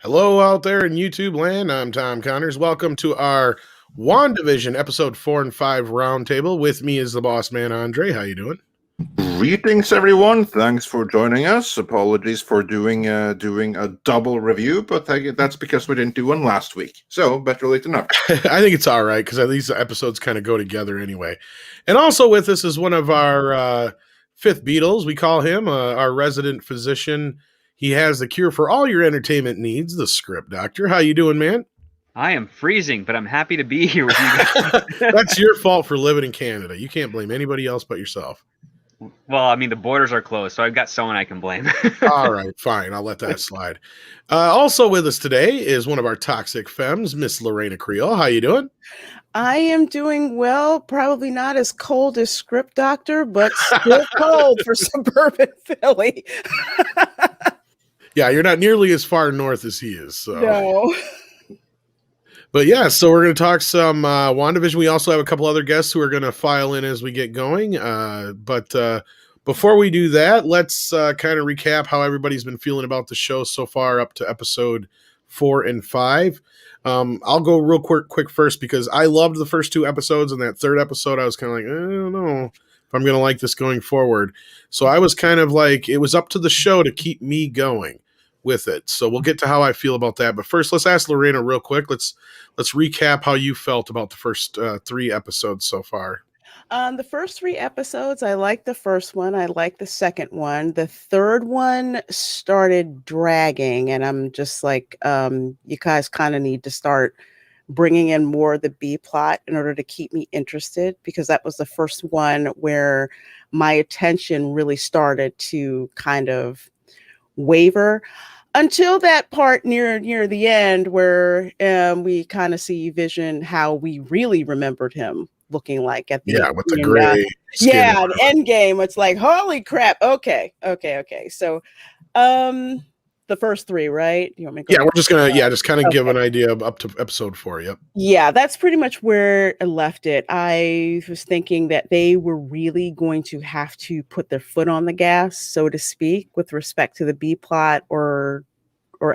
Hello out there in YouTube land. I'm Tom Connors. Welcome to our WandaVision episode 4 and 5 roundtable. With me is the boss man, Andre. How you doing? Greetings, everyone. Thanks for joining us. Apologies for doing a double review, but that's because we didn't do one last week. So, better late than never. I think it's all right because these episodes kind of go together anyway. And also with us is one of our fifth Beatles. We call him our resident physician. He has the cure for all your entertainment needs, the script doctor. How you doing, man? I am freezing, but I'm happy to be here with you guys. That's your fault for living in Canada. You can't blame anybody else but yourself. Well, I mean, the borders are closed, so I've got someone I can blame. All right, fine. I'll let that slide. Also with us today is one of our toxic femmes, Miss Reina Creole. How you doing? I am doing well. Probably not as cold as Script Doctor, but still cold for suburban Philly. Yeah, you're not nearly as far north as he is. So. No. But yeah, so we're going to talk some WandaVision. We also have a couple other guests who are going to file in as we get going. But before we do that, let's kind of recap how everybody's been feeling about the show so far up to episode 4 and 5. I'll go real quick first because I loved the first two episodes, and that third episode I was kind of like, I don't know if I'm going to like this going forward. So I was kind of like, it was up to the show to keep me going with it. So we'll get to how I feel about that. But first, let's ask Lorena real quick. Let's recap how you felt about the first 3 episodes so far. The first 3 episodes, I liked the first one. I liked the second one. The third one started dragging, and I'm just like, you guys kind of need to start bringing in more of the B plot in order to keep me interested, because that was the first one where my attention really started to kind of waver. Until that part near the end where we kind of see Vision how we really remembered him looking like at the with the gray the end game. It's like, holy crap. Okay. So the first 3, right? You want me to we're just gonna just kind of give an idea up to episode 4. Yep. Yeah, that's pretty much where I left it. I was thinking that they were really going to have to put their foot on the gas, so to speak, with respect to the B plot, or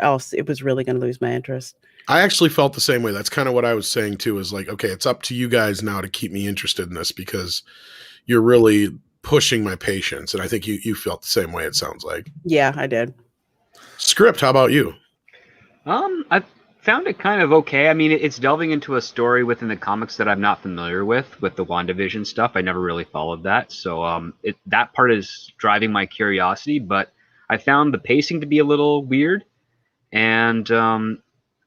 else it was really going to lose my interest. I actually felt the same way. That's kind of what I was saying too, is like, okay, it's up to you guys now to keep me interested in this because you're really pushing my patience. And I think you felt the same way, it sounds like. Yeah, I did. Script, how about you? I found it kind of okay. I mean, it's delving into a story within the comics that I'm not familiar with the WandaVision stuff. I never really followed that. So that part is driving my curiosity, but I found the pacing to be a little weird. And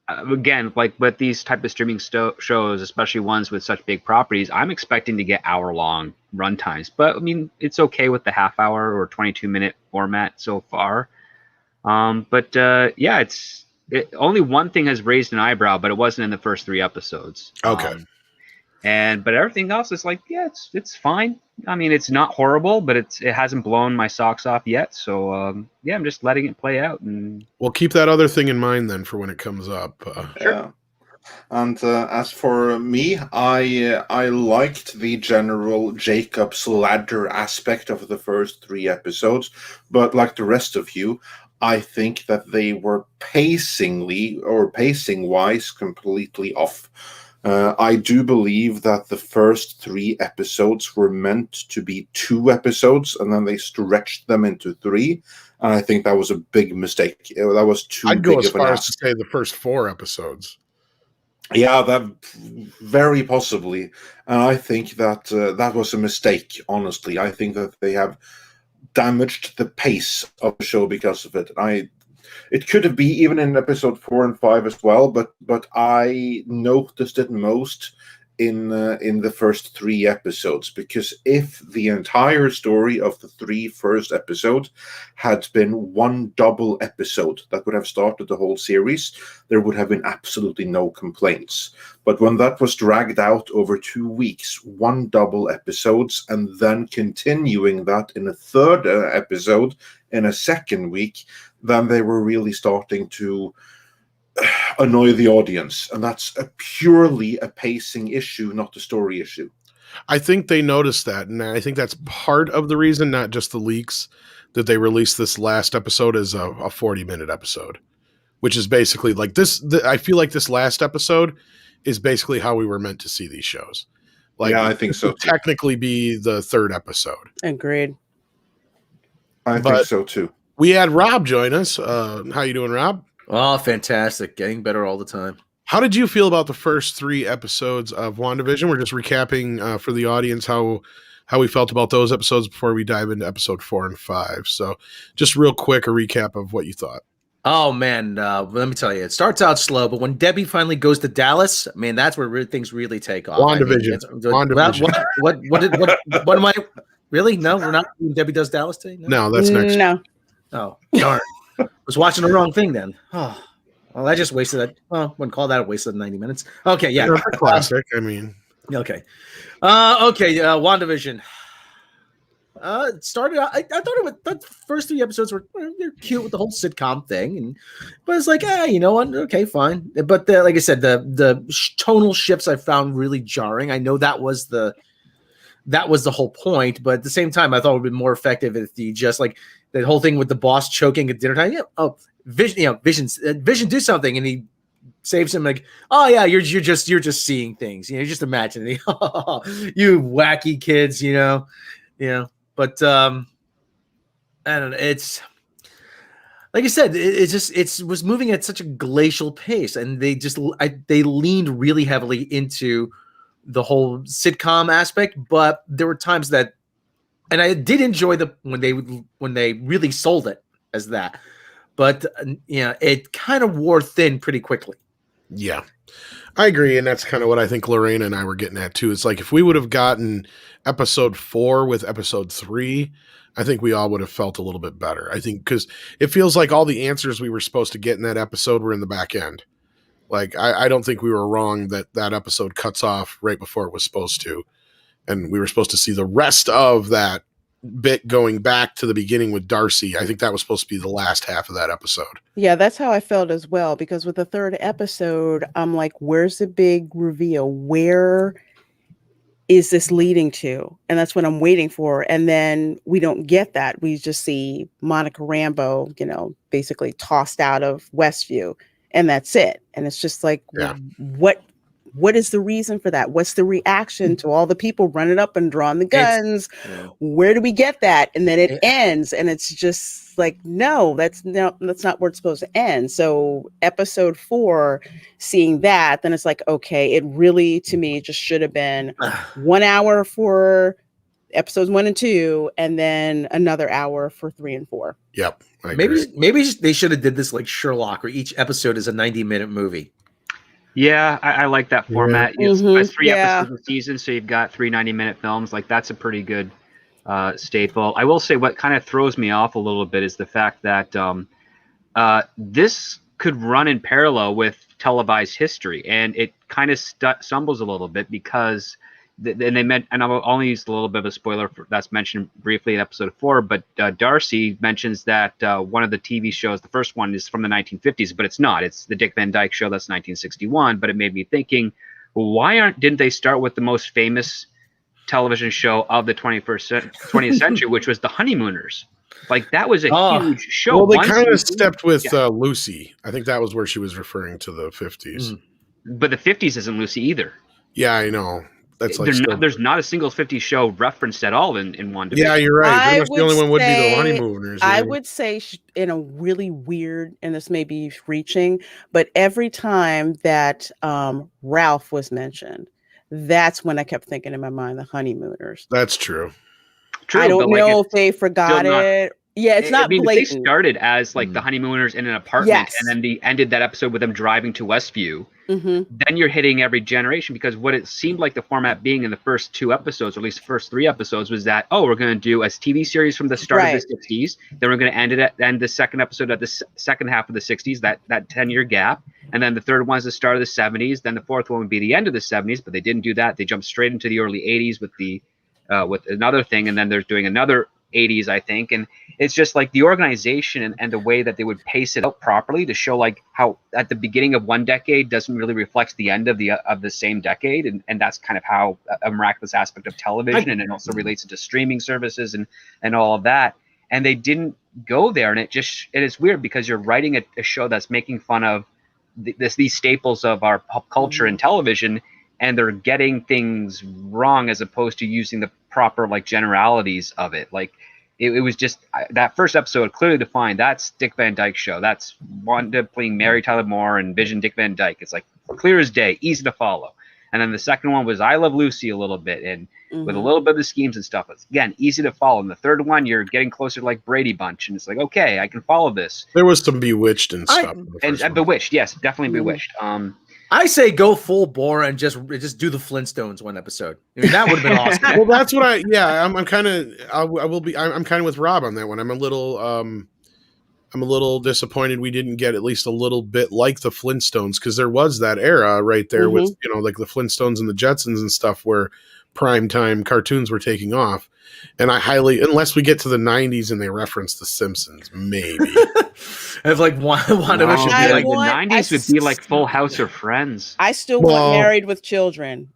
again, like with these type of streaming shows, especially ones with such big properties, I'm expecting to get hour-long runtimes. But I mean, it's okay with the half-hour or 22-minute format so far. Only one thing has raised an eyebrow, but it wasn't in the first 3 episodes. Okay. But everything else is like, it's fine. I mean, it's not horrible, but it hasn't blown my socks off yet. So I'm just letting it play out. And we'll keep that other thing in mind then for when it comes up. Sure. Yeah. And as for me, I liked the general Jacob's Ladder aspect of the first 3 episodes, but like the rest of you, I think that they were pacing-wise completely off. I do believe that the first 3 episodes were meant to be 2 episodes, and then they stretched them into 3. And I think that was a big mistake. That was too big of an ask. I'd go as far as to say the first 4 episodes. Yeah, that very possibly. And I think that that was a mistake, honestly. I think that they have damaged the pace of the show because of it. It could have been even in episode 4 and 5 as well, but I noticed it most in the first 3 episodes, because if the entire story of the 3 first episodes had been one double episode that would have started the whole series, there would have been absolutely no complaints. But when that was dragged out over 2 weeks, one double episodes, and then continuing that in a third episode in a second week, then they were really starting to annoy the audience, and that's purely a pacing issue, not a story issue. I think they noticed that, and I think that's part of the reason, not just the leaks, that they released this last episode as a 40-minute episode, which is basically like this. I feel like this last episode is basically how we were meant to see these shows. Like, Yeah, I think this so, would too. technically be the third episode. Agreed. I But- think so too. We had Rob join us. How you doing, Rob? Oh, fantastic. Getting better all the time. How did you feel about the first 3 episodes of WandaVision? We're just recapping for the audience how we felt about those episodes before we dive into episode 4 and 5. So just real quick, a recap of what you thought. Oh, man. Let me tell you, it starts out slow, but when Debbie finally goes to Dallas, man, that's where things really take off. WandaVision. WandaVision. What am I? Really? No, we're not. Debbie does Dallas today? No, that's next. No. Oh, darn. I was watching the wrong thing then. Oh, well, I just wasted that. Well, wouldn't call that a waste of 90 minutes. Okay, yeah. That's a classic. I mean, Okay. WandaVision. It started out, I thought the first 3 episodes were they're cute with the whole sitcom thing, but it's like, you know what? Okay, fine. But like I said, the tonal shifts I found really jarring. I know that was the whole point, but at the same time, I thought it would be more effective if you just like the whole thing with the boss choking at dinner time. Yeah, Vision, Vision, do something, and he saves him. Like, oh yeah, you're just seeing things. You're just imagining. You wacky kids, Yeah. But I don't know. It's like I said, it was moving at such a glacial pace, and they leaned really heavily into the whole sitcom aspect. But there were times that, and I did enjoy when they really sold it as that. But it kind of wore thin pretty quickly. yeah, I agree. And that's kind of what I think Lorena and I were getting at too. It's like if we would have gotten episode 4 with episode 3, I think we all would have felt a little bit better. I think because it feels like all the answers we were supposed to get in that episode were in the back end. Like, I don't think we were wrong that episode cuts off right before it was supposed to. And we were supposed to see the rest of that bit going back to the beginning with Darcy. I think that was supposed to be the last half of that episode. Yeah, that's how I felt as well, because with the third episode, I'm like, where's the big reveal? Where is this leading to? And that's what I'm waiting for. And then we don't get that. We just see Monica Rambeau, basically tossed out of Westview, and that's it. And it's just like, Yeah. what is the reason for that? What's the reaction to all the people running up and drawing the guns? Where do we get that? And then it ends, and it's just like, no, that's not where it's supposed to end. So episode 4, seeing that, then it's like, okay, it really, to me, just should have been 1 hour for episodes 1 and 2, and then another hour for 3 and 4. Yep. I agree. Maybe they should have did this like Sherlock, where each episode is a 90-minute movie. Yeah, I like that format. Yeah. It's Mhm, 3 yeah. episodes a season, so you've got 3 90-minute films. Like, that's a pretty good staple. I will say what kind of throws me off a little bit is the fact that this could run in parallel with televised history, and it kind of stumbles a little bit because and they meant, and I'll only use a little bit of a spoiler that's mentioned briefly in episode 4, but Darcy mentions that one of the TV shows, the first one, is from the 1950s, but it's not. It's the Dick Van Dyke Show. That's 1961. But it made me thinking, well, why didn't they start with the most famous television show of the 20th century, which was The Honeymooners? Like, that was a huge show. Well, they kind of stepped with Lucy. I think that was where she was referring to the 50s. But the 50s isn't Lucy either. Yeah, I know. That's like there's not a single 50s show referenced at all in WandaVision. Yeah, you're right. Pretty much the only one would be the say- Honeymooners. I would say in a really weird, and this may be reaching, but every time that Ralph was mentioned, that's when I kept thinking in my mind, the Honeymooners. That's true. True, I don't but, know if they forgot not- it. Yeah, it's not They blatant. started as like the Honeymooners in an apartment, Yes. and then they ended that episode with them driving to Westview. hmm Then you're hitting every generation, because what it seemed like the format being in the first 2 episodes, or at least the first 3 episodes, was that, we're going to do a TV series from the start Right. of the 60s. Then we're going to end the second episode at the second half of the 60s, that 10-year gap. And then the third one's the start of the 70s. Then the fourth one would be the end of the 70s, but they didn't do that. They jumped straight into the early 80s with another thing, and then they're doing another 80s, I think. And it's just like the organization and the way that they would pace it out properly to show like how at the beginning of one decade doesn't really reflect the end of the same decade, and that's kind of how a miraculous aspect of television, and it also relates into streaming services and all of that. and they didn't go there. And it is weird because you're writing a show that's making fun of these staples of our pop culture and television, and they're getting things wrong as opposed to using the proper like generalities of it. Like it was just that first episode clearly defined. That's Dick Van Dyke show. That's Wanda playing Mary Tyler Moore and Vision Dick Van Dyke. It's like clear as day, easy to follow. And then the second one was I Love Lucy a little bit, and with a little bit of the schemes and stuff. It's, again, easy to follow. And the third one, you're getting closer to like Brady Bunch, and it's like, okay, I can follow this. There was some Bewitched and stuff. And Bewitched, yes, definitely Bewitched. I say go full bore and just do the Flintstones one episode. I mean, that would have been awesome. Well, that's what I'm kind of. I'm kind of with Rob on that one. I'm a little disappointed we didn't get at least a little bit like the Flintstones, because there was that era right there with, you know, like the Flintstones and the Jetsons and stuff where primetime cartoons were taking off. And I highly, unless we get to the 90s and they reference the Simpsons, maybe. I have like WandaVision should be like the 90s would be like Full House or Friends. I still want Married with Children.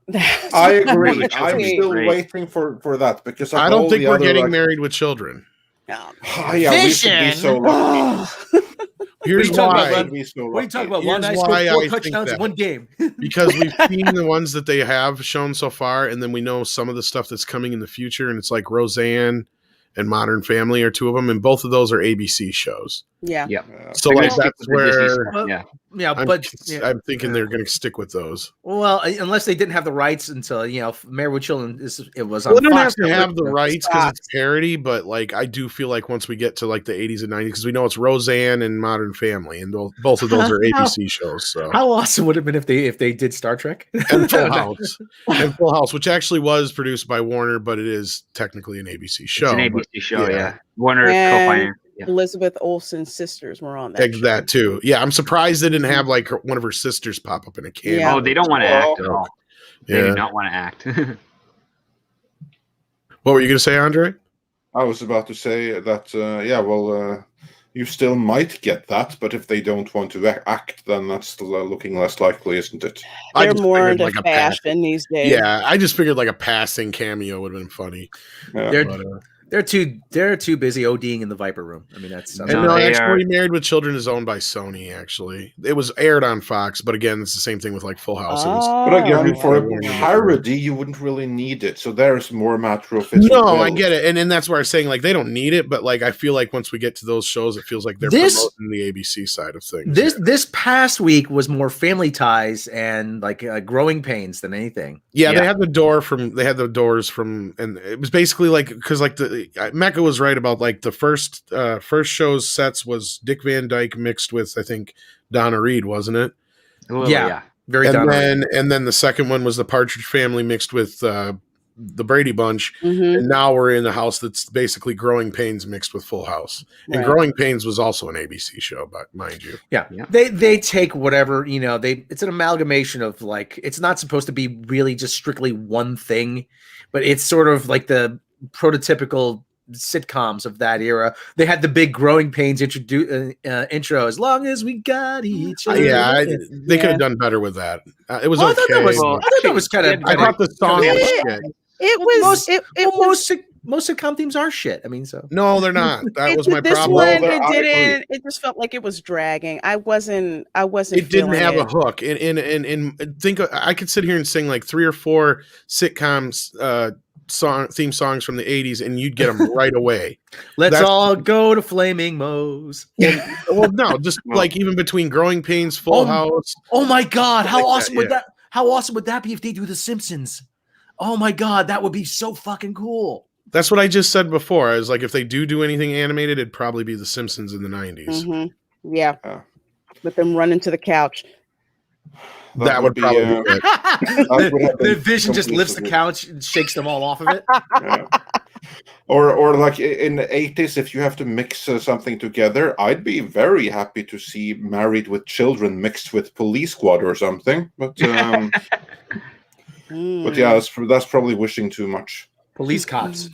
I agree. I'm still waiting for that, because I don't think we're getting Married with Children. Oh, yeah, we should be so lucky. Here's why. What are you talking about? One night, 4 touchdowns in one game. Because we've seen the ones that they have shown so far, and then we know some of the stuff that's coming in the future, and it's like Roseanne and Modern Family are two of them, and both of those are ABC shows. Yeah. So like that's where I'm thinking they're going to stick with those. Well, unless they didn't have the rights until, you know, Married with Children it was on They don't have Fox. to have the rights because it's parody, but like I do feel like once we get to like the 80s and 90s, because we know it's Roseanne and Modern Family, and both of those are ABC shows. So how awesome would it have been if they did Star Trek and Full House, which actually was produced by Warner, but it is technically an ABC show. It's an ABC show, yeah. Warner co-finance. Yeah. Elizabeth Olsen's sisters were on that. That too. Yeah, I'm surprised they didn't have like one of her sisters pop up in a cameo. Yeah. Oh, they don't want to act at all. They do not want to act. What were you going to say, Andre? I was about to say that, you still might get that, but if they don't want to act, then that's still looking less likely, isn't it? They're more into like fashion these days. Yeah, I just figured like a passing cameo would have been funny. Yeah. They're too busy ODing in the Viper Room. I mean, that's actually Married with Children is owned by Sony. Actually, it was aired on Fox, but again, it's the same thing with like Full House. But again, for a parody, you wouldn't really need it. So there's more matter of it. No, I get it, and that's where I'm saying like they don't need it, but like I feel like once we get to those shows, it feels like they're promoting the ABC side of things. This past week was more Family Ties and like Growing Pains than anything. Yeah, they had the doors from, and it was basically like because like Mecca was right about like the first show's sets was Dick Van Dyke mixed with I think Donna Reed, wasn't it? Yeah. Very. And then the second one was the Partridge Family mixed with the Brady Bunch, and now we're in the house that's basically Growing Pains mixed with Full House. And Growing Pains was also an ABC show, but mind you, they take whatever, you know, it's an amalgamation of like, it's not supposed to be really just strictly one thing, but it's sort of like the prototypical sitcoms of that era. They had the big Growing Pains intro, as long as we got each other. They could have done better with that. It was okay. I thought that was kind of. I thought the song was shit. Most sitcom themes are shit. I mean, so no, they're not. That was my problem. One, it just felt like it was dragging. I wasn't. It didn't have a hook. And think I could sit here and sing like 3 or 4 sitcoms theme songs from the 80s, and you'd get them right away. That's all go to Flaming Moe's. Well, no, just like even between Growing Pains, Full House. Oh my God, how awesome would that? How awesome would that be if they do The Simpsons? Oh my God, that would be so fucking cool. That's what I just said before. I was like, if they do anything animated, it'd probably be The Simpsons in the 90s. Yeah, with them running to the couch. That would probably be it. The Vision just lifts the couch and shakes them all off of it. Yeah. Or like in the 80s, if you have to mix something together, I'd be very happy to see Married with Children mixed with Police Squad or something. But but yeah, that's probably wishing too much. Police cops.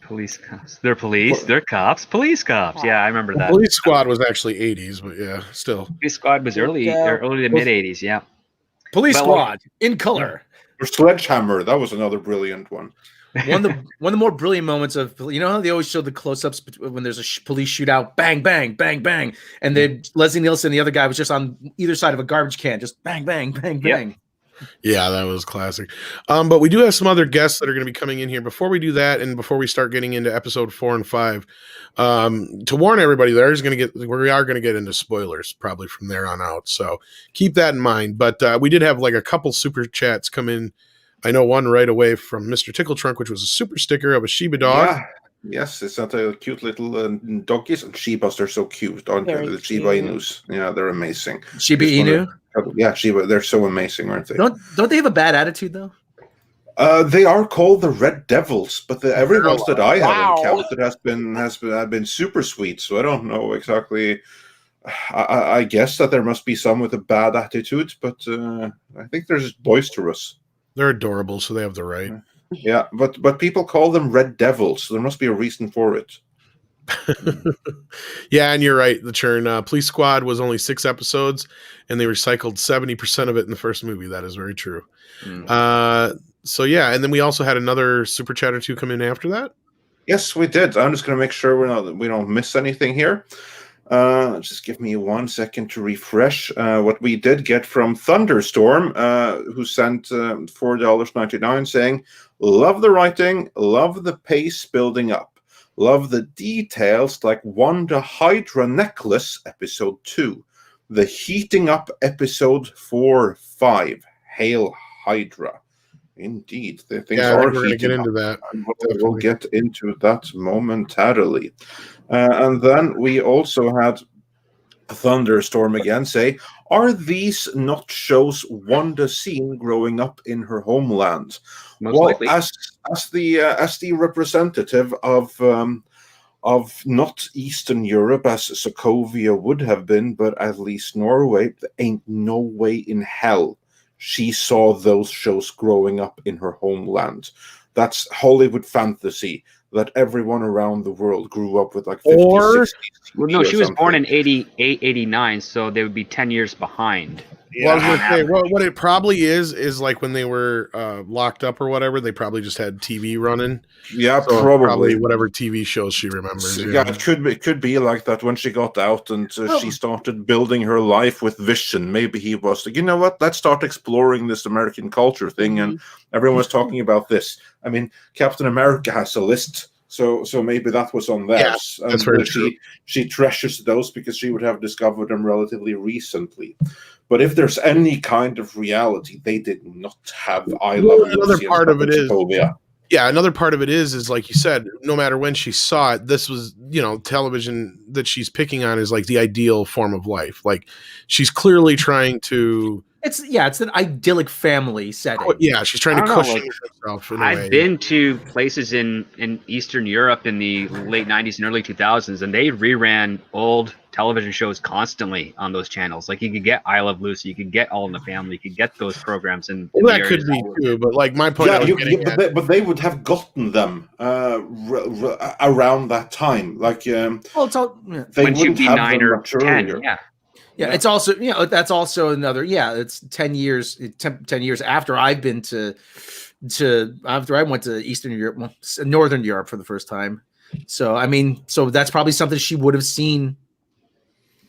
Police cops. They're police. They're cops. Police cops. Yeah, I remember that. Police Squad was actually 80s, but yeah, still. Police Squad was early to mid 80s. Yeah. Police Squad in color. Or Sledgehammer. That was another brilliant one. One of the more brilliant moments of, you know how they always show the close-ups when there's a police shootout, bang, bang, bang, bang, and then Leslie Nielsen, the other guy, was just on either side of a garbage can, just bang, bang, bang, bang. Yeah, that was classic. But we do have some other guests that are going to be coming in here. Before we do that, and before we start getting into episode 4 and 5, to warn everybody, we are going to get into spoilers probably from there on out. So keep that in mind. But we did have like a couple super chats come in. I know one right away from Mr. Tickle Trunk, which was a super sticker of a Shiba dog. Yeah. Yes, it's not a cute little doggies and Shibas. They're so cute, aren't they? The Shiba Inus. Yeah, they're amazing. Shiba Inu? Yeah, Shiba. They're so amazing, aren't they? Don't they have a bad attitude though? They are called the Red Devils, but every ones that I have encountered have been super sweet. So I don't know exactly. I guess that there must be some with a bad attitude, but I think they're just boisterous. They're adorable, so they have the right. Yeah, but people call them Red Devils, so there must be a reason for it. Yeah, and you're right. The churn. Police Squad was only 6 episodes, and they recycled 70% of it in the first movie. That is very true. So yeah, and then we also had another super chat or two come in after that. Yes, we did. I'm just going to make sure we don't miss anything here. Just give me 1 second to refresh. What we did get from Thunderstorm, who sent $4.99, saying, "Love the writing, love the pace building up, love the details like Wanda Hydra necklace episode 2, the heating up episode 4-5. Hail Hydra." Indeed, the things are we're going to get into that. We'll get into that momentarily. And then we also had Thunderstorm again say, "Are these not shows Wanda seen growing up in her homeland?" Most likely. As the representative of not Eastern Europe, as Sokovia would have been, but at least Norway, there ain't no way in hell she saw those shows growing up in her homeland. That's Hollywood fantasy that everyone around the world grew up with, like 50, 60s. Well, no, she was born in 88, 89, so they would be 10 years behind. Well, I was gonna say, what it probably is like when they were locked up or whatever, they probably just had TV running. Yeah, So probably whatever TV shows she remembers. Yeah, it could be like that when she got out and she started building her life with Vision. Maybe he was like, you know what? Let's start exploring this American culture thing, and everyone was talking about this. I mean, Captain America has a list. So maybe that was on theirs. Yeah, that's very true. She treasures those because she would have discovered them relatively recently. But if there's any kind of reality, they did not have I Love Lucy. Another part of it is, another part of it is like you said, no matter when she saw it, this was, television that she's picking on is like the ideal form of life. Like she's clearly trying to. It's an idyllic family setting. Yeah, she's trying to cushion herself. I've been to places in Eastern Europe in the late 90s and early 2000s, and they reran old television shows constantly on those channels. Like you could get I Love Lucy, you could get All in the Family, you could get those programs. That could be too, but like my point, but they would have gotten them around that time. Like, they wouldn't have 9 or 10. Yeah, it's also, that's also another, it's 10 years after I've been after I went to Eastern Europe, Northern Europe for the first time. So, I mean, that's probably something she would have seen.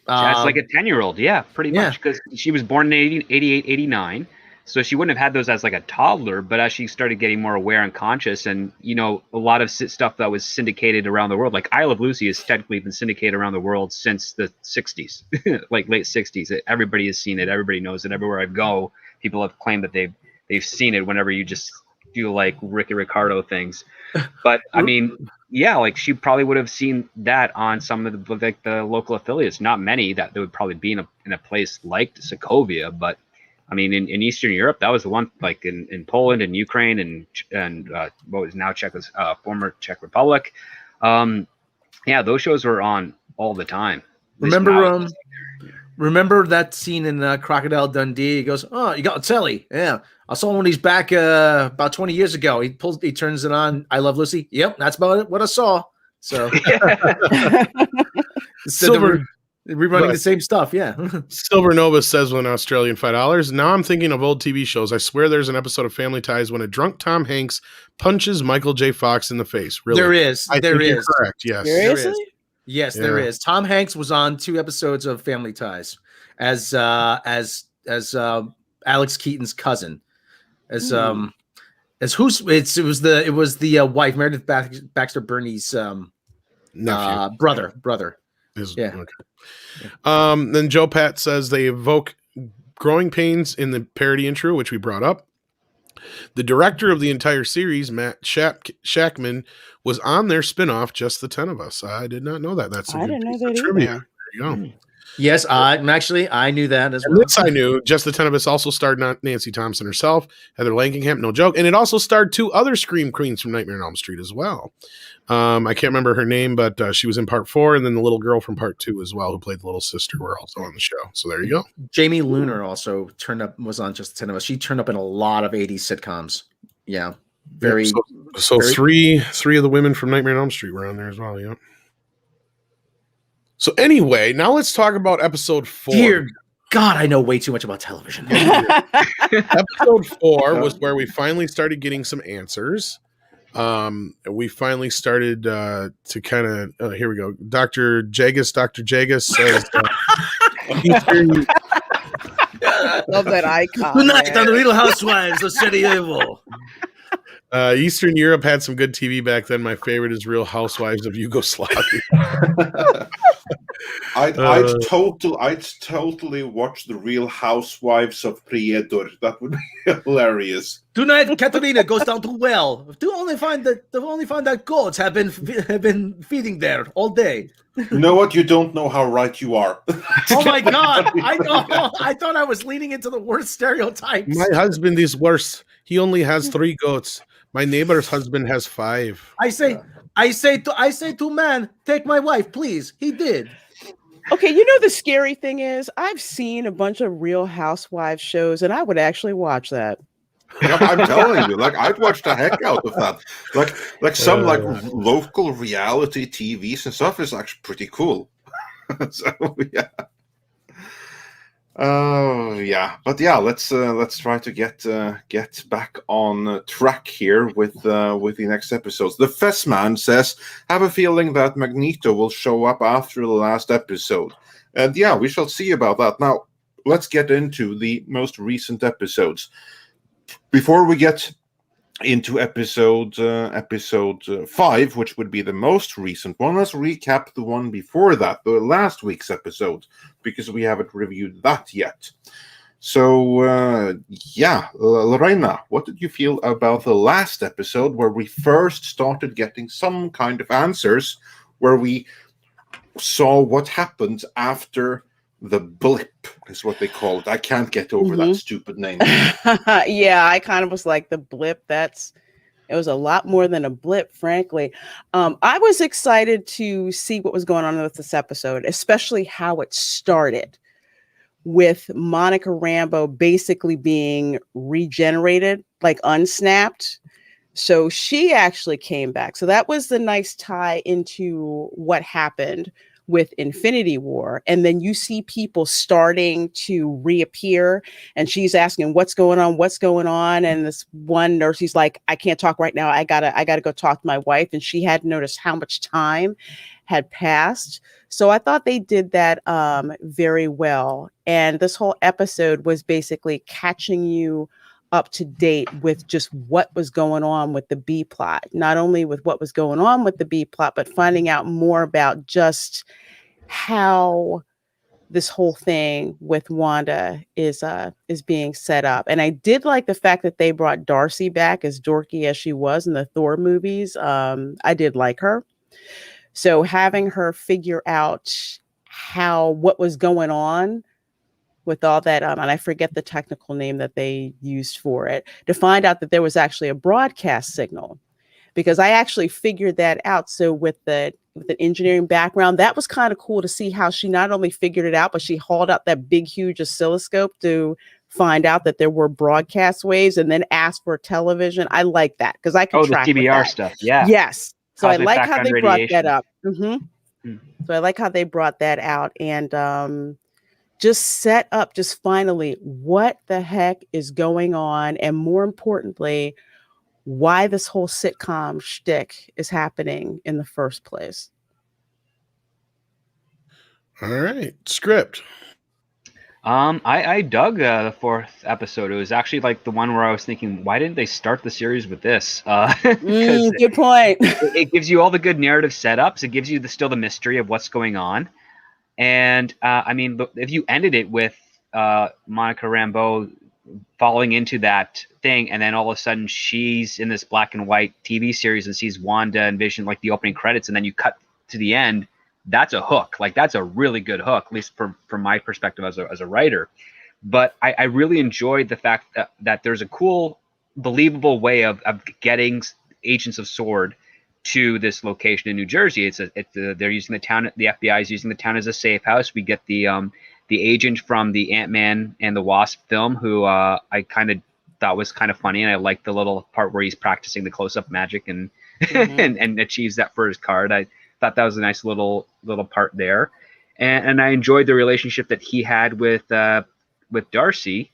It's like a 10-year-old. Yeah, pretty much. Because she was born in 88, 89. So she wouldn't have had those as like a toddler, but as she started getting more aware and conscious and, a lot of stuff that was syndicated around the world, like I Love Lucy has technically been syndicated around the world since the 60s, like late 60s. Everybody has seen it. Everybody knows it. Everywhere I go, people have claimed that they've seen it whenever you just do like Ricky Ricardo things. But I mean, like she probably would have seen that on some of the local affiliates. Not many that would probably be in a place like Sokovia, but I mean, in Eastern Europe, that was the one, like in Poland and Ukraine and what was now former Czech Republic. Those shows were on all the time. Remember that scene in Crocodile Dundee? He goes, "Oh, you got a telly? Yeah, I saw one of these back about 20 years ago." He turns it on. I Love Lucy. Yep, that's about it. What I saw. So Rerunning Right. the same stuff, yeah. Silver Nova says with an Australian $5. Now I'm thinking of old TV shows. I swear there's an episode of Family Ties when a drunk Tom Hanks punches Michael J. Fox in the face. Really? There is. I There think you're is. correct. Yes. There Seriously? is. Yes, there Yeah. is. Tom Hanks was on 2 episodes of Family Ties as Alex Keaton's cousin. As who's it was the wife, Meredith Baxter Burney's Nephew. brother. Yeah. Okay. Then Joe Pat says they evoke growing pains in the parody intro, which we brought up. The director of the entire series, Matt Shackman, was on their spinoff, Just the 10 of Us. I did not know that. That's a I good didn't know piece that of trivia. either. There you go. Yes, I knew that as And well. this I knew. Just the 10 of Us also starred Nancy Thompson herself, Heather Langenkamp, no joke. And it also starred 2 other Scream Queens from Nightmare on Elm Street as well. I can't remember her name, but she was in part 4, and then the little girl from part 2 as well, who played the little sister, were also on the show. So there you go. Jamie Luner also was on Just the 10 of Us. She turned up in a lot of 80s sitcoms. Yeah. Very So very- three of the women from Nightmare on Elm Street were on there as well. Yeah. So anyway, now let's talk about episode 4. Dear God, I know way too much about television. Episode 4 was where we finally started getting some answers. We finally started to kind of here we go. Dr. Jagus says Eastern, Love that icon. Tonight man. on the Real Housewives of City Evil. Eastern Europe had some good TV back then. My favorite is Real Housewives of Yugoslavia. I'd totally watch the Real Housewives of Prijedor. That would be hilarious. Tonight, Katerina goes down to well to only find that goats have been feeding there all day. You know what? You don't know how right you are. Oh my God! I know. I thought I was leaning into the worst stereotypes. My husband is worse. He only has 3 goats. My neighbor's husband has 5. I say to man, take my wife, please. He did. Okay, you know the scary thing is I've seen a bunch of Real Housewives shows, and I would actually watch that. Yeah, I'm telling you, like I'd watch the heck out of that. Like some like local reality TVs and stuff is actually pretty cool. So yeah. Oh yeah, but yeah, let's try to get back on track here with the next episodes. The Fess Man says, "Have a feeling that Magneto will show up after the last episode," and yeah, we shall see about that. Now, let's get into the most recent episodes. Before we get into episode 5, which would be the most recent one, let's recap the one before that, the last week's episode, because we haven't reviewed that yet. So, Lorena, what did you feel about the last episode where we first started getting some kind of answers, where we saw what happened after the blip, is what they call it. I can't get over that stupid name. Yeah, I kind of was like the blip. It was a lot more than a blip, frankly. I was excited to see what was going on with this episode, especially how it started with Monica Rambeau basically being regenerated, like unsnapped. So she actually came back. So that was the nice tie into what happened with Infinity War. And then you see people starting to reappear, and she's asking what's going on, and this one nurse, he's like, I can't talk right now, I gotta go talk to my wife. And she hadn't noticed how much time had passed. So I thought they did that very well. And this whole episode was basically catching you up to date with just what was going on with the B plot, not only with what was going on with the B plot, but finding out more about just how this whole thing with Wanda is being set up. And I did like the fact that they brought Darcy back, as dorky as she was in the Thor movies. I did like her. So having her figure out what was going on with all that, and I forget the technical name that they used for it, to find out that there was actually a broadcast signal, because I actually figured that out. So with an engineering background, that was kind of cool to see how she not only figured it out, but she hauled out that big, huge oscilloscope to find out that there were broadcast waves, and then asked for television. I like that because I can track the TBR with that. stuff. Yeah. Yes. So Cosmic I like how background they brought radiation. that up. Mm-hmm. So I like how they brought that out and just set up just finally what the heck is going on, and more importantly, why this whole sitcom shtick is happening in the first place. All right, script. I dug the fourth episode. It was actually like the one where I was thinking, why didn't they start the series with this? Because Good point. it gives you all the good narrative setups. It gives you still the mystery of what's going on. And I mean, if you ended it with Monica Rambeau falling into that thing, and then all of a sudden she's in this black and white TV series and sees Wanda and Vision, like the opening credits, and then you cut to the end, that's a hook. Like, that's a really good hook, at least from my perspective as a writer. But I really enjoyed the fact that there's a cool, believable way of getting Agents of S.W.O.R.D. to this location in New Jersey. They're using the town. The FBI is using the town as a safe house. We get the agent from the Ant-Man and the Wasp film, who I kind of thought was kind of funny, and I liked the little part where he's practicing the close-up magic and and achieves that for his card. I thought that was a nice little part there, and I enjoyed the relationship that he had with Darcy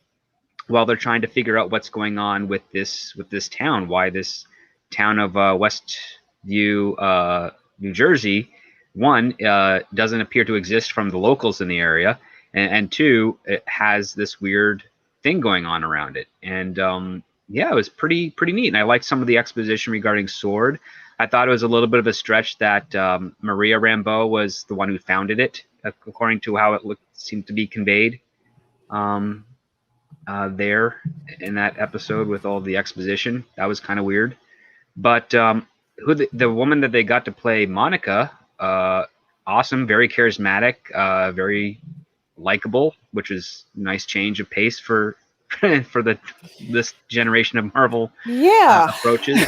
while they're trying to figure out what's going on with this town, why this town of Westview, New Jersey, one, doesn't appear to exist from the locals in the area, and two, it has this weird thing going on around it. And yeah, it was pretty neat. And I liked some of the exposition regarding S.W.O.R.D. I thought it was a little bit of a stretch that Maria Rambeau was the one who founded it, according to how it seemed to be conveyed there in that episode with all the exposition. That was kind of weird. But the woman that they got to play Monica, awesome, very charismatic, very likable, which is a nice change of pace for this generation of Marvel approaches.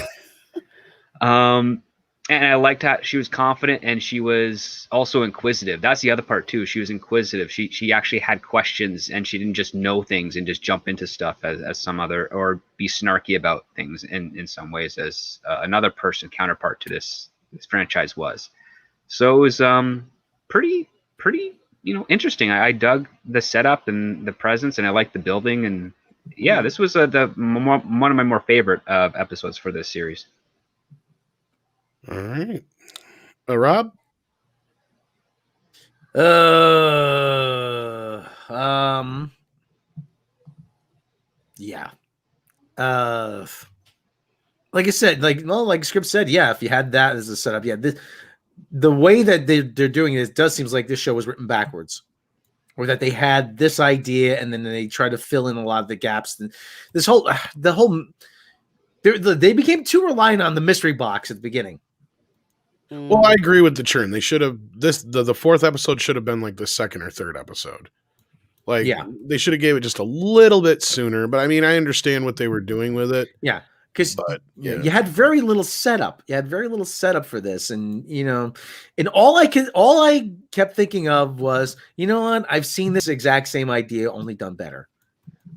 And I liked how she was confident, and she was also inquisitive. That's the other part too. She was inquisitive. She actually had questions, and she didn't just know things and just jump into stuff as some other, or be snarky about things in some ways as another person counterpart to this franchise was. So it was pretty interesting. I dug the setup and the presence, and I liked the building, and yeah, this was one of my more favorite episodes for this series. All right. Rob? Yeah. Like I said, like Script said, yeah, if you had that as a setup, yeah, the way that they're doing it does seems like this show was written backwards, or that they had this idea and then they try to fill in a lot of the gaps. And they became too reliant on the mystery box at the beginning. Well, I agree with the churn. They should have the fourth episode should have been like the second or third episode. Like, yeah, they should have gave it just a little bit sooner. But I mean, I understand what they were doing with it. Yeah, because you had very little setup. You had very little setup for this, and and all I kept thinking of was, you know what? I've seen this exact same idea, only done better.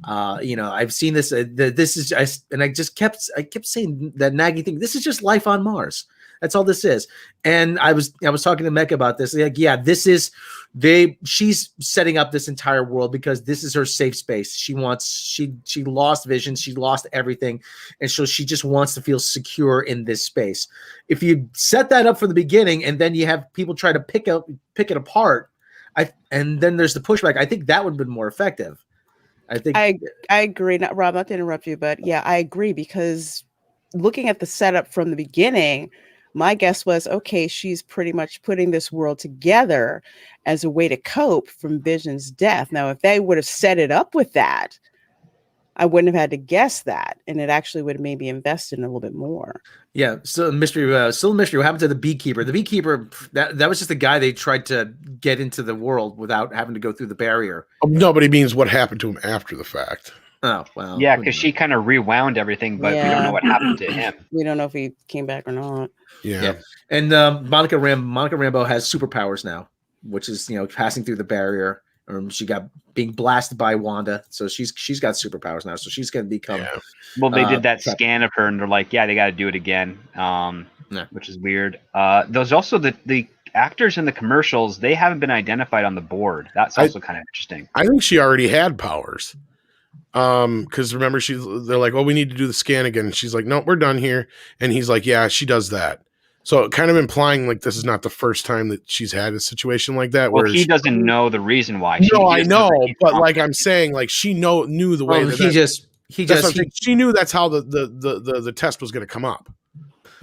I've seen this. I kept saying that nagging thing. This is just life on Mars. That's all this is. And I was talking to Mecca about this. Like, yeah, she's setting up this entire world because this is her safe space. She lost Vision. She lost everything. And so she just wants to feel secure in this space. If you set that up from the beginning and then you have people try to pick it apart, and then there's the pushback, I think that would have been more effective. I agree. Not Rob, not to interrupt you, but yeah, I agree, because looking at the setup from the beginning, my guess was, okay, she's pretty much putting this world together as a way to cope from Vision's death. Now, if they would have set it up with that, I wouldn't have had to guess that, and it actually would have maybe invested in a little bit more. Yeah, so mystery, still a mystery. What happened to the beekeeper? The beekeeper, that was just a guy they tried to get into the world without having to go through the barrier. Nobody means what happened to him after the fact. Oh, well. Yeah, because she kind of rewound everything, but we don't know what happened to him. We don't know if he came back or not. Yeah. And Monica Rambeau has superpowers now, which is, passing through the barrier. She got being blasted by Wanda, so she's got superpowers now. So she's going to become. Yeah. Well, they did that scan of her, and they're like, "Yeah, they got to do it again," which is weird. There's also the actors in the commercials, they haven't been identified on the board. That's also kind of interesting. I think she already had powers. Because remember, they're like, "Oh, we need to do the scan again." And she's like, "No, we're done here." And he's like, "Yeah, she does that." So kind of implying like this is not the first time that she's had a situation like that. Well, where he doesn't know the reason why. No, I know, but like I'm saying, like she knew the way she knew that's how the test was going to come up.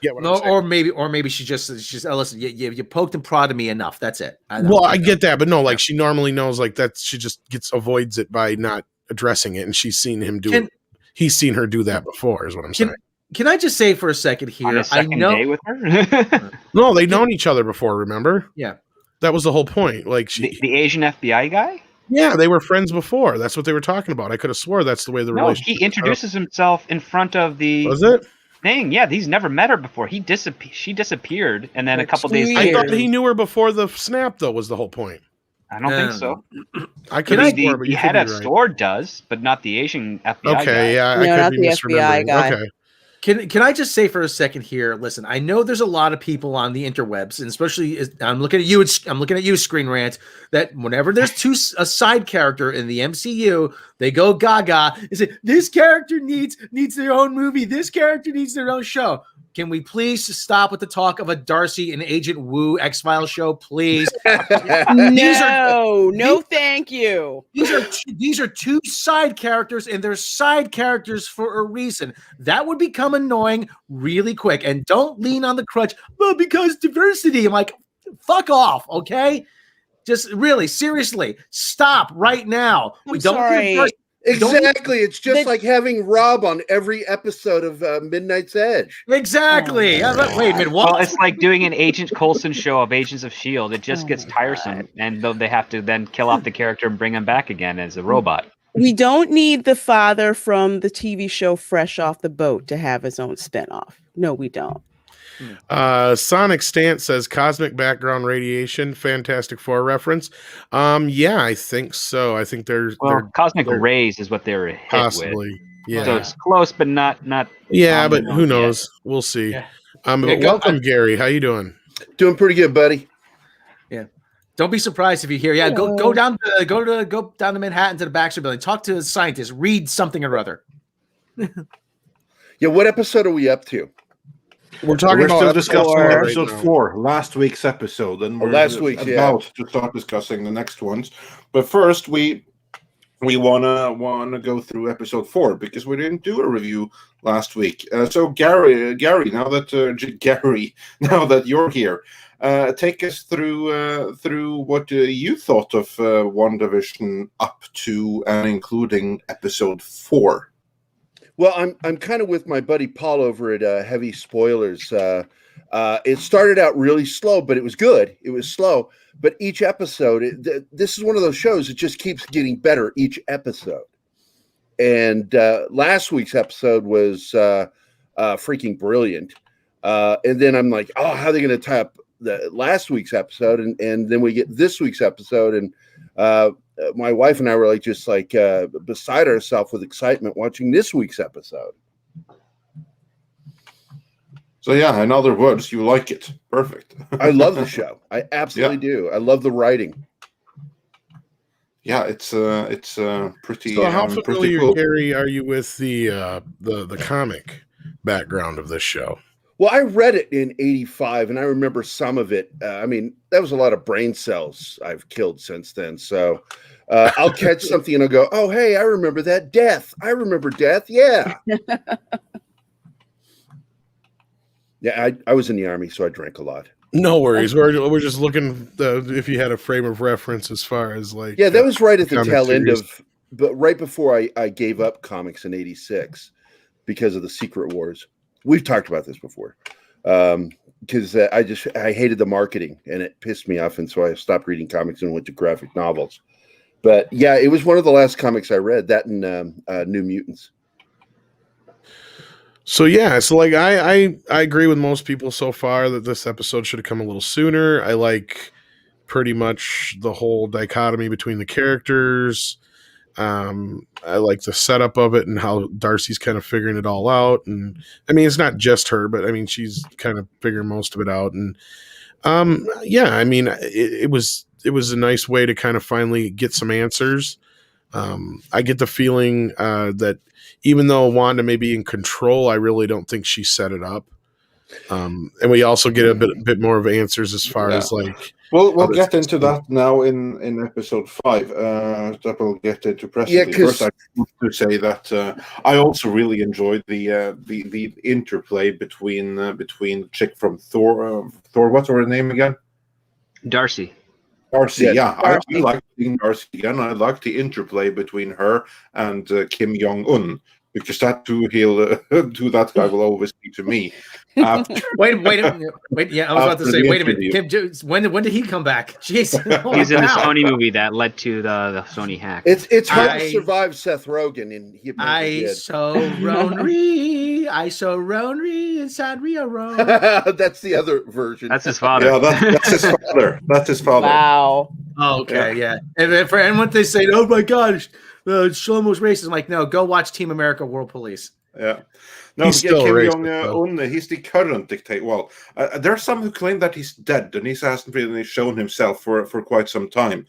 Yeah, or maybe she's just listen. You poked and prodded me enough. That's it. I get that, but no, like she normally knows like that. She just avoids it by not addressing it, and she's seen him do it. He's seen her do that before, is what I'm saying. Can I just say for a second here? On a second day with her? No, they'd known each other before. Remember? Yeah, that was the whole point. Like the Asian FBI guy. Yeah, they were friends before. That's what they were talking about. I could have swore that's the way the relationship. He introduces himself in front of the. Was it? Thing. Yeah, he's never met her before. She disappeared, and then a couple days later. I thought he knew her before the snap, though. Was the whole point? I don't think so. I could have swore, but the head of store does, but not the Asian FBI guy. Okay, yeah, no, not the FBI guy. Okay. Can I just say for a second here? Listen, I know there's a lot of people on the interwebs, and especially I'm looking at you, Screen Rant. That whenever there's a side character in the MCU, they go gaga and say this character needs their own movie. This character needs their own show. Can we please stop with the talk of a Darcy and Agent Wu X-Files show, please? No, thank you. These are two side characters, and they're side characters for a reason. That would become annoying really quick. And don't lean on the crutch, well, because diversity. I'm like, fuck off, okay? Just really, seriously, stop right now. I'm sorry. Exactly. It's just like having Rob on every episode of Midnight's Edge. Exactly. Wait a minute. What? Well, it's like doing an Agent Coulson show of Agents of S.H.I.E.L.D. It just gets tiresome, and they have to then kill off the character and bring him back again as a robot. We don't need the father from the TV show Fresh Off the Boat to have his own spinoff. No, we don't. Sonic Stant says cosmic background radiation, Fantastic Four reference. Yeah, I think so. I think they're cosmic rays is what they're hit possibly with. Yeah, so it's close, but not. Yeah, but who knows? Yet. We'll see. Yeah. Welcome, Gary. How you doing? Doing pretty good, buddy. Yeah. Don't be surprised if you hear. Yeah, go down to Manhattan to the Baxter Building. Talk to a scientist. Read something or other. Yeah, what episode are we up to? We're still discussing episode 4, last week's episode, and we're about to start discussing the next ones. But first, we wanna go through episode 4 because we didn't do a review last week. So Gary, now that you're here, take us through what you thought of WandaVision up to and including episode 4. Well, I'm kind of with my buddy Paul over at Heavy Spoilers. It started out really slow, but it was good. It was slow, but each episode, this is one of those shows that just keeps getting better each episode. And last week's episode was freaking brilliant. And then I'm like, oh, how are they going to tie up the last week's episode? And then we get this week's episode, and my wife and I were beside ourselves with excitement watching this week's episode. So yeah, in other words, you like it. Perfect. I love the show. I absolutely do. I love the writing. Yeah, it's pretty. So how familiar, cool. Gary, are you with the comic background of this show? Well, I read it in '85, and I remember some of it. I mean, that was a lot of brain cells I've killed since then. So I'll catch something and I'll go, oh, hey, I remember that death. I remember death. Yeah. Yeah, I was in the Army, so I drank a lot. No worries. We're just looking if you had a frame of reference as far as like. Yeah, that was right at the tail end of, but right before I gave up comics in '86 because of the Secret Wars. We've talked about this before because I hated the marketing and it pissed me off, and so I stopped reading comics and went to graphic novels. But yeah, it was one of the last comics I read. That and New Mutants. So yeah, so like I agree with most people so far that this episode should have come a little sooner. I like pretty much the whole dichotomy between the characters. I like the setup of it and how Darcy's kind of figuring it all out. And I mean, it's not just her, but I mean, she's kind of figuring most of it out. And Yeah, I mean, it was a nice way to kind of finally get some answers. I get the feeling that even though Wanda may be in control, I really don't think she set it up. And we also get a bit more of answers as far as like. We'll get into that now in episode 5. That we'll get into presently. First, I want to say that I also really enjoyed the interplay between the chick from Thor. What's her name again? Darcy. Darcy, yeah. Darcy. I like seeing Darcy again. I like the interplay between her and Kim Jong-un, because that too that guy will always be to me. Wait. Yeah, I was about to say, wait a minute. When did he come back? Jeez, He's in the Sony movie that led to the Sony hack. It's hard to survive Seth Rogen, and he I did. saw Ronry inside Rio Road. That's the other version. That's his father. Yeah, that's his father. That's his father. Wow. Oh, okay, yeah. And for anyone they say, "Oh my gosh, Shlomo's racist," I'm like, no, go watch Team America: World Police. Yeah. No, He's still Kim racist, Jong-un, he's the current dictator. Well, there are some who claim that he's dead, and he hasn't really shown himself for quite some time.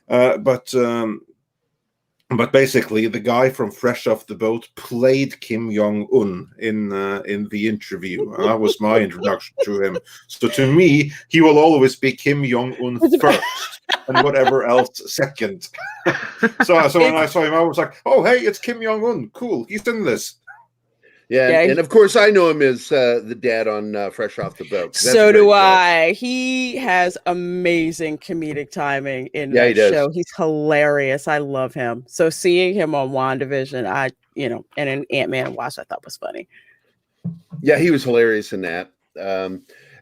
But basically, the guy from Fresh Off the Boat played Kim Jong-un in the interview. And that was my introduction to him. So to me, he will always be Kim Jong-un first, and whatever else second. So when I saw him, I was like, "Oh, hey, it's Kim Jong-un. Cool, he's in this." Yeah, and of course I know him as the dad on Fresh Off the Boat. So do I. He has amazing comedic timing in that show. He's hilarious. I love him. So seeing him on WandaVision, and in Ant-Man and Wasp, I thought was funny. Yeah, he was hilarious in that.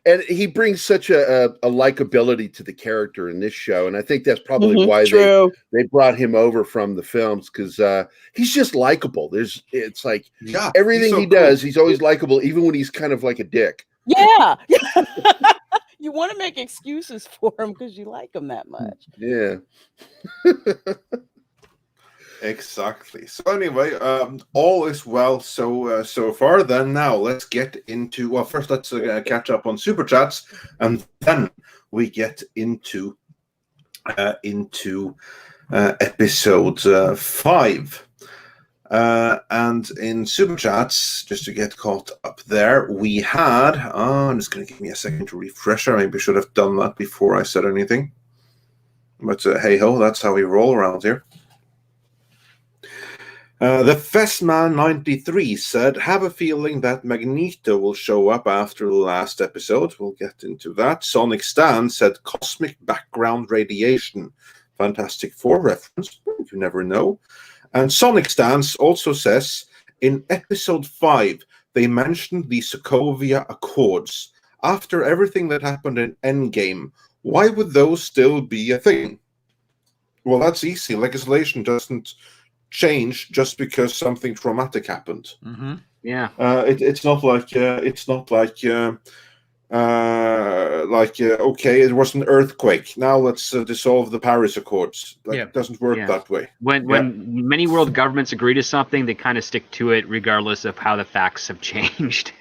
And he brings such a likability to the character in this show, and I think that's probably why they brought him over from the films, because he's just likable. It's like everything he does, he's always likable, even when he's kind of like a dick. Yeah, you want to make excuses for him because you like him that much. Yeah. Exactly. So anyway, all is well so far. Then now let's get into first let's catch up on super chats, and then we get into episode 5. And in super chats, just to get caught up there, we had. I'm just going to give me a second to refresh. I maybe should have done that before I said anything. But hey ho, that's how we roll around here. The Festman 93 said, "Have a feeling that Magneto will show up after the last episode." We'll get into that. Sonic Stan said, "Cosmic background radiation." Fantastic Four reference. You never know. And Sonic Stans also says, "In episode 5, they mentioned the Sokovia Accords. After everything that happened in Endgame, why would those still be a thing?" Well, that's easy. Legislation doesn't change just because something traumatic happened. Mm-hmm. Yeah. It's not like okay, it was an earthquake. Now let's dissolve the Paris Accords. It doesn't work that way. When many world governments agree to something, they kind of stick to it regardless of how the facts have changed.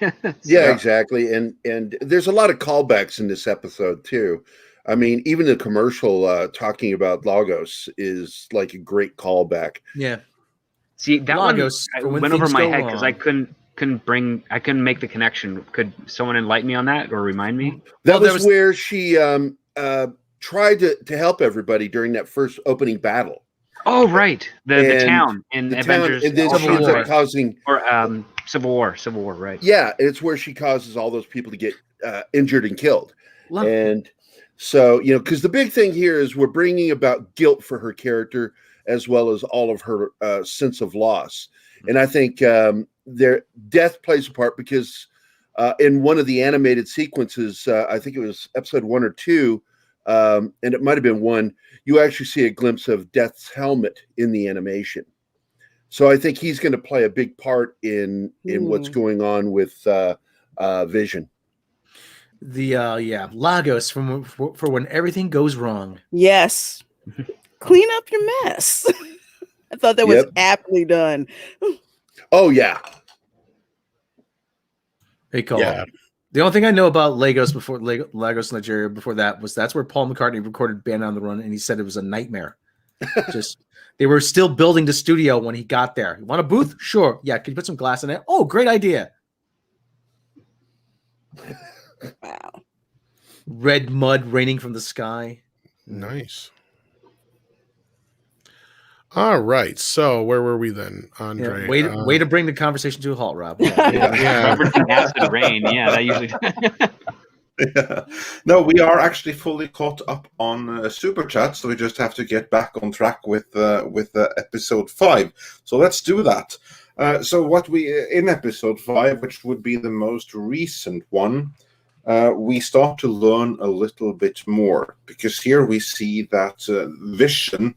Yeah, exactly. And there's a lot of callbacks in this episode too. I mean, even the commercial talking about Lagos is like a great callback. Yeah. See, that Lagos, one went over my head because I couldn't make the connection. Could someone enlighten me on that or remind me? That was where she tried to help everybody during that first opening battle. Oh, right. The town in Avengers. And then she ends up causing Civil War, right. Yeah, it's where she causes all those people to get injured and killed. And so, because the big thing here is we're bringing about guilt for her character as well as all of her sense of loss. And I think their death plays a part because in one of the animated sequences, I think it was episode 1 or 2, and it might have been 1, you actually see a glimpse of Death's helmet in the animation. So I think he's going to play a big part in what's going on with Vision. Lagos for when everything goes wrong. Yes. Clean up your mess. I thought that was aptly done. Oh yeah. Hey, call. Yeah. The only thing I know about Lagos Lagos, Nigeria, before that was that's where Paul McCartney recorded Band on the Run, and he said it was a nightmare. Just they were still building the studio when he got there. You want a booth? Sure. Yeah. Can you put some glass in it? Oh, great idea. Wow. Red mud raining from the sky. Nice. All right. So where were we then, Andre? Way to bring the conversation to a halt, Rob. Yeah. Referencing acid rain. Yeah, that usually. Yeah. No, we are actually fully caught up on Super Chat, so we just have to get back on track with episode 5. So let's do that. So what we in episode 5, which would be the most recent one, we start to learn a little bit more, because here we see that Vision,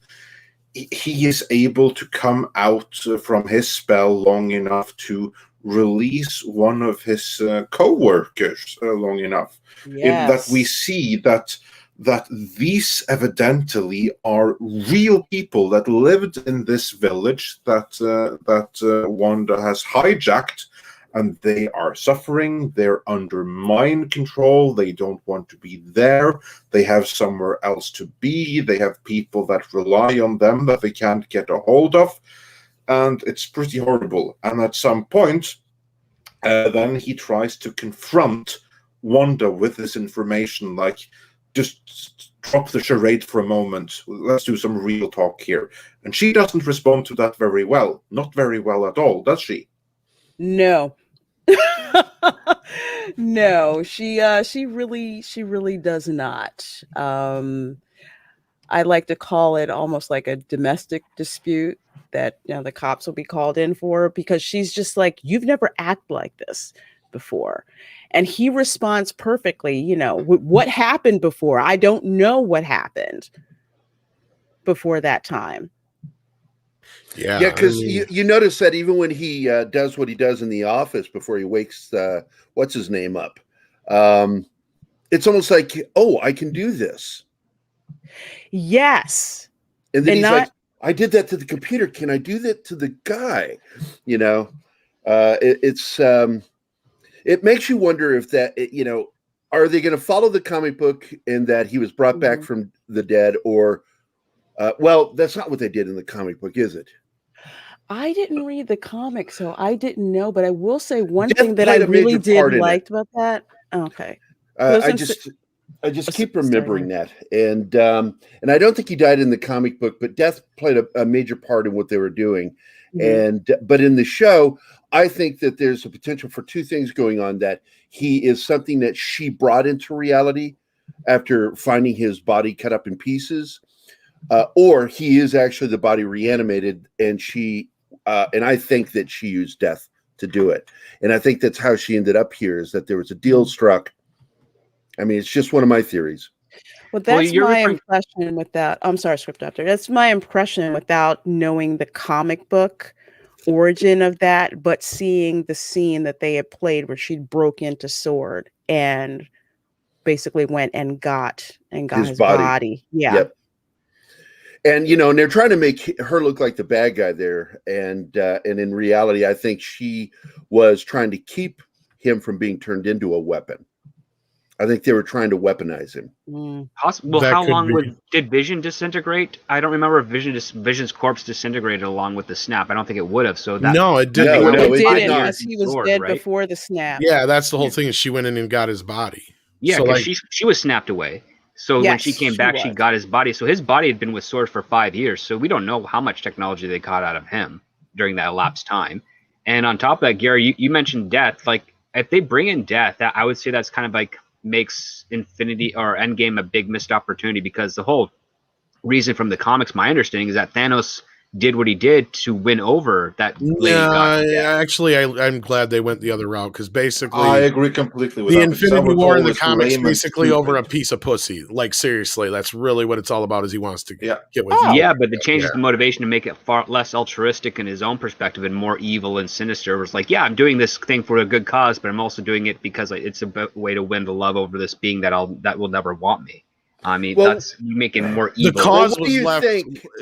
he is able to come out from his spell long enough to release one of his co-workers long enough. Yes. That we see that these evidently are real people that lived in this village that Wanda has hijacked, and they are suffering. They're under mind control. They don't want to be there. They have somewhere else to be. They have people that rely on them that they can't get a hold of. And it's pretty horrible. And at some point, then he tries to confront Wanda with this information, like, just drop the charade for a moment. Let's do some real talk here. And she doesn't respond to that very well. Not very well at all, does she? No. No, she really does not. I like to call it almost like a domestic dispute that the cops will be called in for, because she's just like, you've never acted like this before. And he responds perfectly, what happened before? I don't know what happened before that time. Yeah, because you notice that even when he does what he does in the office before he wakes what's his name up, it's almost like, oh, I can do this. Yes. And then he's like, I did that to the computer. Can I do that to the guy? It makes you wonder if that, are they going to follow the comic book in that he was brought back from the dead, or, well, that's not what they did in the comic book, is it? I didn't read the comic, so I didn't know, but I will say one Death thing that I played a really major part in liked about that. Okay. I just keep remembering that, and I don't think he died in the comic book, but Death played a major part in what they were doing, but in the show, I think that there's a potential for two things going on: that he is something that she brought into reality after finding his body cut up in pieces, or he is actually the body reanimated, and and I think that she used Death to do it, and I think that's how she ended up here, is that there was a deal struck. I mean, it's just one of my theories. Well, that's my impression without. I'm sorry, Script Doctor. That's my impression without knowing the comic book origin of that, but seeing the scene that they had played where she broke into Sword and basically went and got his body. Yeah. Yep. And and they're trying to make her look like the bad guy there, and in reality, I think she was trying to keep him from being turned into a weapon. I think they were trying to weaponize him. Mm. Well, how long did Vision disintegrate? I don't remember if Vision's corpse disintegrated along with the snap. I don't think it would have. So that no, it didn't. No, it didn't, because he was dead before the snap. Yeah, that's the whole thing. Is she went in and got his body? Yeah, because she was snapped away. So when she came back, she got his body. So his body had been with Sword for 5 years. So we don't know how much technology they caught out of him during that elapsed time. And on top of that, Gary, you mentioned Death. Like, if they bring in Death, I would say that's kind of like makes Infinity or Endgame a big missed opportunity, because the whole reason from the comics, my understanding, is that Thanos did what he did to win over that lady. Actually, I'm glad they went the other route, because basically I agree completely with the that. Infinity War in the comics basically over a piece of pussy. Like, seriously, that's really what it's all about. Is he wants to get with you. Yeah, but it changes the motivation to make it far less altruistic in his own perspective and more evil and sinister. It was like, I'm doing this thing for a good cause, but I'm also doing it because it's a way to win the love over this being that will never want me. I mean, that's you making more evil. The cause was left,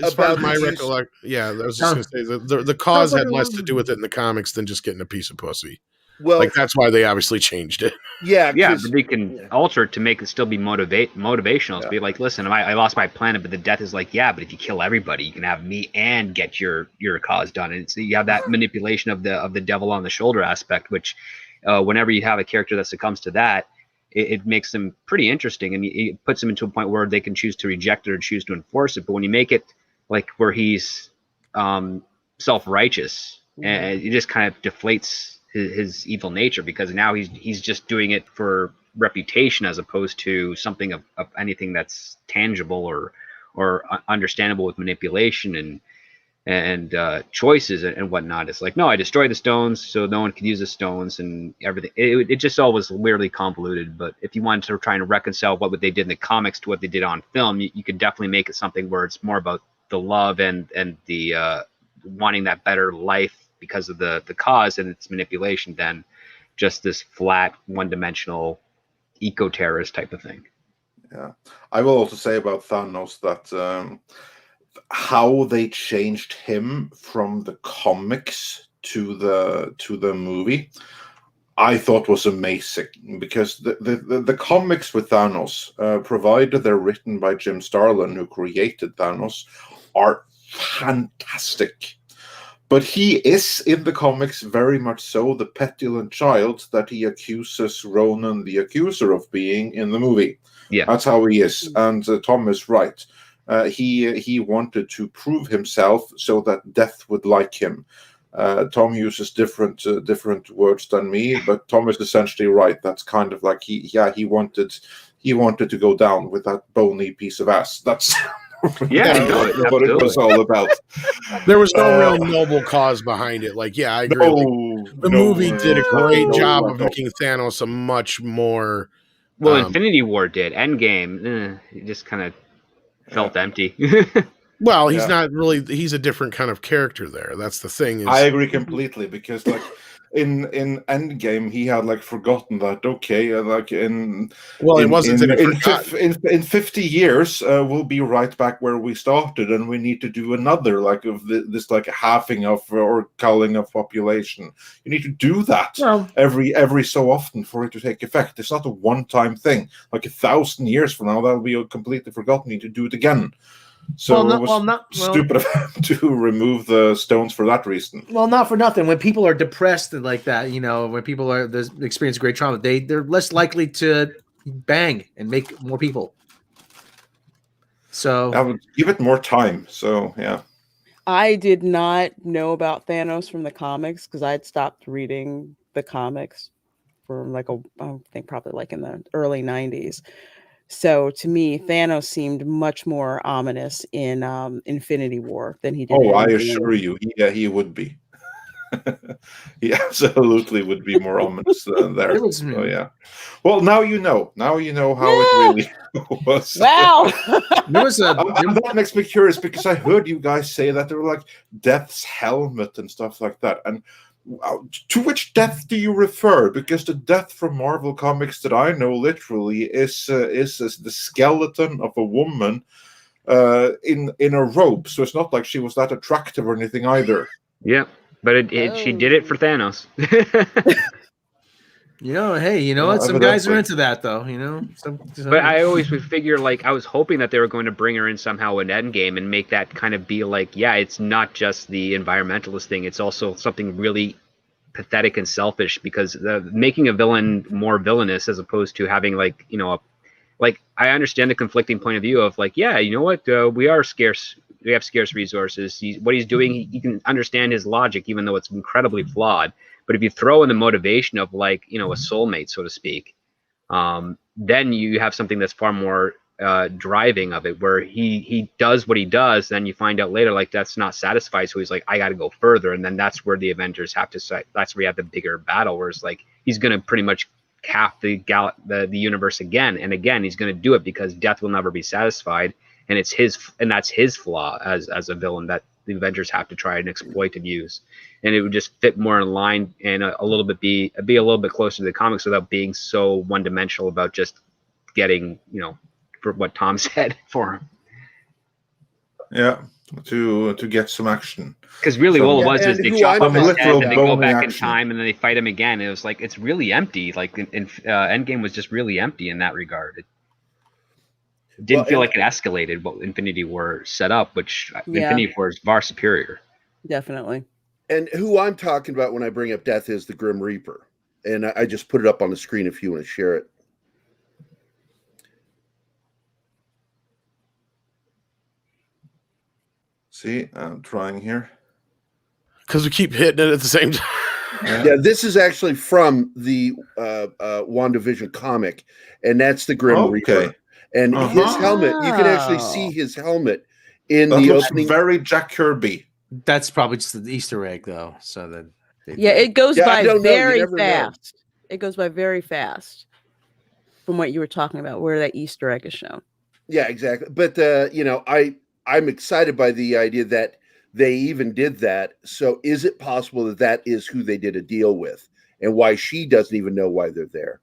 as far as my recollection. Yeah, I was just going to say the cause had less to do with it in the comics than just getting a piece of pussy. Well, Like that's why they obviously changed it. yeah, Yeah, 'cause- but they can alter it to make it still be motivational. To be like, listen, I lost my planet, but the death is like, yeah, but if you kill everybody, you can have me and get your cause done. And so you have that manipulation of the devil on the shoulder aspect, which whenever you have a character that succumbs to that, it makes them pretty interesting, and it puts them into a point where they can choose to reject it or choose to enforce it. But when you make it like where he's self-righteous, and it just kind of deflates his evil nature, because now he's just doing it for reputation as opposed to something of anything that's tangible or understandable with manipulation and choices and whatnot. It's like, no, I destroy the stones so no one can use the stones and everything. It just all was weirdly convoluted. But if you wanted to try and reconcile what they did in the comics to what they did on film, you could definitely make it something where it's more about the love and the wanting that better life because of the cause and its manipulation than just this flat one-dimensional eco-terrorist type of thing. Yeah, I will also say about Thanos that how they changed him from the comics to the movie, I thought was amazing, because the comics with Thanos, provided they're written by Jim Starlin, who created Thanos, are fantastic. But he is, in the comics, very much so the petulant child that he accuses Ronan the Accuser of being in the movie. Yeah, that's how he is. And Tom is right. He wanted to prove himself so that death would like him. Tom uses different words than me, but Tom is essentially right. That's kind of like he wanted to go down with that bony piece of ass. That's what it was all about. There was no real noble cause behind it. Like, yeah, I agree. The movie did a great job of making Thanos a much more. Well, Infinity War did. Endgame, it just kind of felt empty. Well, he's not really. He's a different kind of character there. That's the thing. I agree completely, because like in Endgame, he had like forgotten that. Okay, like in 50 years, we'll be right back where we started, and we need to do another like of this like halving of or culling of population. You need to do that every so often for it to take effect. It's not a one-time thing. Like 1,000 years from now, that'll be completely forgotten. You need to do it again. So it was stupid of him to remove the stones for that reason. Well, not for nothing. When people are depressed and like that, when people are experience great trauma, they're less likely to bang and make more people. So I would give it more time. So yeah. I did not know about Thanos from the comics because I'd stopped reading the comics from I think probably like in the early 90s. So to me, Thanos seemed much more ominous in Infinity War than he did. Oh, I assure you, he would be. He absolutely would be more ominous there. So yeah. Well, now you know. Now you know how it really was. Wow. That makes me curious, because I heard you guys say that they were like Death's helmet and stuff like that. And to which death do you refer? Because the death from Marvel Comics that I know literally is the skeleton of a woman in a robe. So it's not like she was that attractive or anything either. Yeah, but she did it for Thanos. Hey, what? Some guys are into that, though. But I always would figure, like, I was hoping that they were going to bring her in somehow in Endgame and make that kind of be like, yeah, it's not just the environmentalist thing; it's also something really pathetic and selfish. Because making a villain more villainous, as opposed to having like, I understand the conflicting point of view of like, yeah, you know what, we are scarce. We have scarce resources. What he's doing, you can understand his logic, even though it's incredibly flawed. But if you throw in the motivation of like, a soulmate, so to speak, then you have something that's far more driving of it, where he does what he does. Then you find out later, like, that's not satisfied. So he's like, I got to go further. And then that's where the Avengers have to say, that's where you have the bigger battle, where it's like, he's going to pretty much half the universe again. And again, he's going to do it because death will never be satisfied. And that's his flaw as a villain that the Avengers have to try and exploit and use. And it would just fit more in line and a little bit be a little bit closer to the comics without being so one-dimensional about just getting, for what Tom said for him. Yeah. to get some action. Because really, So- all it Yeah, was is and they who chop I'm off his head, literal and they go bone back in reaction. time, and then they fight him again. It was like it's really empty. Like in Endgame was just really empty in that regard. It didn't feel like it escalated what Infinity War set up, which Infinity War is far superior. Definitely. And who I'm talking about when I bring up death is the Grim Reaper. And I just put it up on the screen if you want to share it. See, I'm trying here. Because we keep hitting it at the same time. Yeah, this is actually from the WandaVision comic, and that's the Grim Reaper. And his helmet, you can actually see his helmet in That the looks opening. very Jack Kirby. That's probably just an Easter egg, though. So that It goes Yeah, I by don't know. You very never know. fast. It goes by very fast from what you were talking about, where that Easter egg is shown. Yeah, exactly. But I'm excited by the idea that they even did that. So is it possible that that is who they did a deal with, and why she doesn't even know why they're there?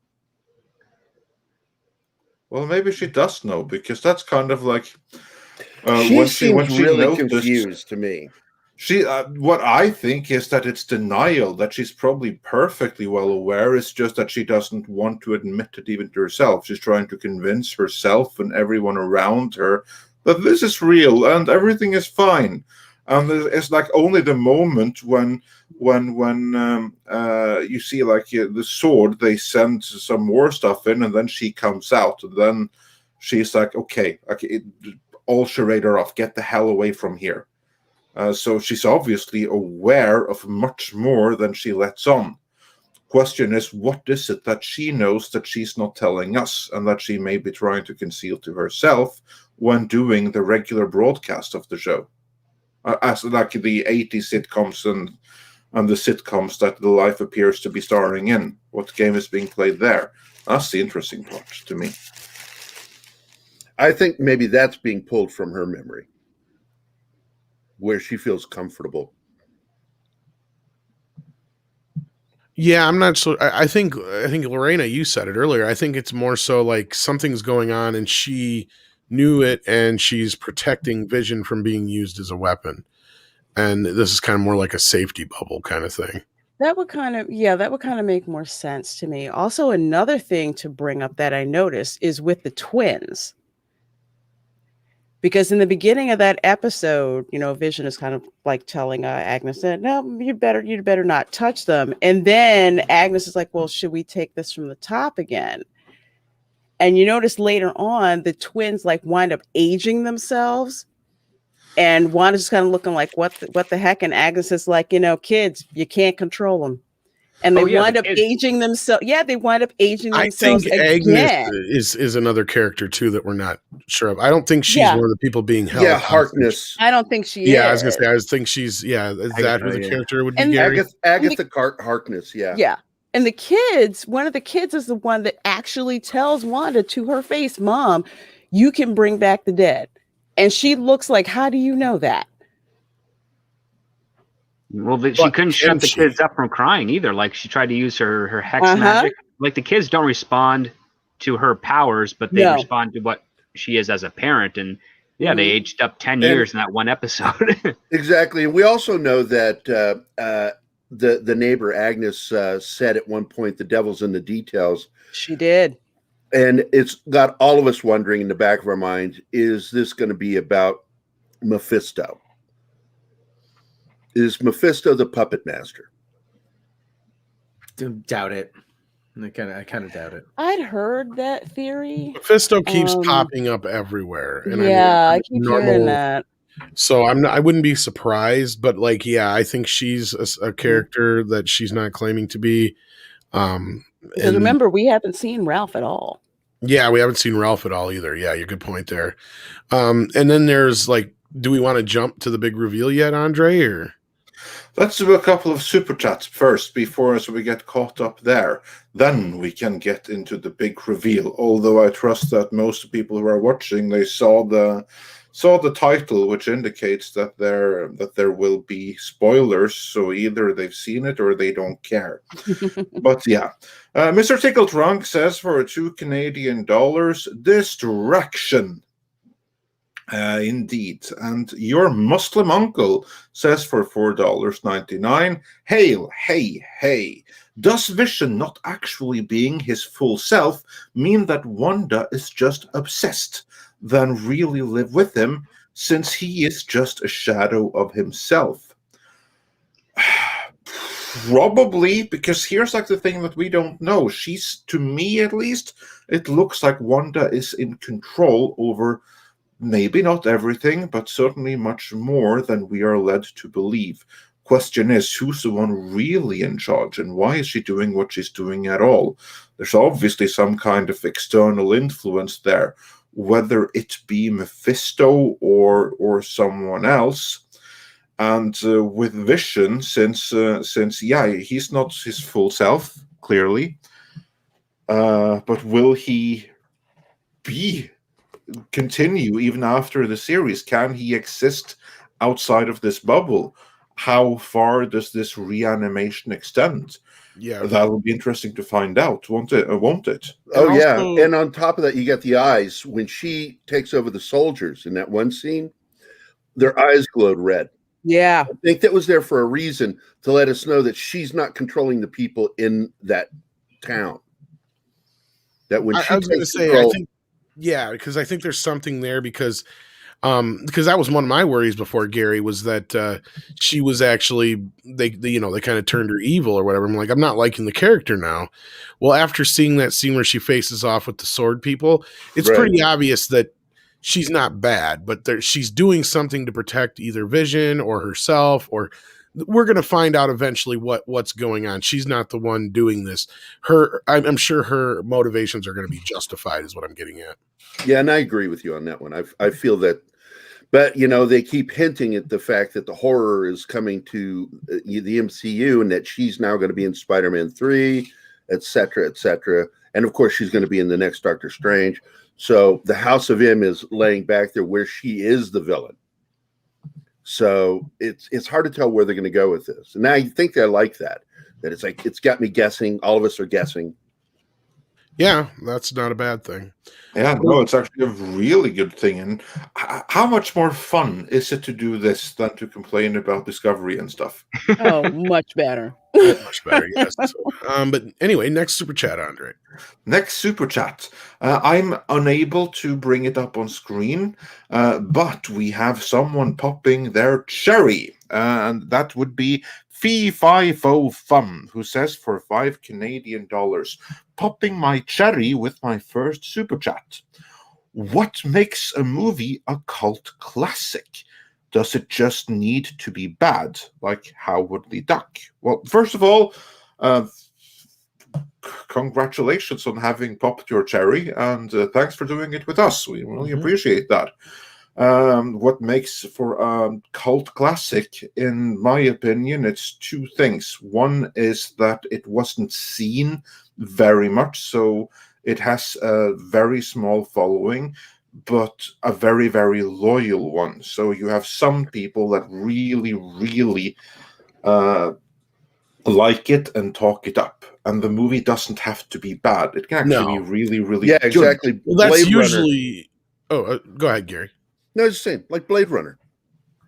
Well, maybe she does know, because that's kind of like She when seems she really noticed- confused to me. She, what I think is that it's denial, that she's probably perfectly well aware. It's just that she doesn't want to admit it even to herself. She's trying to convince herself and everyone around her that this is real and everything is fine. And it's like only the moment when you see like the sword, they send some more stuff in, and then she comes out, and then she's like, okay, all charade her off, get the hell away from here. So she's obviously aware of much more than she lets on. Question is, what is it that she knows that she's not telling us, and that she may be trying to conceal to herself when doing the regular broadcast of the show? As like the 80s sitcoms and the sitcoms that the Life appears to be starring in. What game is being played there? That's the interesting part to me. I think maybe that's being pulled from her memory, where she feels comfortable. Yeah, I'm not sure. I think Lorena, you said it earlier. I think it's more so like something's going on and she knew it, and she's protecting Vision from being used as a weapon. And this is kind of more like a safety bubble kind of thing. That would kind of make more sense to me. Also, another thing to bring up that I noticed is with the twins. Because in the beginning of that episode, Vision is kind of like telling Agnes that, no, you'd better not touch them. And then Agnes is like, well, should we take this from the top again? And you notice later on, the twins like wind up aging themselves. And Wanda's just kind of looking like, what the heck? And Agnes is like, kids, you can't control them. And they wind up aging themselves. Yeah, they wind up aging themselves. I think Agnes is another character too that we're not sure of. I don't think she's one of the people being held. Yeah, Harkness. I don't think she is. Yeah, I was gonna say. I think she's. Yeah, is that who the character would be? Gary? Agatha Harkness. Yeah. Yeah. And the kids, one of the kids is the one that actually tells Wanda to her face, Mom, you can bring back the dead. And she looks like, how do you know that? Well, she couldn't shut the kids up from crying either. Like she tried to use her hex magic. Like the kids don't respond to her powers, but they respond to what she is as a parent. And they aged up 10 years in that one episode. Exactly. And we also know that the neighbor Agnes said at one point, the devil's in the details. She did. And it's got all of us wondering in the back of our minds, is this going to be about Mephisto? Is Mephisto the puppet master? Doubt it. I kind of doubt it. I'd heard that theory. Mephisto keeps popping up everywhere. And I keep hearing that. So I wouldn't be surprised, but I think she's a character that she's not claiming to be. Because remember, we haven't seen Ralph at all. Yeah, we haven't seen Ralph at all either. Yeah, you're good point there. And then there's do we want to jump to the big reveal yet, Andre? Or let's do a couple of super chats first before we get caught up there. Then we can get into the big reveal. Although I trust that most people who are watching, they saw the title, which indicates that there will be spoilers. So either they've seen it or they don't care. But yeah, Mr. Tickle Trunk says for $2 Canadian, Distraction. Indeed. And your Muslim uncle says for $4.99, hail, hey, hey. Does Vision not actually being his full self mean that Wanda is just obsessed, than really live with him, since he is just a shadow of himself? Probably, because here's like the thing that we don't know. She's, to me at least, it looks like Wanda is in control over maybe not everything, but certainly much more than we are led to believe. Question is, who's the one really in charge, and why is she doing what she's doing at all? There's obviously some kind of external influence there, whether it be Mephisto or someone else. And with Vision, since he's not his full self, clearly, but will he continue even after the series? Can he exist outside of this bubble? How far does this reanimation extend? Yeah, that will be interesting to find out, won't it? Oh, And yeah. also- And on top of that, you get the eyes. When she takes over the soldiers in that one scene, their eyes glowed red. Yeah. I think that was there for a reason, to let us know that she's not controlling the people in that town. That when she I was going to takes say, control, I think, yeah, because I think there's something there because that was one of my worries before, Gary, was that she was actually they kind of turned her evil or whatever. I'm like, I'm not liking the character now. Well, after seeing that scene where she faces off with the sword people, it's Right. pretty obvious that she's not bad, but she's doing something to protect either Vision or herself, or we're going to find out eventually what's going on. She's not the one doing this. I'm sure her motivations are going to be justified, is what I'm getting at. yeah, and I agree with you on that one. I feel that, but they keep hinting at the fact that the horror is coming to the MCU, and that she's now going to be in Spider-Man 3, etc., etc. And of course, she's going to be in the next Doctor Strange. So the House of M is laying back there where she is the villain. So it's hard to tell where they're going to go with this. And I think I like that it's like, it's got me guessing. All of us are guessing. Yeah, that's not a bad thing. Yeah, no, it's actually a really good thing. And how much more fun is it to do this than to complain about Discovery and stuff? Oh, much better. Much better, yes. But anyway, next super chat, Andre. Next super chat. I'm unable to bring it up on screen, but we have someone popping their cherry, and that would be Fee5O Fun, who says for $5 Canadian, popping my cherry with my first super chat. What makes a movie a cult classic? Does it just need to be bad, like Howard the Duck? Well, first of all, congratulations on having popped your cherry, and thanks for doing it with us. We really appreciate that. What makes for a cult classic, in my opinion, it's two things. One is that it wasn't seen very much, so it has a very small following, but a very, very loyal one. So you have some people that really, really like it and talk it up. And the movie doesn't have to be bad. It can actually be really, really Yeah, good. exactly. Well, that's Blade Runner. usually. Oh, go ahead, Gary. No, it's the same, like Blade Runner.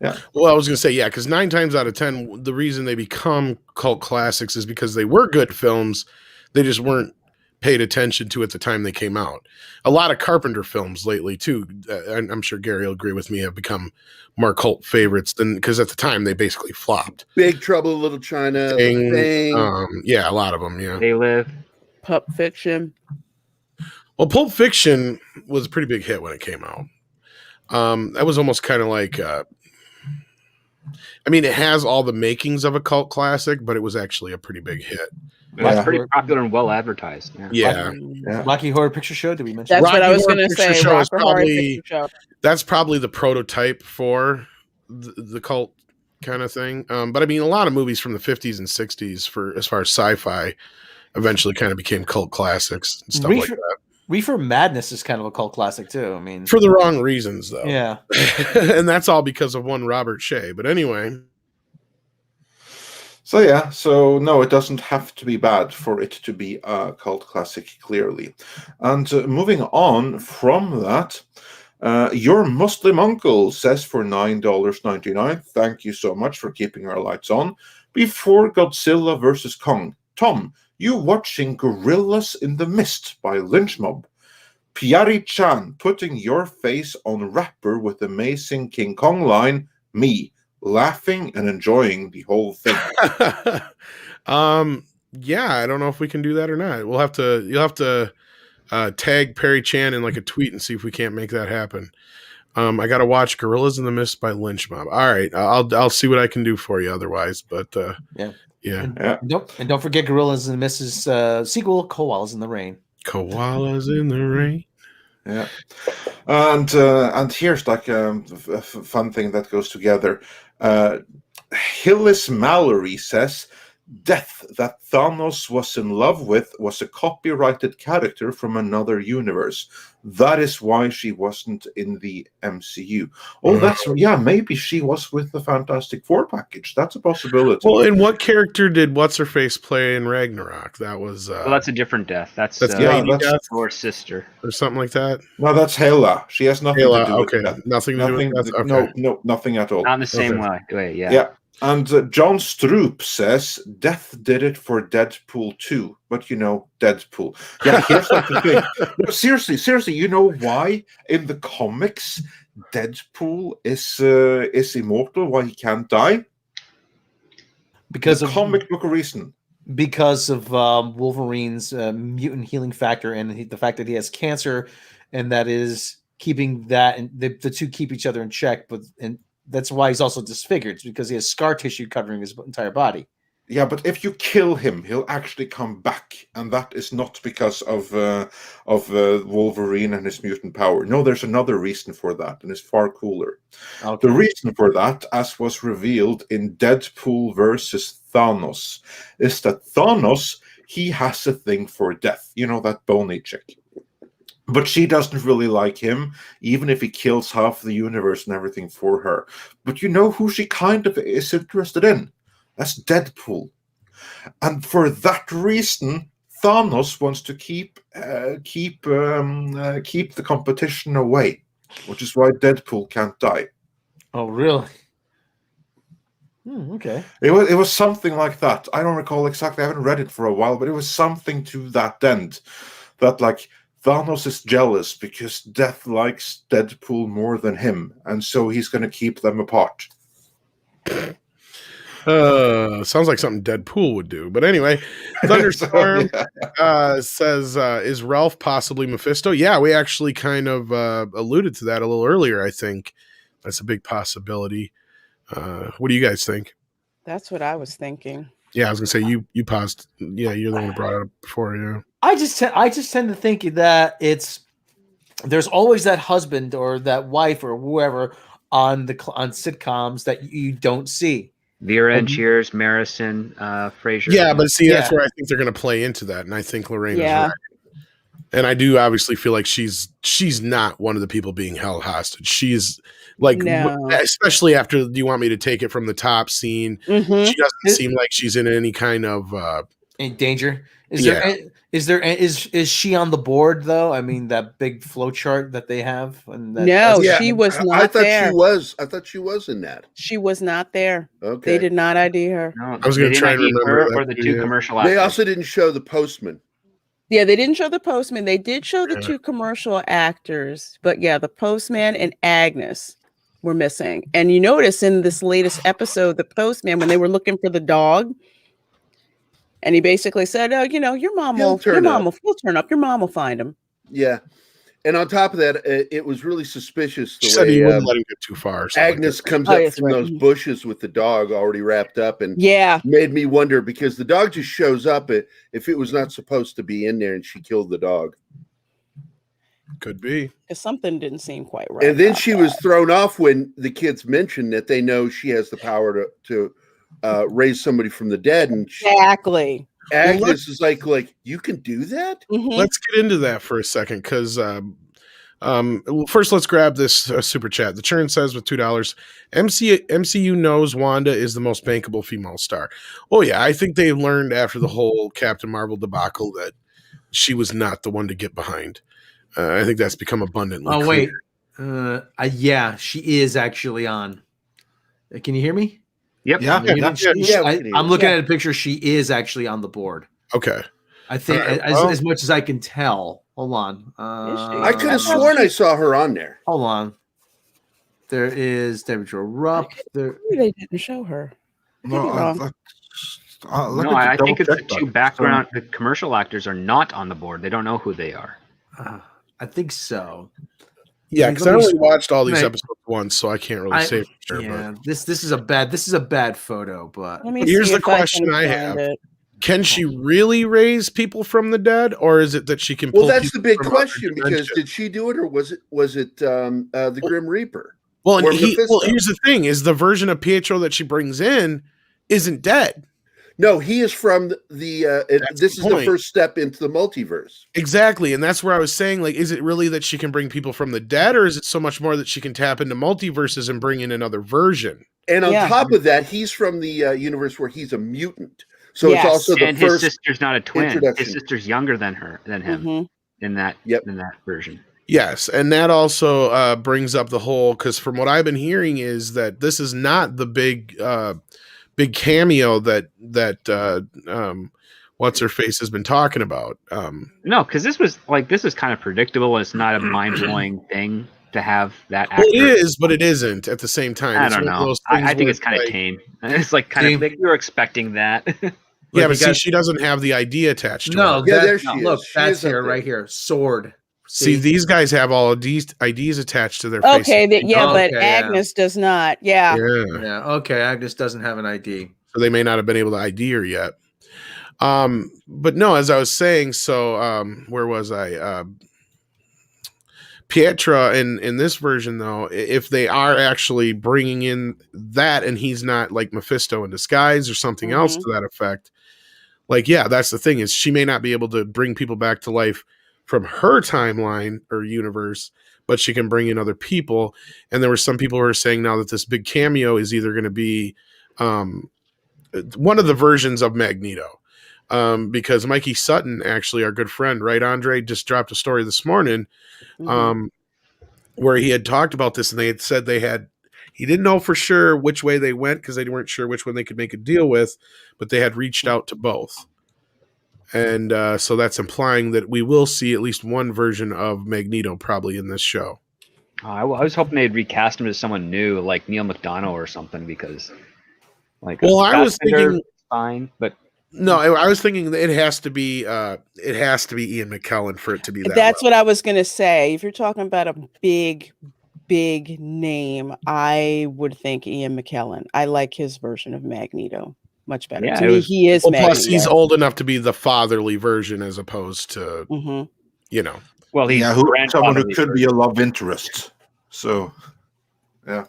Yeah. Well, I was going to say, yeah, because 9 times out of 10, the reason they become cult classics is because they were good films. They just weren't paid attention to at the time they came out. A lot of Carpenter films lately, too, I'm sure Gary will agree with me, have become more cult favorites than, because at the time they basically flopped. Big Trouble in Little China. The Thing. Yeah, a lot of them, yeah. They Live. Pulp Fiction. Well, Pulp Fiction was a pretty big hit when it came out. That was almost kind of like, it has all the makings of a cult classic, but it was actually a pretty big hit. It was Yeah. pretty popular and well advertised. Yeah. Yeah. Rocky Horror Picture Show. Did we mention? That's that? what I Rocky was Horror going to Picture say. Show is Rocky Horror probably- Picture Show. That's probably the prototype for the cult kind of thing. But a lot of movies from the 50s and 60s, for as far as sci-fi, eventually kind of became cult classics and stuff like that. Reefer Madness is kind of a cult classic too. For the wrong reasons, though. yeah. And that's all because of one Robert Shea. But anyway. So no, it doesn't have to be bad for it to be a cult classic, clearly. And moving on from that, Your Muslim uncle says for $9.99, thank you so much for keeping our lights on. Before Godzilla vs. Kong, Tom, you watching Gorillas in the Mist by Lynch Mob. Piari-chan, putting your face on rapper with amazing King Kong line. Me, laughing and enjoying the whole thing. Yeah, I don't know if we can do that or not. You'll have to tag Perry Chan in like a tweet and see if we can't make that happen. I got to watch Gorillas in the Mist by Lynch Mob. All right, I'll see what I can do for you otherwise. But yeah. And don't forget Gorillas in the Mist's sequel, Koalas in the Rain. Koalas in the rain. Yeah, and here's like a fun thing that goes together. Hillis Mallory says, "Death that Thanos was in love with was a copyrighted character from another universe. That is why she wasn't in the MCU." Oh, maybe she was with the Fantastic Four package. That's a possibility. Well, and what character did What's-Her-Face play in Ragnarok? That was... well, that's a different death. That's Lady Death or sister. or something like that? No, that's Hela. She has nothing to do with that. Nothing to do with that? Okay. No, nothing at all. Not in the same way, yeah. Yeah. And John Stroop says, Death did it for Deadpool 2. But, Deadpool. Yeah, here's the thing. No, seriously, you know why in the comics Deadpool is immortal, why he can't die? Because the of comic book reason. Because of Wolverine's mutant healing factor and the fact that he has cancer, and that is keeping that, and the two keep each other in check, and that's why he's also disfigured. It's because he has scar tissue covering his entire body. Yeah, but if you kill him, he'll actually come back, and that is not because of Wolverine and his mutant power. No, there's another reason for that, and it's far cooler. Okay. The reason for that, as was revealed in Deadpool versus Thanos, is that Thanos, he has a thing for death. That bony chick. But she doesn't really like him, even if he kills half the universe and everything for her. But you know who she kind of is interested in? That's Deadpool. And for that reason, Thanos wants to keep the competition away, which is why Deadpool can't die. Oh, really? Okay. It was something like that. I don't recall exactly. I haven't read it for a while, but it was something to that end. That like Thanos is jealous because Death likes Deadpool more than him, and so he's going to keep them apart. Sounds like something Deadpool would do. But anyway, Thunderstorm says, is Ralph possibly Mephisto? Yeah, we actually kind of alluded to that a little earlier, I think. That's a big possibility. What do you guys think? That's what I was thinking. Yeah, I was going to say, you paused. Yeah, you're the one who brought it up before, yeah. I just tend to think that there's always that husband or that wife or whoever on sitcoms that you don't see. Vera and Cheers, Marison, Frasier. Yeah, but see, that's where I think they're going to play into that, and I think Lorraine is right. And I do obviously feel like she's not one of the people being held hostage. She's like, especially after "Do You Want Me to Take It From the Top" scene, she doesn't seem like she's in any kind of in danger. Is she on the board though? I mean, that big flow chart that they have. She was not there. I thought she was in that. She was not there. Okay. They did not ID her. No, I was going to try and remember her or the two commercial actors. They also didn't show the postman. Yeah, they didn't show the postman. They did show the two commercial actors, but yeah, the postman and Agnes were missing. And you notice in this latest episode, the postman, when they were looking for the dog, and he basically said, "Oh, your mom will turn up. Your mom will find him." Yeah, and on top of that, it was really suspicious. She said he wouldn't let him get too far. Agnes comes up from those bushes with the dog already wrapped up, and made me wonder because the dog just shows up if it was not supposed to be in there, and she killed the dog. Could be because something didn't seem quite right. And then she was thrown off when the kids mentioned that they know she has the power to raise somebody from the dead, and exactly. Agnes is like you can do that. Let's get into that for a second, because first let's grab this super chat. The Churn says with $2, MCU knows Wanda is the most bankable female star. Oh yeah, I think they learned after the whole Captain Marvel debacle that she was not the one to get behind. I think that's become abundantly clear. Yeah, she is actually on. Can you hear me? Yep. Yeah. I'm looking at a picture. She is actually on the board. Okay. I think, All right, as much as I can tell. Hold on. I could have sworn I saw her on there. Hold on. There is Deborah Rupp. There. They didn't show her. No, I think it's the two background. The commercial actors are not on the board. They don't know who they are. I think so. Yeah, because I only watched all these episodes once, so I can't really say for sure. Yeah, this is a bad photo. But here's the question I have: can she really raise people from the dead, or is it that she can? Well, that's the big question, because did she do it, or was it the Grim Reaper? Well, here's the thing: is the version of Pietro that she brings in isn't dead. No, he is from this is the first step into the multiverse. Exactly, and that's where I was saying, like, is it really that she can bring people from the dead, or is it so much more that she can tap into multiverses and bring in another version? And on top of that, he's from the universe where he's a mutant. So it's also the first. His sister's not a twin. His sister's younger than him in that version. Yes, and that also brings up the whole, because from what I've been hearing is that this is not the big cameo that what's her face has been talking about. No, because this was kind of predictable, and it's not a mind blowing thing to have that actor. Well, it is, but it isn't at the same time. I don't know. I think it's kind of tame. It's like kind of like you were expecting that. Yeah, but see, she doesn't have the ID attached to her. No, there she is. Look, that's here, right here. Sword. See, these guys have all of these IDs attached to their face. But Agnes does not. Yeah. Okay, Agnes doesn't have an ID. So they may not have been able to ID her yet. But no, as I was saying, so where was I? Pietra in this version, though, if they are actually bringing in that and he's not like Mephisto in disguise or something else to that effect, like, yeah, that's the thing, is she may not be able to bring people back to life from her timeline or universe, but she can bring in other people. And there were some people who are saying now that this big cameo is either going to be one of the versions of Magneto. Because Mikey Sutton, actually our good friend, right, Andre, just dropped a story this morning where he had talked about this, and they had said he didn't know for sure which way they went because they weren't sure which one they could make a deal with, but they had reached out to both. And so that's implying that we will see at least one version of Magneto probably in this show. I was hoping they'd recast him as someone new, like Neil McDonough or something, because I was thinking fine, but no, I was thinking that it has to be Ian McKellen for it to be that. That's what I was going to say. If you're talking about a big name, I would think Ian McKellen. I like his version of Magneto much better. Yeah, to me, he is. Well, plus, he's old enough to be the fatherly version as opposed to, Well, he's someone who could be a love interest. So, yeah.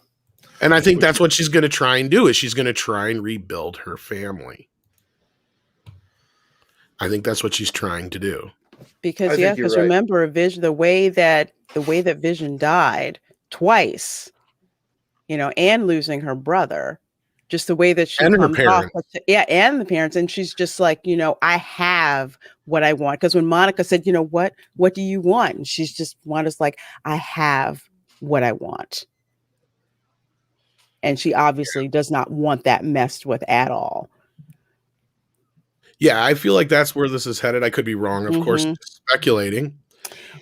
And I think that's what she's going to try and do, is she's going to try and rebuild her family. I think that's what she's trying to do. Because remember, Vision, the way that Vision died twice, and losing her brother, just the way that she and her comes off, parents. and the parents, and she's just like, I have what I want. Because when Monica said, what do you want? And she's just Wanda's like, I have what I want. And she obviously does not want that messed with at all. Yeah, I feel like that's where this is headed. I could be wrong, of course, speculating.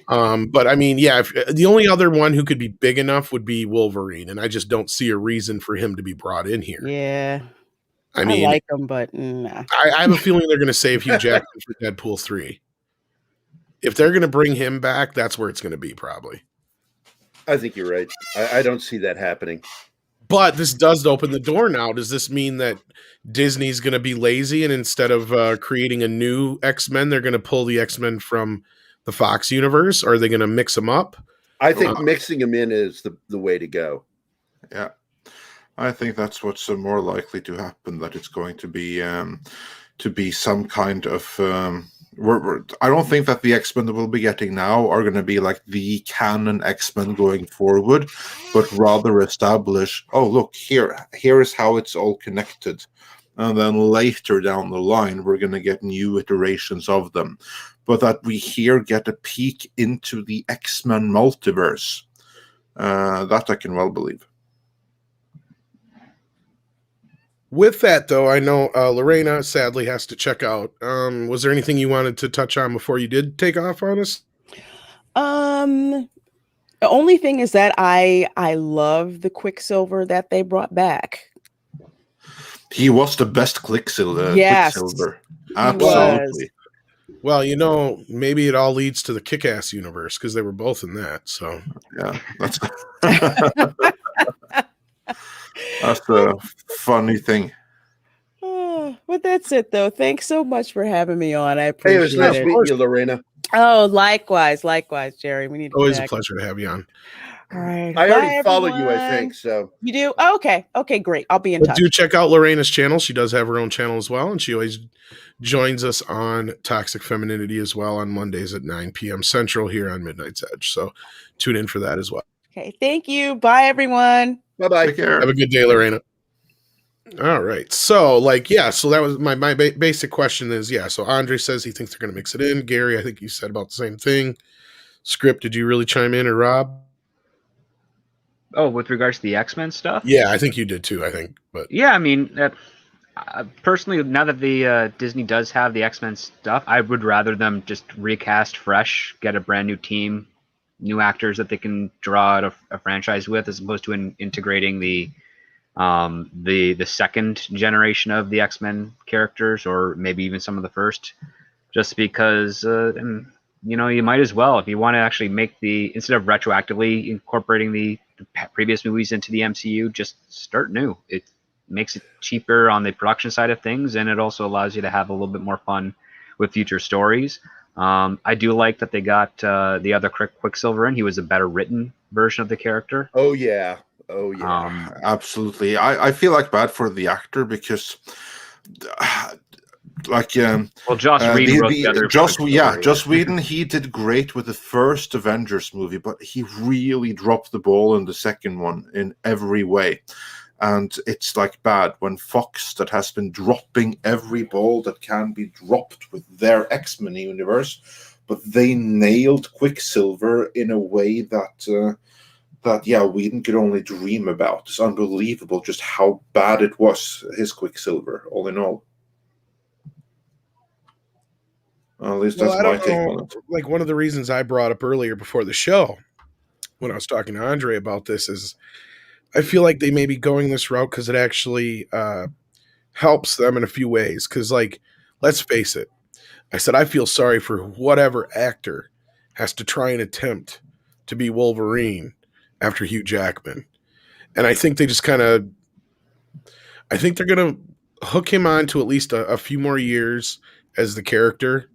But I mean, yeah, the only other one who could be big enough would be Wolverine, and I just don't see a reason for him to be brought in here. Yeah, I mean, like him, but nah. I have a feeling they're going to save Hugh Jackman for Deadpool 3. If they're going to bring him back, that's where it's going to be, probably. I think you're right. I don't see that happening. But this does open the door now. Does this mean that Disney's going to be lazy, and instead of creating a new X-Men, they're going to pull the X-Men from the Fox universe? Or are they going to mix them up? I think mixing them in is the way to go. Yeah, I think that's what's more likely to happen. That it's going to be some kind of. I don't think that the X-Men that we'll be getting now are going to be like the canon X-Men going forward, but rather establish, oh, look, here is how it's all connected. And then later down the line, we're going to get new iterations of them. But that we here get a peek into the X-Men multiverse. That I can well believe. With that, though, I know Lorena sadly has to check out. Was there anything you wanted to touch on before you did take off on us? The only thing is that I love the Quicksilver that they brought back. He was the best Quicksilver. Yes, Absolutely. was. Well, you know, maybe it all leads to the Kick-Ass universe because they were both in that. So Yeah, that's that's a funny thing. Oh, but that's it, though. Thanks so much for having me on. I Hey, appreciate it was nice it. meeting you, Lorena. Oh, likewise, Jerry. We need to always a connect. pleasure to have you on. All right. I already Bye, follow you, I everyone. think. So You do? Oh, okay. Okay, great. I'll be in But touch. do check out Lorena's channel. She does have her own channel as well, and she always joins us on Toxic Femininity as well on Mondays at 9 p.m. Central here on Midnight's Edge. So tune in for that as well. Okay, thank you. Bye, everyone. bye-bye. Take care. Have a good day, Lorena. All right. So, so that was my basic question is, so Andre says he thinks they're going to mix it in. Gary, I think you said about the same thing. Script, did you really chime in, or Rob? Oh, with regards to the X-Men stuff? Yeah, I think you did too, but Yeah, I mean, personally, now that the Disney does have the X-Men stuff, I would rather them just recast fresh, get a brand new team, new actors that they can draw out a franchise with, as opposed to integrating the second generation of the X-Men characters, or maybe even some of the first, just because you know, you might as well, if you want to actually make instead of retroactively incorporating the previous movies into the MCU, just start new. It makes it cheaper on the production side of things, and it also allows you to have a little bit more fun with future stories. I do like that they got the other Quicksilver in. He was a better written version of the character. Oh yeah. Absolutely. I feel like bad for the actor because well, Joss Whedon wrote the other Joss Whedon, he did great with the first Avengers movie, but he really dropped the ball in the second one in every way. And it's like bad when Fox, that has been dropping every ball that can be dropped with their X-Men universe, but they nailed Quicksilver in a way that Whedon could only dream about. It's unbelievable just how bad it was, his Quicksilver, all in all. At least that's my take on it. Like, one of the reasons I brought up earlier before the show, when I was talking to Andre about this, is I feel like they may be going this route because it actually helps them in a few ways. Because, like, let's face it, I said I feel sorry for whatever actor has to try and attempt to be Wolverine after Hugh Jackman. And I think they just I think they're going to hook him on to at least a few more years as the character,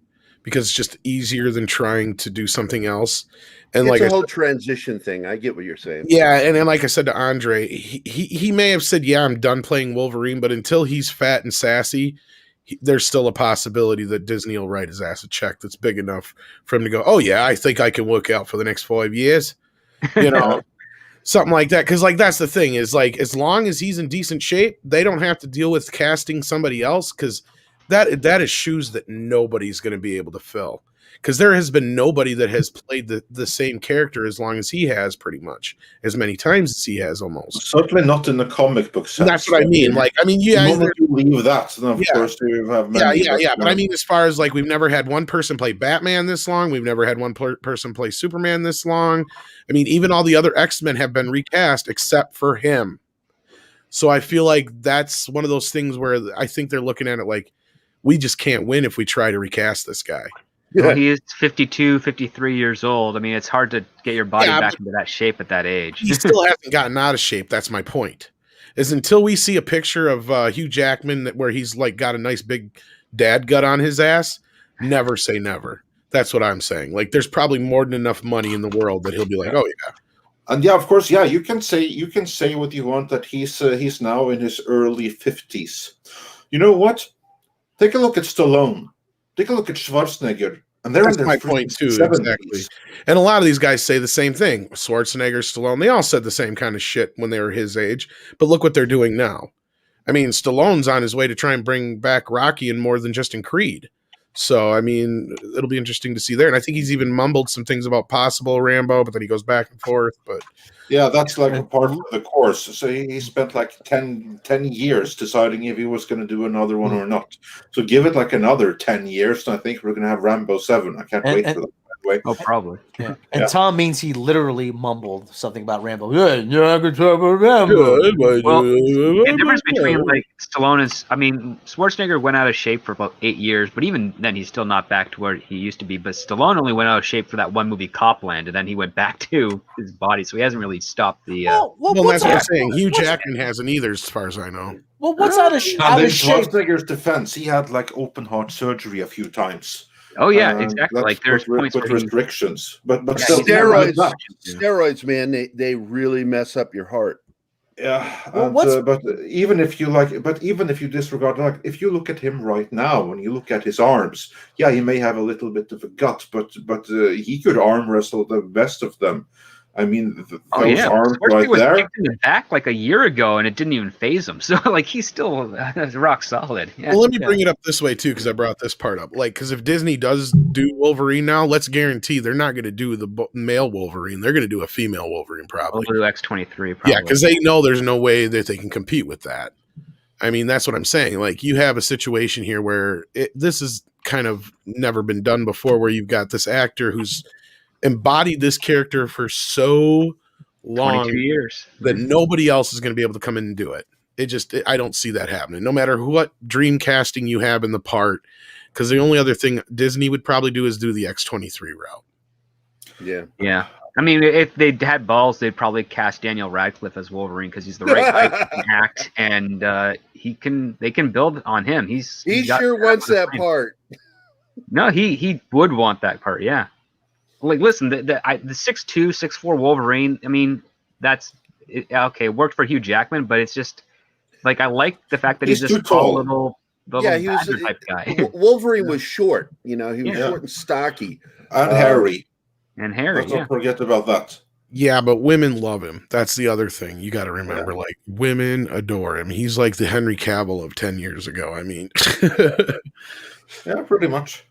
because it's just easier than trying to do something else. And it's a whole transition thing. I get what you're saying. Yeah, and then like I said to Andre, he may have said, yeah, I'm done playing Wolverine, but until he's fat and sassy, there's still a possibility that Disney will write his ass a check that's big enough for him to go, oh yeah, I think I can work out for the next 5 years. You know, something like that. Because, like, that's the thing is, like, as long as he's in decent shape, they don't have to deal with casting somebody else, because that is shoes that nobody's going to be able to fill. Because there has been nobody that has played the same character as long as he has, pretty much as many times as he has, almost. Certainly not in the comic book sense. That's what I mean. Like, I mean, yeah, you leave that, then of course you have many. Yeah. But I mean, as far as, like, we've never had one person play Batman this long. We've never had one person play Superman this long. I mean, even all the other X-Men have been recast except for him. So I feel like that's one of those things where I think they're looking at it like, we just can't win if we try to recast this guy. Well, he is 52, 53 years old. I mean, it's hard to get your body back into that shape at that age. He still hasn't gotten out of shape. That's my point. Is until we see a picture of Hugh Jackman where he's like got a nice big dad gut on his ass, never say never. That's what I'm saying. Like, there's probably more than enough money in the world that he'll be like, oh yeah. And yeah, of course, yeah, you can say what you want, that he's now in his early 50s. You know what? Take a look at Stallone. Take a look at Schwarzenegger. And that's my point too, 70s. Exactly. And a lot of these guys say the same thing. Schwarzenegger, Stallone, they all said the same kind of shit when they were his age. But look what they're doing now. I mean, Stallone's on his way to try and bring back Rocky and more than just in Creed. So, I mean, it'll be interesting to see there. And I think he's even mumbled some things about possible Rambo, but then he goes back and forth. But Yeah, that's like a part of the course. So he spent like 10 years deciding if he was going to do another one or not. So give it like another 10 years, and I think we're going to have Rambo 7. I can't wait for that, by the way. Oh, probably. Yeah. And Tom means he literally mumbled something about Rambo. Yeah, I could talk about Rambo. Well, the difference between like Stallone and Schwarzenegger went out of shape for about 8 years, but even then he's still not back to where he used to be. But Stallone only went out of shape for that one movie Copland, and then he went back to his body, so he hasn't really stopped the. Well, that's what I'm saying. Hugh Jackman hasn't either, as far as I know. Well, what's out of shape? Schwarzenegger's defense, he had like open heart surgery a few times. Oh yeah, exactly. Like there's points with restrictions, but still, steroids, man, they really mess up your heart. Yeah, but even if you disregard, like if you look at him right now, when you look at his arms, yeah, he may have a little bit of a gut, but he could arm wrestle the best of them. I mean, those arms right was there. Kicked in the back like a year ago, and it didn't even phase him. So, like, he's still rock solid. Yeah. Well, let me bring it up this way too, because I brought this part up. Like, because if Disney does do Wolverine now, let's guarantee they're not going to do the male Wolverine. They're going to do a female Wolverine, probably. They'll do X-23. Probably. Yeah, because they know there's no way that they can compete with that. I mean, that's what I'm saying. Like, you have a situation here where this has kind of never been done before, where you've got this actor who's embodied this character for so long 22 years that nobody else is going to be able to come in and do it. I don't see that happening, no matter what dream casting you have in the part, because the only other thing Disney would probably do is do the X-23 route. Yeah. I mean, if they had balls, they'd probably cast Daniel Radcliffe as Wolverine, because he's the right guy to act, and they can build on him. He sure wants that part. No, he would want that part. Yeah. Like, listen, the 6'2", 6'4" Wolverine. I mean, that's okay. It worked for Hugh Jackman, but it's just like I like the fact that he's just a tall little he was type guy. Wolverine was short. You know, he was short and stocky, and hairy. Let's not forget about that. Yeah, but women love him. That's the other thing you got to remember. Like, women adore him. He's like the Henry Cavill of 10 years ago. I mean, yeah, pretty much.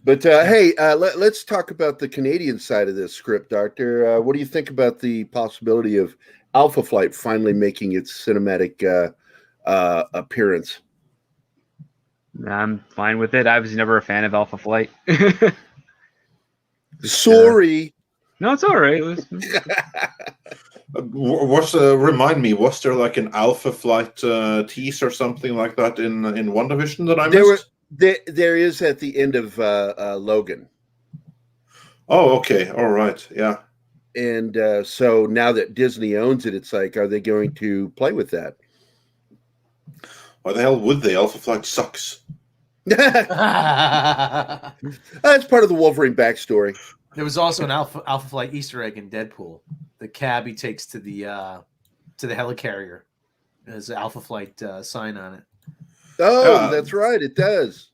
But hey, let's talk about the Canadian side of this script, Doctor. What do you think about the possibility of Alpha Flight finally making its cinematic appearance? I'm fine with it. I was never a fan of Alpha Flight. Sorry. No, it's all right. Remind me, was there like an Alpha Flight tease or something like that in WandaVision that I missed? There is at the end of Logan. Oh, okay. All right. Yeah. And so now that Disney owns it, it's like, are they going to play with that? Why the hell would they? Alpha Flight sucks. That's part of the Wolverine backstory. There was also an Alpha Flight Easter egg in Deadpool. The cab he takes to the helicarrier. There's an Alpha Flight sign on it. Oh, that's right. It does.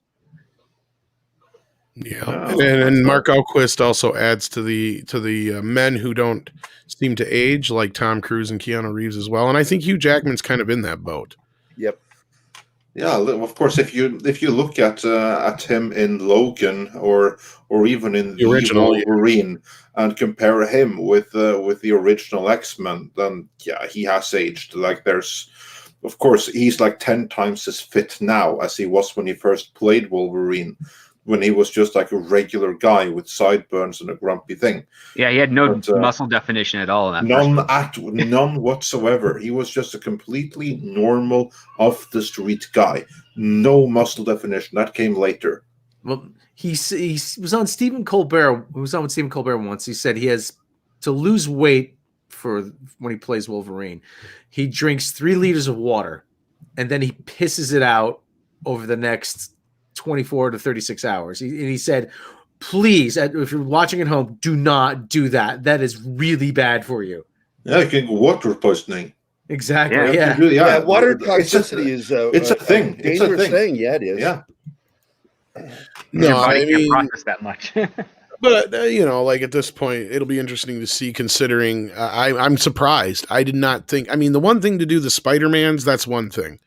Yeah, and Mark Alquist also adds to the men who don't seem to age, like Tom Cruise and Keanu Reeves as well. And I think Hugh Jackman's kind of in that boat. Yep. Yeah, of course. If you look at him in Logan or even in the original Wolverine and compare him with the original X-Men, then yeah, he has aged. Like of course, he's like 10 times as fit now as he was when he first played Wolverine, when he was just like a regular guy with sideburns and a grumpy thing. Yeah, he had no muscle definition at all. In that none whatsoever. He was just a completely normal, off-the-street guy. No muscle definition. That came later. Well, he was on Stephen Colbert. He was on with Stephen Colbert once. He said he has to lose weight for when he plays Wolverine. He drinks 3 liters of water, and then he pisses it out over the next 24 to 36 hours. He said, please, if you're watching at home, do not do that. That is really bad for you. Yeah, you can get water poisoning. Exactly. Yeah. Water toxicity is it's a thing. Dangerous thing. Yeah, it is. Yeah. No, I mean, can't process that much. But like at this point, it'll be interesting to see. Considering I'm surprised. I did not think. I mean, the one thing to do the Spider-Mans, that's one thing.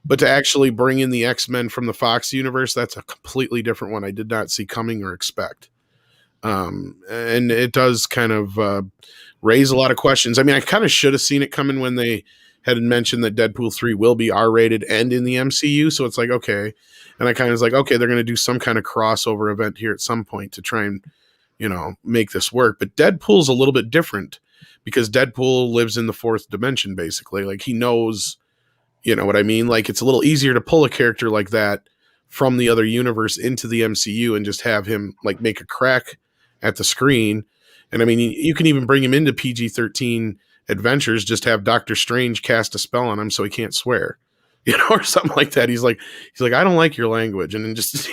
But to actually bring in the X-Men from the Fox universe, that's a completely different one I did not see coming or expect. And it does kind of raise a lot of questions. I mean, I kind of should have seen it coming when they had mentioned that Deadpool 3 will be R-rated and in the MCU. So it's like, okay. And I kind of was like, okay, they're going to do some kind of crossover event here at some point to try and, make this work. But Deadpool's a little bit different because Deadpool lives in the fourth dimension, basically. Like, he knows, you know what I mean? Like, it's a little easier to pull a character like that from the other universe into the MCU and just have him, like, make a crack at the screen. And I mean, you can even bring him into PG-13 adventures, just have Doctor Strange cast a spell on him so he can't swear, or something like that. He's like, I don't like your language. And then just,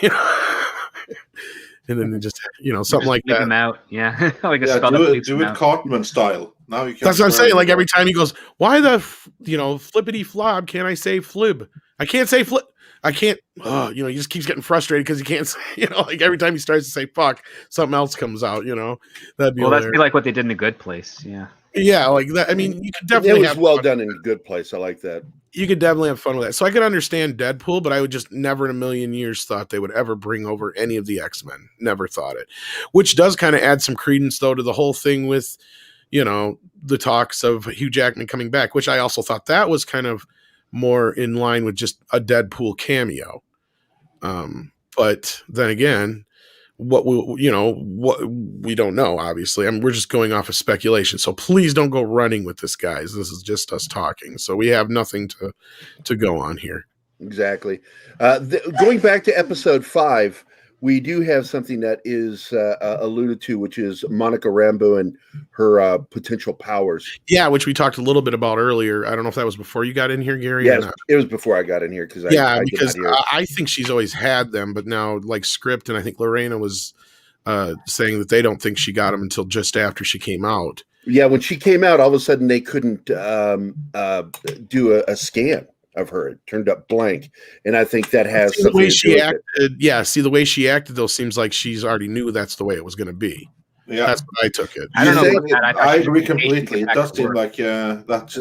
and then just, something like that. Him out. Yeah. Like a spell do it Cartman style. Now you can. That's what I'm saying. Like, every time he goes, why the, flippity flob can't I say flib? I can't say flip. I can't, he just keeps getting frustrated because he can't say, like every time he starts to say fuck, something else comes out, that'd be that'd be like what they did in The Good Place. Yeah. Yeah. Like that. I mean, you could definitely it was well done in a good place. I like that. You could definitely have fun with that. So I could understand Deadpool, but I would just never in a million years thought they would ever bring over any of the X-Men. Never thought it, which does kind of add some credence though to the whole thing with, the talks of Hugh Jackman coming back, which I also thought that was kind of more in line with just a Deadpool cameo. But then again, what we don't know, obviously. I mean, we're just going off of speculation. So please don't go running with this, guys. This is just us talking. So we have nothing to go on here. Exactly. Going back to episode 5, we do have something that is alluded to, which is Monica Rambeau and her potential powers. Yeah, which we talked a little bit about earlier. I don't know if that was before you got in here, Gary. Yes, it was before I got in here because I think she's always had them, but now like Script and I think Lorena was saying that they don't think she got them until just after she came out. Yeah, when she came out, all of a sudden they couldn't do a scan of her. It turned up blank, and I think that has the way she acted. Yeah, see the way she acted though seems like she's already knew that's the way it was going to be. Yeah, that's what I took it. I don't know. I agree completely. It does seem like I'm not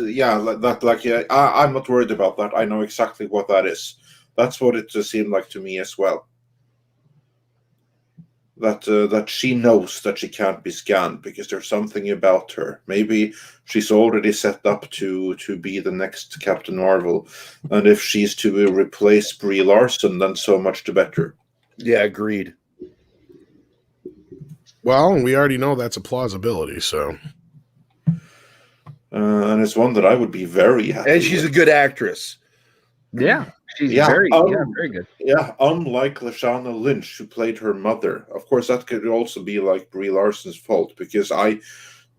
worried about that. I know exactly what that is. That's what it seemed like to me as well. That she knows that she can't be scanned because there's something about her. Maybe she's already set up to be the next Captain Marvel, and if she's to replace Brie Larson, then so much the better. Yeah, agreed. Well, we already know that's a plausibility, so. And it's one that I would be very happy And she's with. a good actress. Yeah. She's very good. Yeah, unlike Lashana Lynch, who played her mother. Of course, that could also be like Brie Larson's fault, because I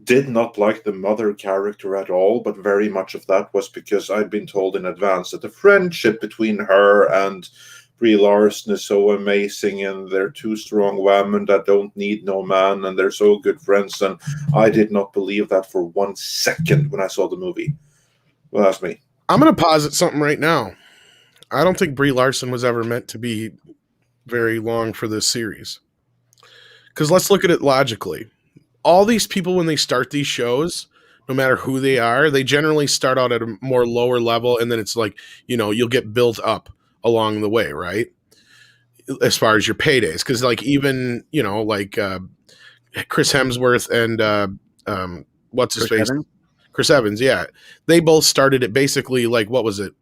did not like the mother character at all, but very much of that was because I'd been told in advance that the friendship between her and Brie Larson is so amazing, and they're two strong women that don't need no man, and they're so good friends, and I did not believe that for 1 second when I saw the movie. Well, that's me. I'm going to posit something right now. I don't think Brie Larson was ever meant to be very long for this series. Because let's look at it logically. All these people, when they start these shows, no matter who they are, they generally start out at a more lower level, and then it's like, you'll get built up along the way, right? As far as your paydays. Because like even, Chris Hemsworth and what's his face? Chris Evans, yeah. They both started at basically like, what was it?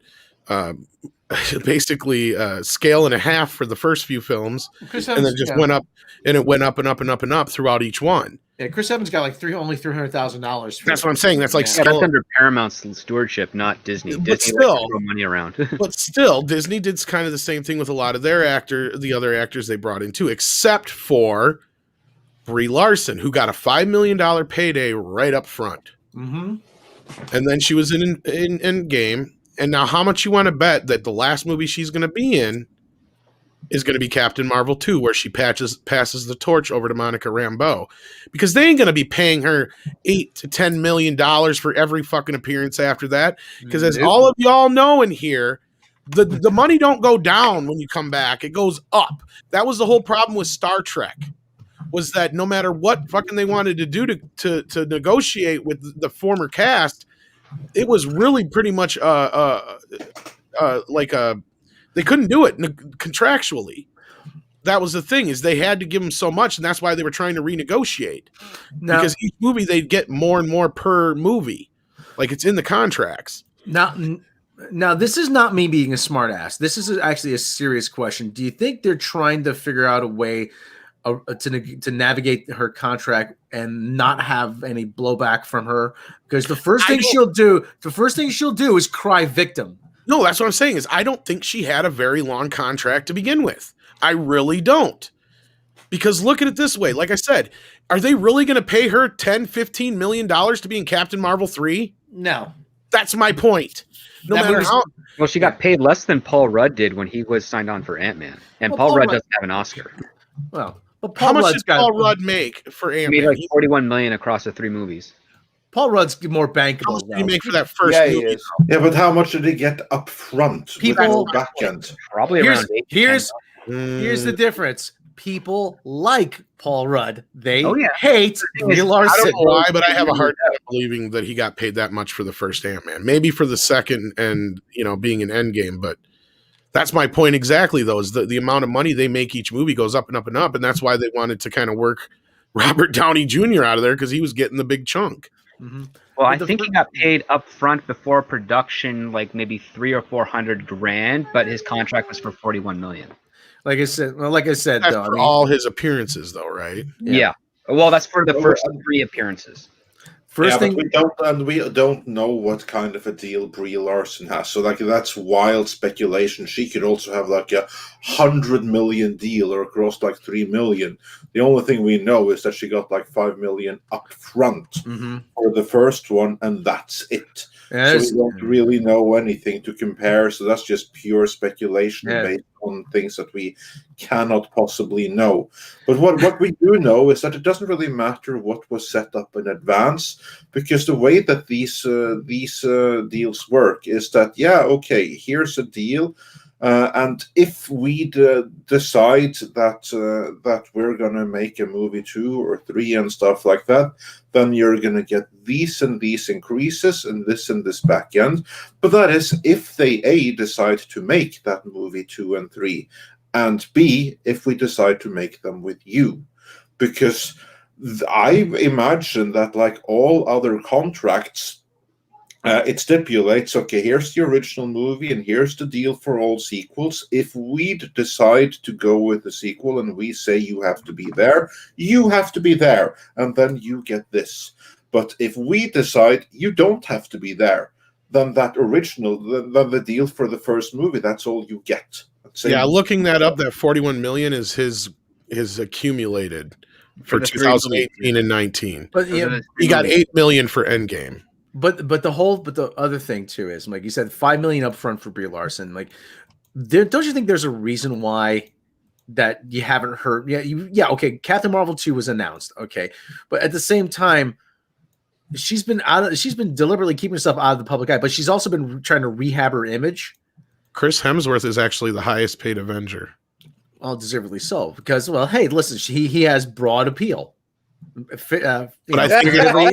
Basically scale and a half for the first few films, and then just went up, and it went up and up and up and up throughout each one. Yeah, Chris Evans got like only $300,000. That's what I'm saying. That's like that's under Paramount's stewardship, not Disney. But Disney still, likes to throw money around. But still, Disney did kind of the same thing with a lot of the other actors they brought in too, except for Brie Larson, who got a $5 million payday right up front. Mm-hmm. And then she was in Endgame. And now how much you want to bet that the last movie she's going to be in is going to be Captain Marvel 2, where she passes the torch over to Monica Rambeau? Because they ain't going to be paying her $8 to $10 million for every fucking appearance after that. Because as all of y'all know in here, the money don't go down when you come back. It goes up. That was the whole problem with Star Trek, was that no matter what fucking they wanted to do to negotiate with the former cast, it was really pretty much a they couldn't do it contractually. That was the thing, is they had to give him so much, and that's why they were trying to renegotiate. Because each movie they'd get more and more per movie, like it's in the contracts. Now, this is not me being a smartass. This is actually a serious question. Do you think they're trying to figure out a way to navigate her contract and not have any blowback from her? Because the first thing she'll do is cry victim. No, that's what I'm saying, is I don't think she had a very long contract to begin with. I really don't. Because look at it this way. Like I said, are they really going to pay her $10-15 million to be in Captain Marvel 3? No. That's my point. No matter how. Well, she got paid less than Paul Rudd did when he was signed on for Ant-Man. And Paul Rudd doesn't have an Oscar. Well, but how much did Paul Rudd make for Ant-Man? He made like $41 million across the 3 movies. Paul Rudd's more bankable. How much did he make for that first movie? Yeah, but how much did he get up front? People back end. Probably around 8. Here's the difference. People like Paul Rudd. They hate Brie I Larson. don't know why, but I have a hard time believing that he got paid that much for the first Ant-Man. Maybe for the second and, being an Endgame, but that's my point exactly, though, is the amount of money they make each movie goes up and up and up, and that's why they wanted to kind of work Robert Downey Jr. out of there, because he was getting the big chunk. Mm-hmm. Well, I think he got paid up front before production, like maybe $300,000 or $400,000, but his contract was for $41 million. Like I said, That's though, for all his appearances, though, right? Yeah. Well, that's for the first 3 appearances. But we don't know what kind of a deal Brie Larson has. So that's wild speculation. She could also have like a $100 million deal or across like $3 million. The only thing we know is that she got like $5 million up front for the first one, and that's it. So we don't really know anything to compare. So that's just pure speculation based on things that we cannot possibly know. But what we do know is that it doesn't really matter what was set up in advance, because the way that these deals work is that, here's a deal. And if we decide that we're going to make a movie 2 or 3 and stuff like that, then you're going to get these and these increases and this back end. But that is if they A, decide to make that movie 2 and 3, and B, if we decide to make them with you. Because I imagine that like all other contracts, it stipulates, okay, here's the original movie and here's the deal for all sequels. If we decide to go with the sequel and we say you have to be there, you have to be there, and then you get this. But if we decide you don't have to be there, then that original, then the deal for the first movie, that's all you get. Looking that up, that $41 million is his accumulated for 2018 and 19. But he got $8 million for Endgame. But the other thing too is, like you said, $5 million up front for Brie Larson. Like, don't you think there's a reason why that you haven't heard? Okay, Captain Marvel 2 was announced, okay, but at the same time, she's been deliberately keeping herself out of the public eye, but she's also been trying to rehab her image. Chris Hemsworth is actually the highest paid Avenger. Well, deservedly so, because hey, listen, he has broad appeal. But I figuratively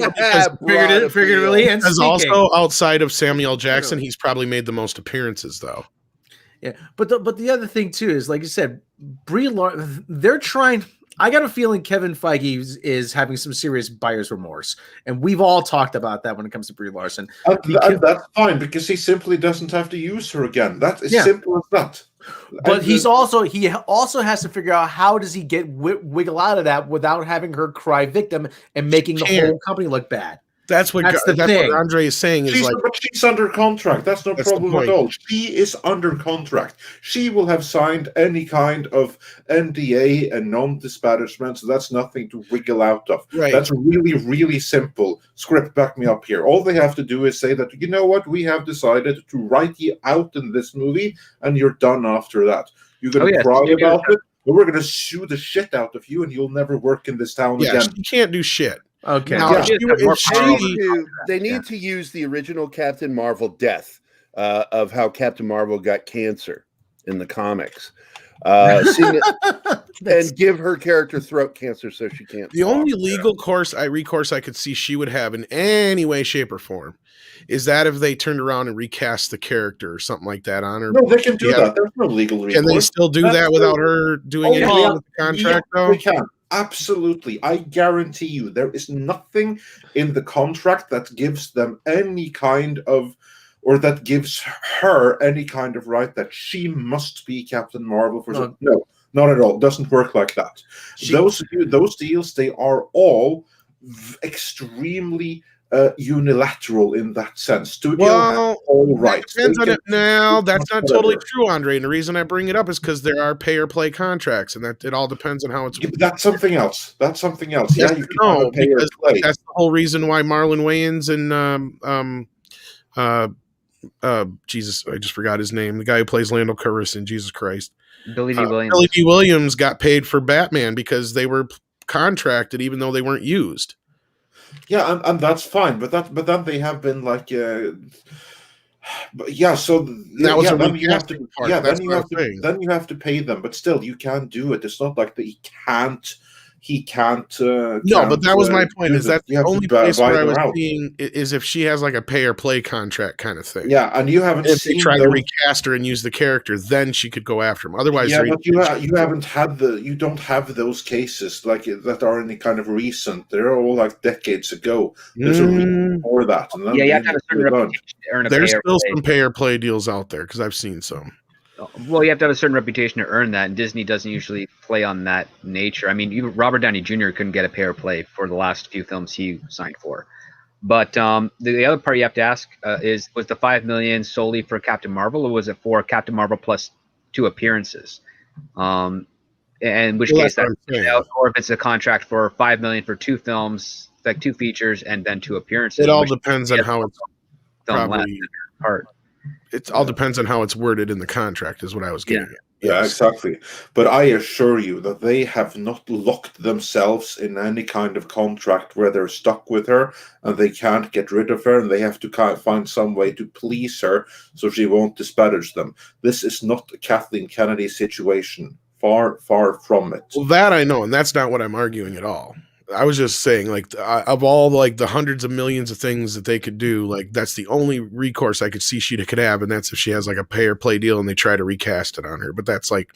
and because also outside of Samuel Jackson, he's probably made the most appearances, though. Yeah, but the other thing too is, like you said, Brie Larson. They're trying. I got a feeling Kevin Feige is having some serious buyer's remorse, and we've all talked about that when it comes to Brie Larson. That's fine, because he simply doesn't have to use her again. That's as simple as that. But he also has to figure out how does he get wiggle out of that without having her cry victim and making the whole company look bad. That's what Andre is saying. She's under contract. That's no problem at all. She is under contract. She will have signed any kind of NDA and non-disparagement, so that's nothing to wiggle out of. Right. That's really, really simple. Script, back me up here. All they have to do is say that, you know what, we have decided to write you out in this movie, and you're done after that. You're going to cry about it, but we're going to sue the shit out of you, and you'll never work in this town again. She can't do shit. Okay. Now, they need to use the original Captain Marvel death of how Captain Marvel got cancer in the comics. seeing it, and give her character throat cancer so she can't. The only legal recourse I could see she would have in any way, shape, or form is that if they turned around and recast the character or something like that on her. No, they can do that. There's no legal recourse. Can they still do that without her doing anything with the contract, though? They can. Absolutely. I guarantee you there is nothing in the contract that gives them any kind of, or that gives her any kind of right that she must be Captain Marvel for something. No, not at all. It doesn't work like that. Those deals, they are all extremely unilateral in that sense. Studio has all rights. Depends on it. Now, that's not totally true, Andre. And the reason I bring it up is because there are pay or play contracts, and that it all depends on how it's. That's something else. That's something else. Yes, Yeah, you can have a pay or play. That's the whole reason why Marlon Wayans and Jesus, I just forgot his name. The guy who plays Lando Calrissian. Jesus Christ, Billy D. Williams. Billy D. Williams got paid for Batman because they were contracted, even though they weren't used. Yeah, and that's fine, but then they have been like, but yeah. So that was then you have to, part. yeah, That's then you have to pay them, but still you can't do it. It's not like that he can't. No, but that was my point. Is that the only place where I was seeing is if she has like a pay or play contract kind of thing. Yeah, and you haven't. If they try to recast her and use the character, then she could go after him. Otherwise, yeah, but you haven't had you don't have those cases like that are any kind of recent. They're all like decades ago. There's a reason for that. And you have to have a certain reputation to earn a There's still some pay or play deals out there because I've seen some. Well, you have to have a certain reputation to earn that, and Disney doesn't usually play on that nature. I mean, even Robert Downey Jr. couldn't get a pay or play for the last few films he signed for. But the other part you have to ask was the $5 million solely for Captain Marvel, or was it for Captain Marvel plus 2 appearances? And in which case that, or if it's a contract for $5 million for 2 films, like 2 features, and then 2 appearances. It all depends on how it's probably part. It all depends on how it's worded in the contract, is what I was getting at. Yeah, exactly. But I assure you that they have not locked themselves in any kind of contract where they're stuck with her and they can't get rid of her and they have to find some way to please her so she won't disparage them. This is not a Kathleen Kennedy situation. Far, far from it. Well, that I know, and that's not what I'm arguing at all. I was just saying, like, of all like the hundreds of millions of things that they could do, like that's the only recourse I could see she could have, and that's if she has like a pay or play deal and they try to recast it on her. But that's like,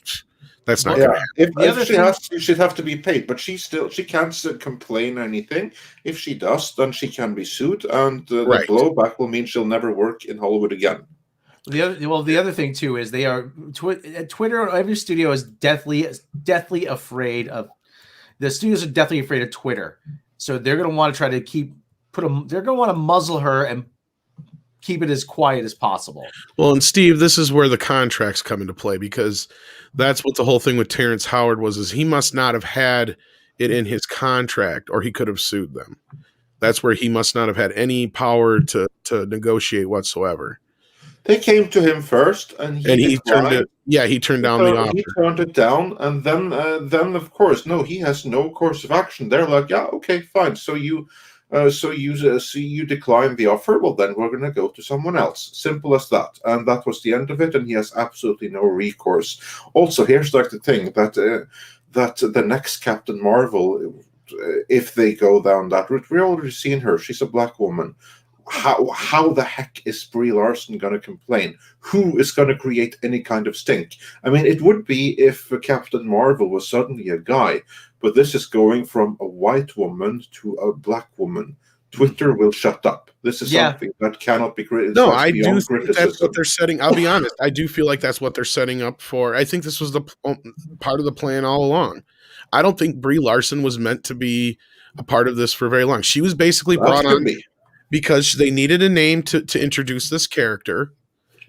that's not. Yeah, if she'd have to be paid, but she can't complain or anything. If she does, then she can be sued, and the blowback will mean she'll never work in Hollywood again. The other thing too is they are Twitter. Every studio is deathly afraid of. The studios are definitely afraid of Twitter, so they're going to want to try to they're going to want to muzzle her and keep it as quiet as possible. Well, and Steve, this is where the contracts come into play, because that's what the whole thing with Terrence Howard is he must not have had it in his contract, or he could have sued them. That's where he must not have had any power to negotiate whatsoever. They came to him first, and he turned it. Yeah, he turned down the offer. He turned it down, and then of course, no, he has no course of action. They're like, yeah, okay, fine. So you decline the offer. Well, then we're going to go to someone else. Simple as that. And that was the end of it. And he has absolutely no recourse. Also, here's like the thing that the next Captain Marvel, if they go down that route, we've already seen her. She's a black woman. How the heck is Brie Larson going to complain? Who is going to create any kind of stink? I mean, it would be if Captain Marvel was suddenly a guy, but this is going from a white woman to a black woman. Twitter will shut up. This is something that cannot be criticized. No, I do think that's what they're setting. I'll be honest. I do feel like that's what they're setting up for. I think this was the part of the plan all along. I don't think Brie Larson was meant to be a part of this for very long. She was basically brought on because they needed a name to introduce this character,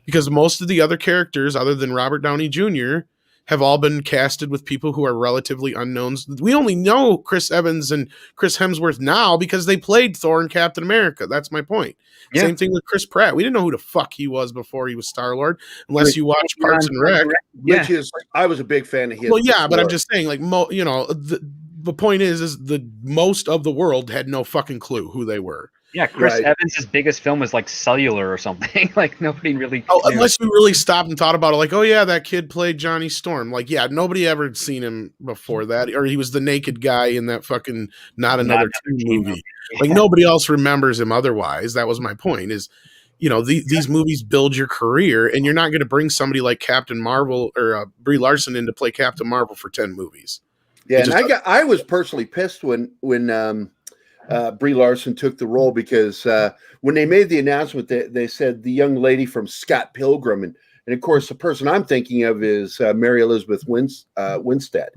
because most of the other characters, other than Robert Downey Jr., have all been casted with people who are relatively unknowns. We only know Chris Evans and Chris Hemsworth now because they played Thor and Captain America. That's my point. Yeah. Same thing with Chris Pratt. We didn't know who the fuck he was before he was Star-Lord, unless you watch Parks and Rec. Which is, I was a big fan of his. Well, yeah, but I'm just saying, like, the point is the most of the world had no fucking clue who they were. Yeah, Chris Right. Evans' biggest film was like Cellular or something. Like nobody really. Oh, knew. unless you really stopped and thought about it, like, oh yeah, that kid played Johnny Storm. Like, yeah, nobody ever had seen him before that, or he was the naked guy in that fucking Not Another Teen movie. Like nobody else remembers him otherwise. That was my point. Is these movies build your career, and you're not going to bring somebody like Captain Marvel or Brie Larson in to play Captain Marvel for 10 movies. Yeah, and I was personally pissed when Brie Larson took the role, because when they made the announcement, they said the young lady from Scott Pilgrim, and of course the person I'm thinking of is Mary Elizabeth Winstead,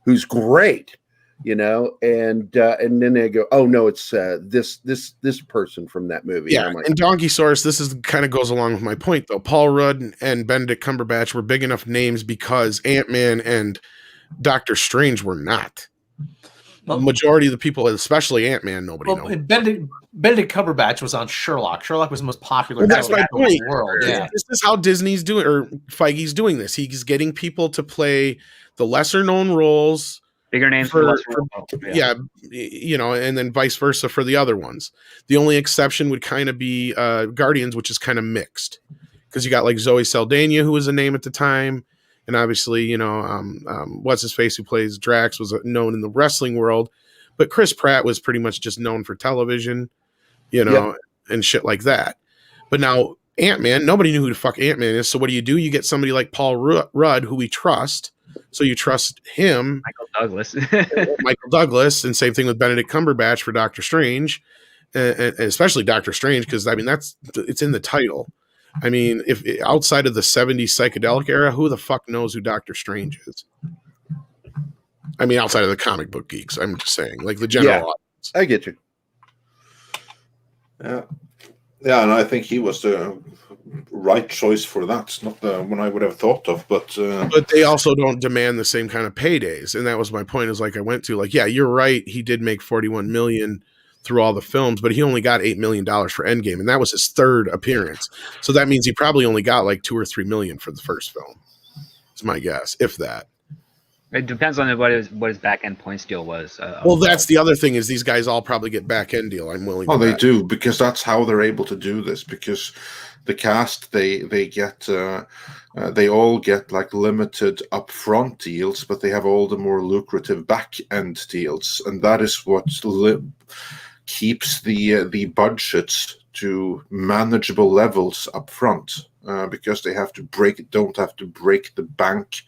who's great, and then they go, oh no, it's this person from that movie. Yeah, and, like, and Donkey Source, this is kind of goes along with my point though. Paul Rudd and Benedict Cumberbatch were big enough names because Ant-Man and Doctor Strange were not. Well, Majority of the people, especially Ant-Man, nobody knows. Benedict Cumberbatch was on Sherlock. Sherlock was the most popular. Well, that's show my in the point. world. Yeah. This is how Disney's doing, or Feige's doing this. He's getting people to play the lesser known roles, Bigger names for lesser roles. yeah, and then vice versa for the other ones. The only exception would kind of be Guardians, which is kind of mixed, because you got like Zoe Saldana, who was a name at the time. And obviously, what's his face who plays Drax was known in the wrestling world, but Chris Pratt was pretty much just known for television, and shit like that. But now Ant-Man, nobody knew who the fuck Ant-Man is. So what do? You get somebody like Paul Rudd, who we trust. So you trust him, Michael Douglas, and same thing with Benedict Cumberbatch for Doctor Strange, and especially Doctor Strange, because it's in the title. I mean, if outside of the 70s psychedelic era, who the fuck knows who Doctor Strange is? I mean, outside of the comic book geeks, I'm just saying, like the general audience. I get you. Yeah, and I think he was the right choice for that. Not the one I would have thought of, but they also don't demand the same kind of paydays, and that was my point. Is like I went to, like, yeah, you're right. He did make $41 million through all the films, but he only got $8 million for Endgame, and that was his third appearance. So that means he probably only got like $2 or $3 million for the first film. It's my guess, if that. It depends on what his back end points deal was. Well, that's the other thing, is these guys all probably get back end deal. I'm willing. Oh, they do, because that's how they're able to do this. Because the cast, they get they all get like limited upfront deals, but they have all the more lucrative back end deals, and that is what keeps the budgets to manageable levels up front, because they don't have to break the bank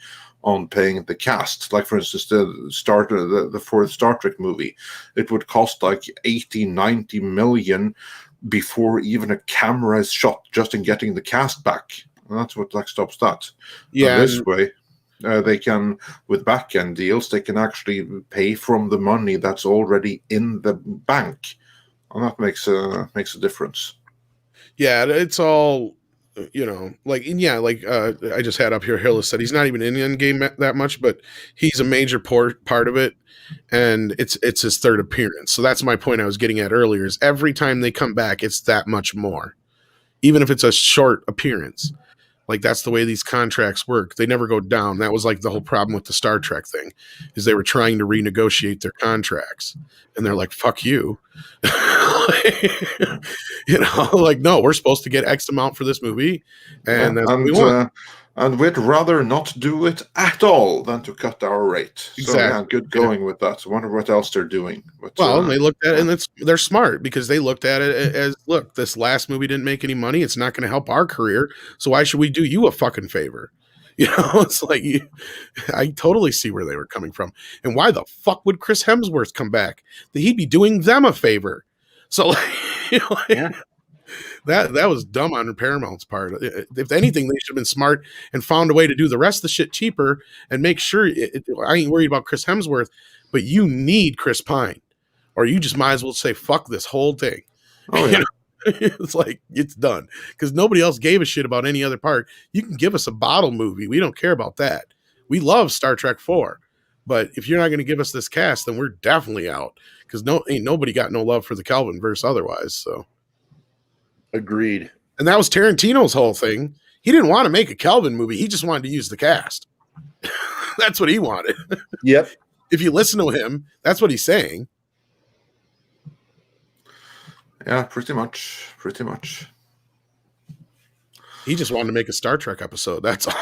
on paying the cast. Like, for instance, the fourth Star Trek movie, it would cost like 80-90 million before even a camera is shot, just in getting the cast back. And that's what stops that. Yeah, this way they can, with back end deals, they can actually pay from the money that's already in the bank, and that makes a difference. Yeah, it's all, I just had up here, Hillis said he's not even in the Endgame that much, but he's a major part of it, and it's his third appearance. So that's my point I was getting at earlier, is every time they come back, it's that much more, even if it's a short appearance. Like, that's the way these contracts work. They never go down. That was like the whole problem with the Star Trek thing, is they were trying to renegotiate their contracts, and they're like, fuck you. Like, no, we're supposed to get X amount for this movie, and that's what we want. And we'd rather not do it at all than to cut our rate. Exactly. So yeah, good going with that. I wonder what else they're doing. But, and they looked at it, and they're smart, because they looked at it as, look, this last movie didn't make any money. It's not going to help our career. So why should we do you a fucking favor? It's like, I totally see where they were coming from. And why the fuck would Chris Hemsworth come back? He'd be doing them a favor. So, yeah. That was dumb on Paramount's part. If anything, they should have been smart and found a way to do the rest of the shit cheaper and make sure I ain't worried about Chris Hemsworth, but you need Chris Pine, or you just might as well say, fuck this whole thing. Oh, yeah. It's like, it's done, because nobody else gave a shit about any other part. You can give us a bottle movie. We don't care about that. We love Star Trek 4, but if you're not going to give us this cast, then we're definitely out, because ain't nobody got no love for the Kelvin verse otherwise. So. Agreed. And that was Tarantino's whole thing. He didn't want to make a Kelvin movie. He just wanted to use the cast. That's what he wanted. Yep. If you listen to him, that's what he's saying. Yeah, pretty much. Pretty much. He just wanted to make a Star Trek episode. That's all.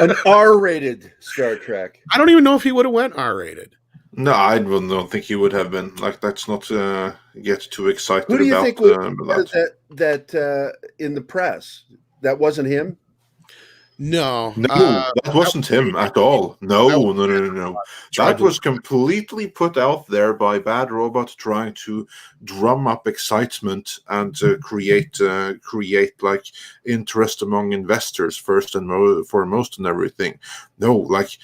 An R-rated Star Trek. I don't even know if he would have went R-rated. No, I don't think he would have been. Like, that's not get too excited Who do you about, think was that. that in the press? That wasn't him? No. No, that wasn't him at all. No. That was completely put out there by Bad Robot trying to drum up excitement and create like interest among investors first and foremost and everything. No, like,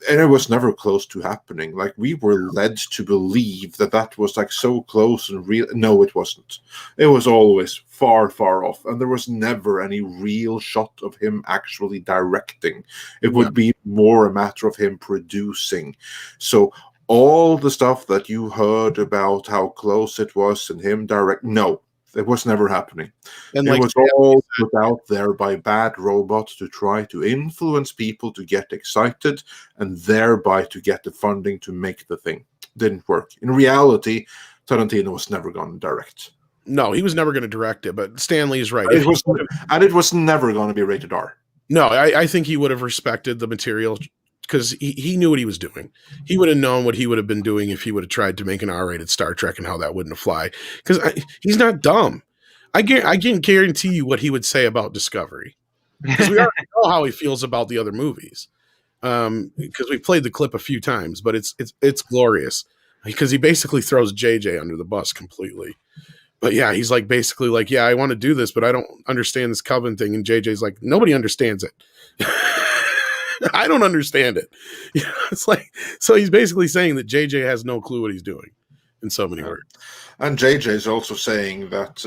and it was never close to happening. Like, we were led to believe that was like so close and real. No, it wasn't. It was always far, far off, and there was never any real shot of him actually directing. It would be more a matter of him producing. So all the stuff that you heard about how close it was and him direct, no, it was never happening. And it was all put out there by Bad Robot to try to influence people to get excited and thereby to get the funding to make the thing. Didn't work. In reality, Tarantino was never going to direct. No, he was never going to direct it, but Stanley is right. It was never going to be rated R. No, I think he would have respected the material because he knew what he was doing. He would have known what he would have been doing if he would have tried to make an R-rated Star Trek and how that wouldn't fly. Because he's not dumb. I can guarantee you what he would say about Discovery. Because we already know how he feels about the other movies. Because we've played the clip a few times, but it's glorious. Because he basically throws JJ under the bus completely. But yeah, he's like basically like, yeah, I want to do this, but I don't understand this Coven thing. And JJ's like, nobody understands it. I don't understand it. You know, it's like, so he's basically saying that JJ has no clue what he's doing in so many words. And JJ is also saying that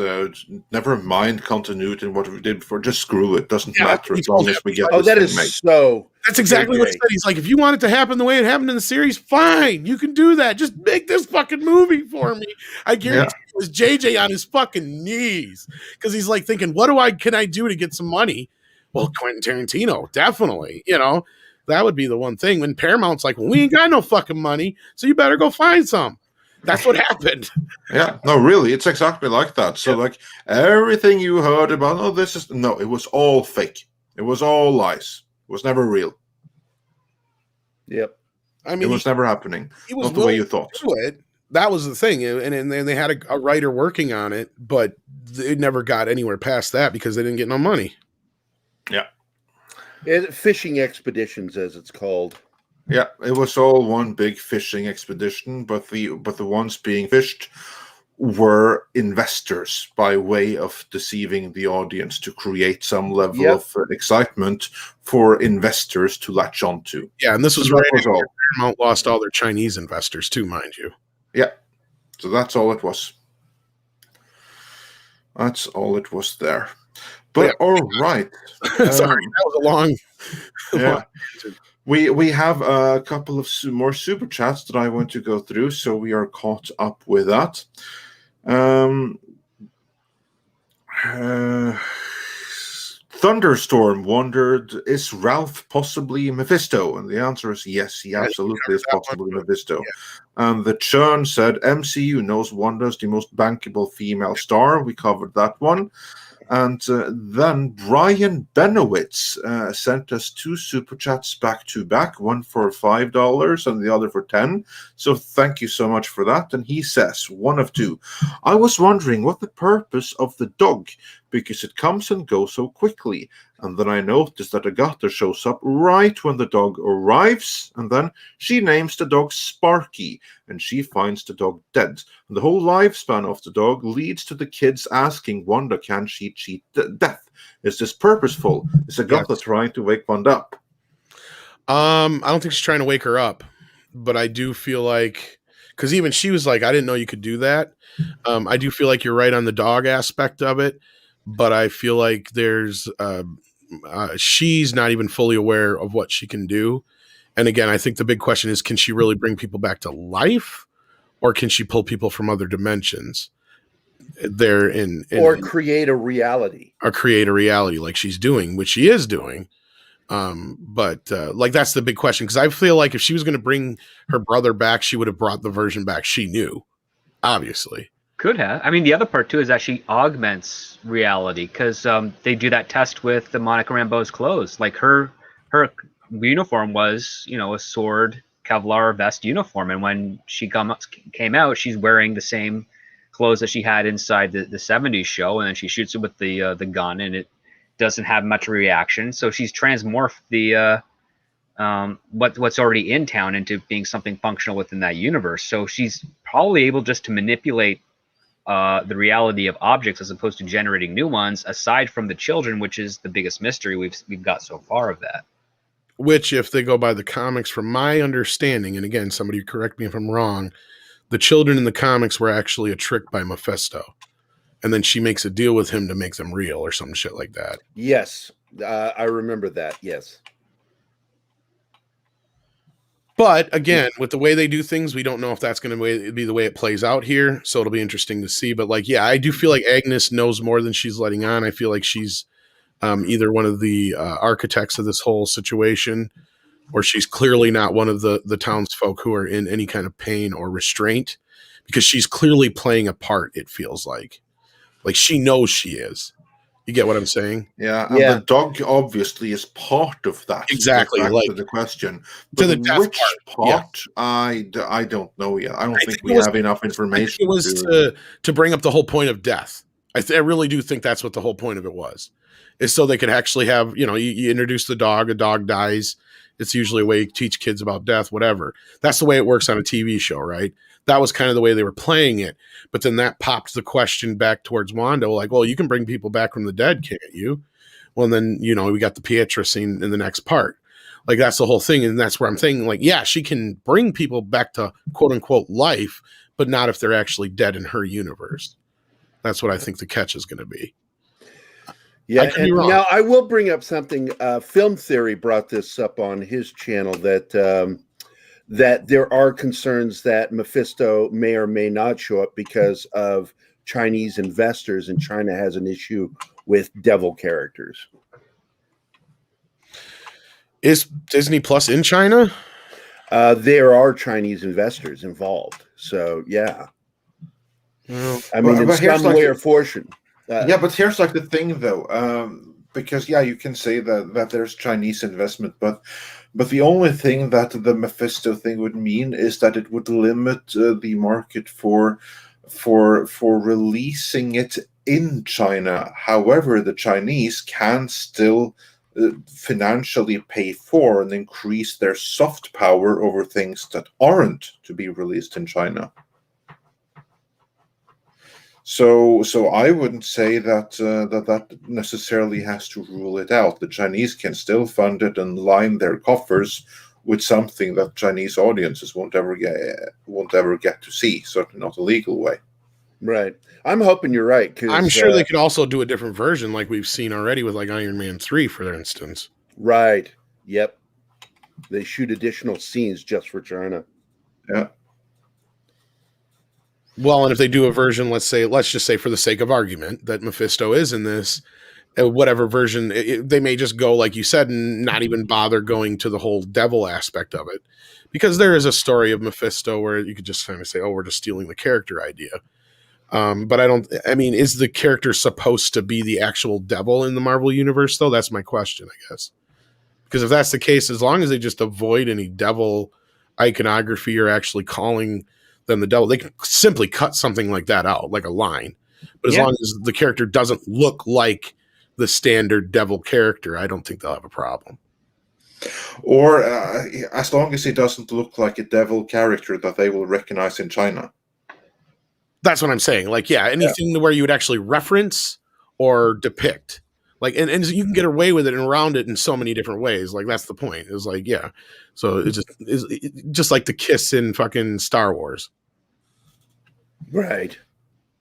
never mind continuity and what we did before, just screw it. Doesn't matter as long as we get this thing made. So that's exactly what he said. He's like, if you want it to happen the way it happened in the series, fine, you can do that. Just make this fucking movie for me. I guarantee it was JJ on his fucking knees because he's like thinking, what can I do to get some money? Well, Quentin Tarantino, definitely. You know, that would be the one thing. When Paramount's like, well, we ain't got no fucking money, so you better go find some. That's what happened. Yeah, no, really, it's exactly like that. So, like, everything you heard about, it was all fake. It was all lies. It was never real. Yep. I mean, it was never happening. Not the way you thought. That was the thing, and they had a writer working on it, but it never got anywhere past that because they didn't get no money. Yeah. Fishing expeditions, as it's called. Yeah, it was all one big fishing expedition, but the ones being fished were investors by way of deceiving the audience to create some level of excitement for investors to latch onto. Yeah, and this was right after Paramount lost all their Chinese investors too, mind you. Yeah, so that's all it was. That's all it was there. But all right. Sorry, that was a long. Yeah. We have a couple of more super chats that I want to go through, so we are caught up with that. Thunderstorm wondered, is Ralph possibly Mephisto? And the answer is yes, he absolutely is possibly Mephisto. Yeah. And the Churn said, MCU knows Wanda's the most bankable female star. We covered that one. And then Brian Benowitz sent us 2 super chats back to back, one for $5 and the other for 10. So thank you so much for that. And he says, one of 2. I was wondering what the purpose of the dog, because it comes and goes so quickly. And then I noticed that Agatha shows up right when the dog arrives, and then she names the dog Sparky, and she finds the dog dead. And the whole lifespan of the dog leads to the kids asking Wanda, can she cheat death? Is this purposeful? Is Agatha trying to wake Wanda up? I don't think she's trying to wake her up, but I do feel like, because even she was like, I didn't know you could do that. I do feel like you're right on the dog aspect of it, but I feel like there's she's not even fully aware of what she can do. And again, I think the big question is, can she really bring people back to life, or can she pull people from other dimensions there or create a reality, like she's doing, which she is doing. But like, that's the big question. Cause I feel like if she was going to bring her brother back, she would have brought the version back she knew, obviously. Could have. I mean, the other part too is that she augments reality because they do that test with the Monica Rambeau's clothes. Like her uniform was, a sword Kevlar vest uniform, and when she came out, she's wearing the same clothes that she had inside the 70s show, and then she shoots it with the gun, and it doesn't have much reaction. So she's transmorphed the what's already in town into being something functional within that universe. So she's probably able just to manipulate the reality of objects as opposed to generating new ones, aside from the children, which is the biggest mystery we've got so far of that. Which, if they go by the comics, from my understanding, and again, somebody correct me if I'm wrong, the children in the comics were actually a trick by Mephisto. And then she makes a deal with him to make them real or some shit like that. Yes, I remember that. Yes. But again, with the way they do things, we don't know if that's going to be the way it plays out here. So it'll be interesting to see. But I do feel like Agnes knows more than she's letting on. I feel like she's either one of the architects of this whole situation, or she's clearly not one of the townsfolk who are in any kind of pain or restraint, because she's clearly playing a part, it feels like she knows she is. You get what I'm saying? Yeah, and the dog obviously is part of that. Exactly. Back to the question. But to the which part, I don't know yet. I don't think we have enough information. It was to bring up the whole point of death. I really do think that's what the whole point of it was. Is so they could actually have, you introduce the dog, a dog dies. It's usually a way you teach kids about death, whatever. That's the way it works on a TV show, right? That was kind of the way they were playing it. But then that popped the question back towards Wanda, like, well, you can bring people back from the dead, can't you? Well, then, we got the Pietra scene in the next part. Like, that's the whole thing. And that's where I'm thinking, like, yeah, she can bring people back to quote unquote life, but not if they're actually dead in her universe. That's what I think the catch is going to be. Yeah, and now I will bring up something. Film Theory brought this up on his channel that that there are concerns that Mephisto may or may not show up because of Chinese investors, and China has an issue with devil characters. Is Disney Plus in China? There are Chinese investors involved. So, yeah. I mean, in some way or fortune. But here's the thing, though, because you can say that there's Chinese investment, but the only thing that the Mephisto thing would mean is that it would limit the market for releasing it in China. However, the Chinese can still financially pay for and increase their soft power over things that aren't to be released in China. So I wouldn't say that necessarily has to rule it out. The Chinese can still fund it and line their coffers with something that Chinese audiences won't ever get to see. Certainly not a legal way. Right. I'm hoping you're right. I'm sure they could also do a different version, like we've seen already with like Iron Man 3, for instance. Right. Yep. They shoot additional scenes just for China. Yeah. Well, and if they do a version, let's just say for the sake of argument that Mephisto is in this, whatever version, they may just go, like you said, and not even bother going to the whole devil aspect of it. Because there is a story of Mephisto where you could just kind of say, oh, we're just stealing the character idea. But is the character supposed to be the actual devil in the Marvel Universe, though? That's my question, I guess. Because if that's the case, as long as they just avoid any devil iconography or actually calling them the devil, they can simply cut something like that out, like a line. But as long as the character doesn't look like the standard devil character, I don't think they'll have a problem. Or as long as he doesn't look like a devil character that they will recognize in China. That's what I'm saying. Like, anything where you would actually reference or depict. Like, and you can get away with it and around it in so many different ways. Like, that's the point. It's like, So it's just like the kiss in fucking Star Wars. Right.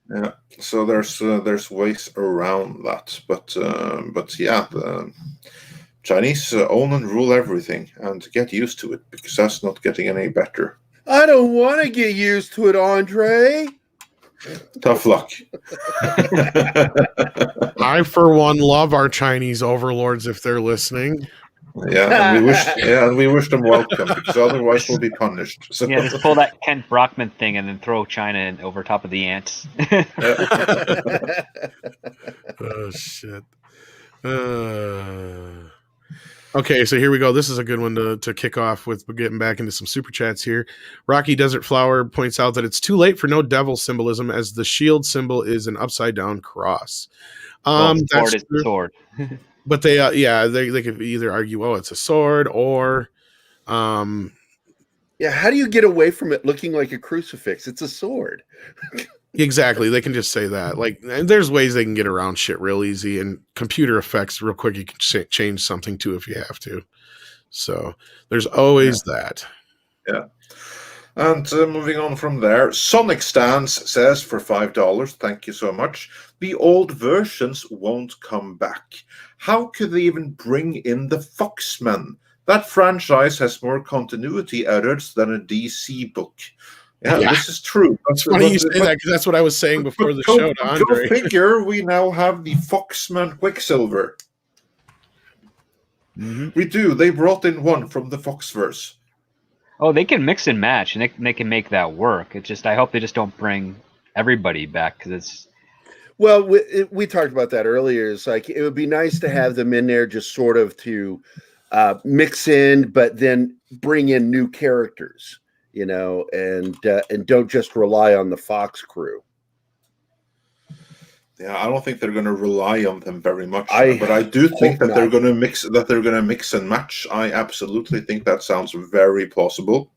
Yeah. So there's ways around that, but the Chinese own and rule everything, and get used to it, because that's not getting any better. I don't want to get used to it, Andre. Tough luck. I, for one, love our Chinese overlords if they're listening. Yeah, and we wish them welcome because otherwise we'll be punished. So. Yeah, just pull that Kent Brockman thing and then throw China in over top of the ants. Oh shit. Okay, so here we go. This is a good one to kick off with. We're getting back into some super chats here. Rocky Desert Flower points out that it's too late for no devil symbolism, as the shield symbol is an upside down cross. Sword That's is the sword. but they they could either argue, oh, it's a sword, or Yeah, how do you get away from it looking like a crucifix? It's a sword. exactly. They can just say that. Like, and there's ways they can get around shit real easy, and computer effects real quick. You can change something too if you have to. So there's always that. Yeah. And moving on from there, Sonic Stance says for $5, thank you so much, the old versions won't come back. How could they even bring in the Foxmen? That franchise has more continuity errors than a DC book. Yeah, this is true. It's funny you say that, because that's what I was saying before the show to Andre. Go figure, we now have the Foxman Quicksilver. Mm-hmm. We do. They brought in one from the Foxverse. Oh, they can mix and match, and they can make that work. It's just, I hope they just don't bring everybody back, because it's... Well, we talked about that earlier. It's like it would be nice to have them in there just sort of to mix in, but then bring in new characters, you know, and don't just rely on the Fox crew. Yeah, I don't think they're going to rely on them very much, but I do think that they're going to mix. That they're going to mix and match. I absolutely think that sounds very plausible.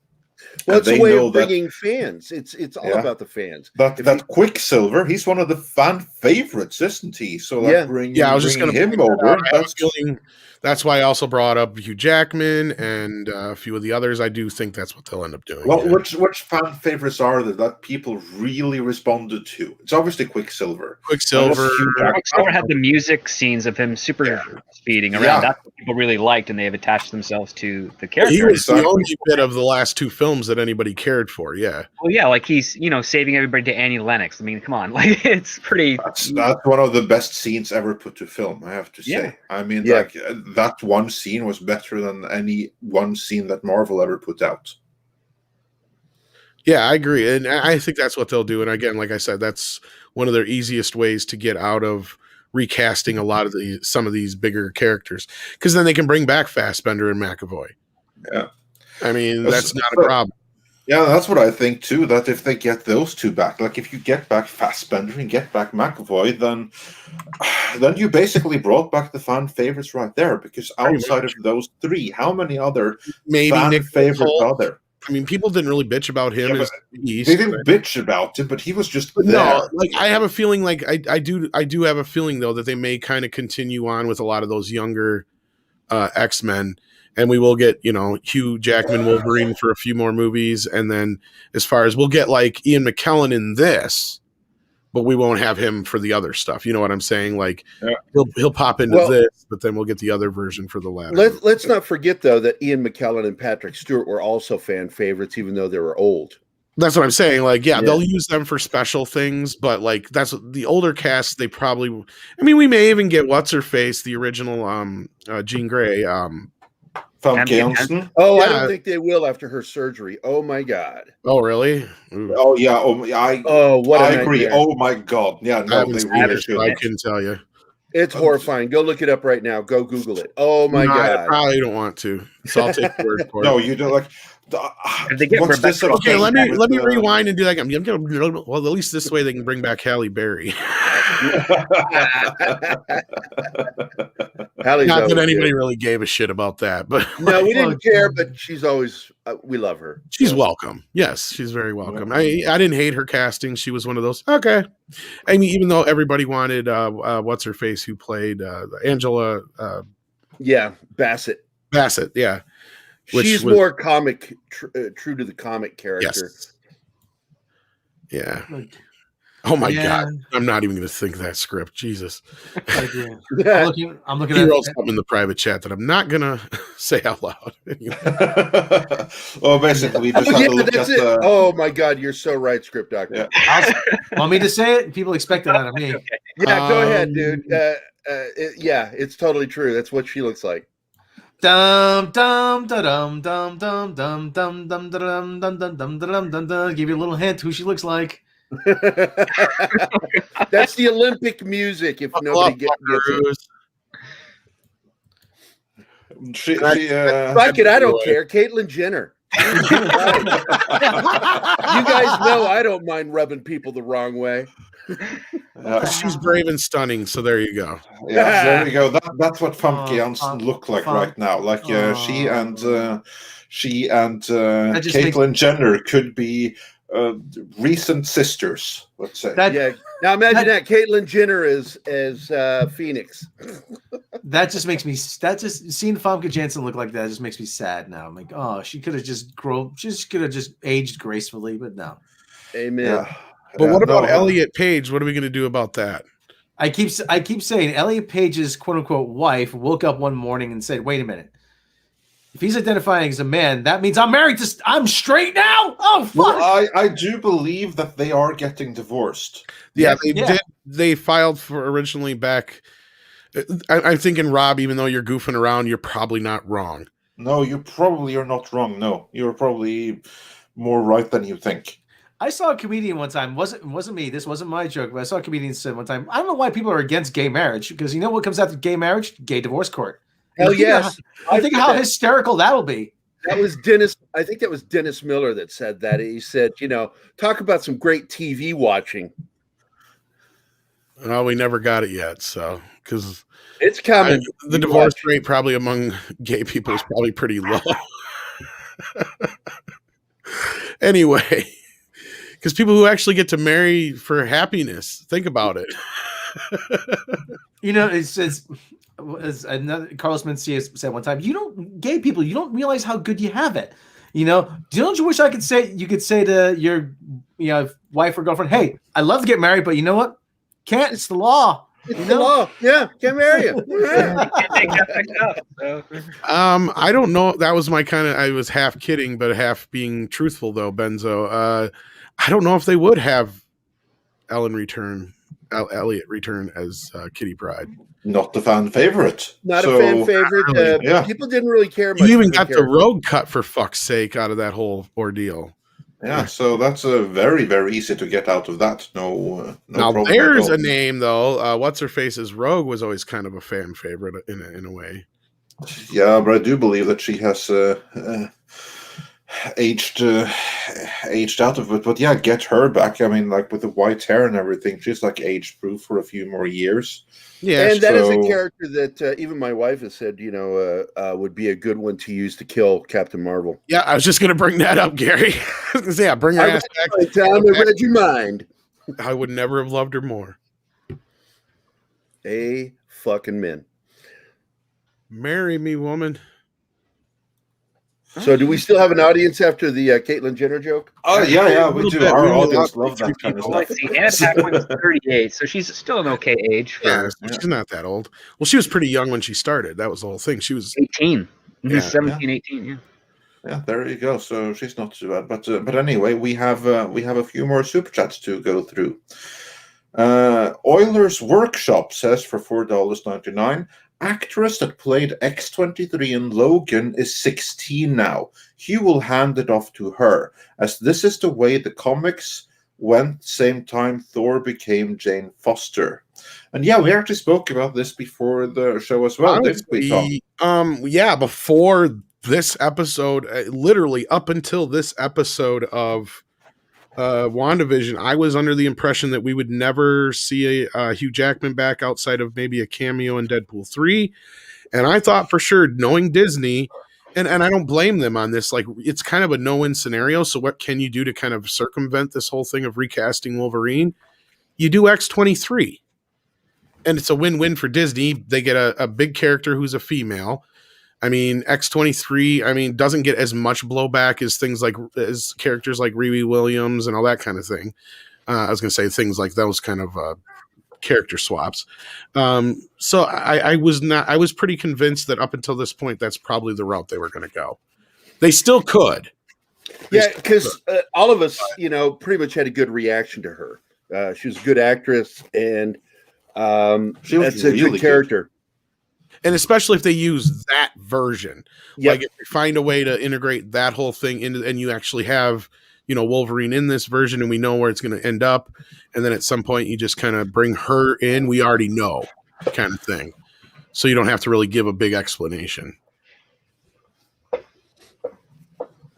Well, it's a way of bringing fans. It's all about the fans. That Quicksilver, he's one of the fan favorites, isn't he? So like bringing I was just going to him over. That's why I also brought up Hugh Jackman and a few of the others. I do think that's what they'll end up doing. Well, which fan favorites are there that people really responded to? It's obviously Quicksilver. Quicksilver had the music scenes of him super speeding around. That's what people really liked, and they have attached themselves to the character. He was the only bit of the last two films that anybody cared for. Yeah. Well, yeah, like he's saving everybody to Annie Lennox. I mean, come on, like it's pretty. That's one of the best scenes ever put to film. I have to say. Yeah. I mean, like that one scene was better than any one scene that Marvel ever put out. Yeah, I agree. And I think that's what they'll do. And again, like I said, that's one of their easiest ways to get out of recasting a lot of some of these bigger characters, because then they can bring back Fassbender and McAvoy. Yeah. I mean, that's not a problem. Yeah, that's what I think too, that if they get those two back, like if you get back Fassbender and get back McAvoy, then you basically brought back the fan favorites right there, because outside of those three, how many other fan favorites are there? I mean, people didn't really bitch about him. They didn't bitch about him, but he was just there. No, like I have a feeling, like I do have a feeling though that they may kind of continue on with a lot of those younger X-Men, and we will get Hugh Jackman Wolverine for a few more movies, and then as far as we'll get like Ian McKellen in this, but we won't have him for the other stuff. You know what I'm saying? Like he'll pop into this, but then we'll get the other version for the latter. Let's not forget though that Ian McKellen and Patrick Stewart were also fan favorites, even though they were old. That's what I'm saying. Like, they'll use them for special things, but like that's the older cast. They probably, I mean, we may even get what's her face, the original Jean Grey. Johnson. Oh, I don't think they will after her surgery. Oh my God. Oh really? Ooh. Oh yeah. I agree. Oh my God. Yeah. No, they really should. I can tell you. It's horrifying. Go look it up right now. Go Google it. Oh my God. I probably don't want to. So I'll take the word for it. No, you don't. Like. Okay, let me rewind and do that. Well, at least this way they can bring back Halle Berry. Not that anybody really gave a shit about that, but no, we didn't care. But she's always we love her. She's welcome. Yes, she's very welcome. I didn't hate her casting. She was one of those. Okay, I mean, even though everybody wanted what's her face who played Angela. Bassett. Bassett. Yeah. She's more comic, true to the comic character. Yes. Yeah. Oh my God! I'm not even going to think that script. Jesus. I'm looking he wrote something in the private chat that I'm not going to say out loud. Well, basically, we just have to look at the... Oh my God, you're so right, script doctor. Want me to say it? People expect it out of me. Yeah, go ahead, dude. It's totally true. That's what she looks like. Dum dum da dum dum dum dum dum dum dum dum dum dum dum dum dum. Give you a little hint who she looks like. That's the Olympic music. If nobody gets it, like it, I don't care. Caitlyn Jenner. You guys know I don't mind rubbing people the wrong way. She's brave and stunning, so there you go. Yeah, there you go. That's what Famke Janssen look like right now. Like she and Caitlyn Jenner could be recent sisters, let's say. Yeah. Now imagine that Caitlyn Jenner as Phoenix. That just makes me. That just seeing Famke Janssen look like that just makes me sad now. I'm like, oh, she could have just grown. She could have just aged gracefully, but no. Amen. Yeah. But what about Elliot Page? What are we going to do about that? I keep saying Elliot Page's quote unquote wife woke up one morning and said, "Wait a minute. If he's identifying as a man, that means I'm straight now. Oh fuck!" Well, I do believe that they are getting divorced. Yeah, they did. They filed for originally back. I'm thinking, Rob, even though you're goofing around, you're probably not wrong. No, you probably are not wrong. No, you're probably more right than you think. I saw a comedian one time. Wasn't me. This wasn't my joke, but I saw a comedian say one time, I don't know why people are against gay marriage, because you know what comes after gay marriage? Gay divorce court. Hell yes. I think how hysterical that'll be. That was Dennis. I think that was Dennis Miller that said that. He said, talk about some great TV watching. Well, we never got it yet, so because it's coming. The divorce rate probably among gay people is probably pretty low. Anyway, because people who actually get to marry for happiness, think about it. It says, as another Carlos Mencia said one time, gay people, you don't realize how good you have it. Don't you wish you could say to your wife or girlfriend, hey, I love to get married, but you know what? Can't. It's the law. It's the law. Yeah, can't marry you. I don't know. That was my kind of. I was half kidding, but half being truthful, though. Benzo. I don't know if they would have Elliot return as Kitty Pryde. Not the fan favorite. Not a fan favorite. Really, people didn't really care much. You even got the road cut, for fuck's sake, out of that whole ordeal. Yeah, so that's very, very easy to get out of that. No now problem there's a name though. What's her face's Rogue was always kind of a fan favorite in a way. Yeah, but I do believe that she has aged out of it. But yeah, get her back. I mean, like with the white hair and everything, she's like age proof for a few more years. Yeah, and that is a character that even my wife has said, would be a good one to use to kill Captain Marvel. Yeah, I was just going to bring that up, Gary. Yeah, bring her ass back. I read your mind. I would never have loved her more. A fucking men. Marry me, woman. So, do we still have an audience after the Caitlyn Jenner joke? Oh yeah, we do. Our audience love that kind of stuff. Let's see, Anna Paquin's 38, so she's still an okay age. She's not that old. Well, she was pretty young when she started. That was the whole thing. She was 18. Yeah. 17, 18, yeah. Yeah, there you go. So she's not too bad. But anyway, we have a few more super chats to go through. Oilers Workshop says for $4.99. Actress that played X-23 in Logan is 16 now. He will hand it off to her, as this is the way the comics went same time Thor became Jane Foster. And yeah, we actually spoke about this before the show as well, didn't we, Tom? Yeah, before this episode, literally up until this episode of WandaVision, I was under the impression that we would never see a Hugh Jackman back outside of maybe a cameo in Deadpool 3. And I thought for sure, knowing Disney, and I don't blame them on this, like it's kind of a no-win scenario. So what can you do to kind of circumvent this whole thing of recasting Wolverine? You do X-23. And it's a win-win for Disney. They get a big character who's a female. I mean, X-23, doesn't get as much blowback as characters like Riri Williams and all that kind of thing. I was going to say things like those kind of character swaps. So I was pretty convinced that up until this point, that's probably the route they were going to go. They still could. Yeah, because all of us, pretty much had a good reaction to her. She was a good actress, and she was that's a really good character. And especially if they use that version. Yep. Like if you find a way to integrate that whole thing into, and you actually have, Wolverine in this version and we know where it's going to end up. And then at some point you just kind of bring her in. We already know kind of thing. So you don't have to really give a big explanation.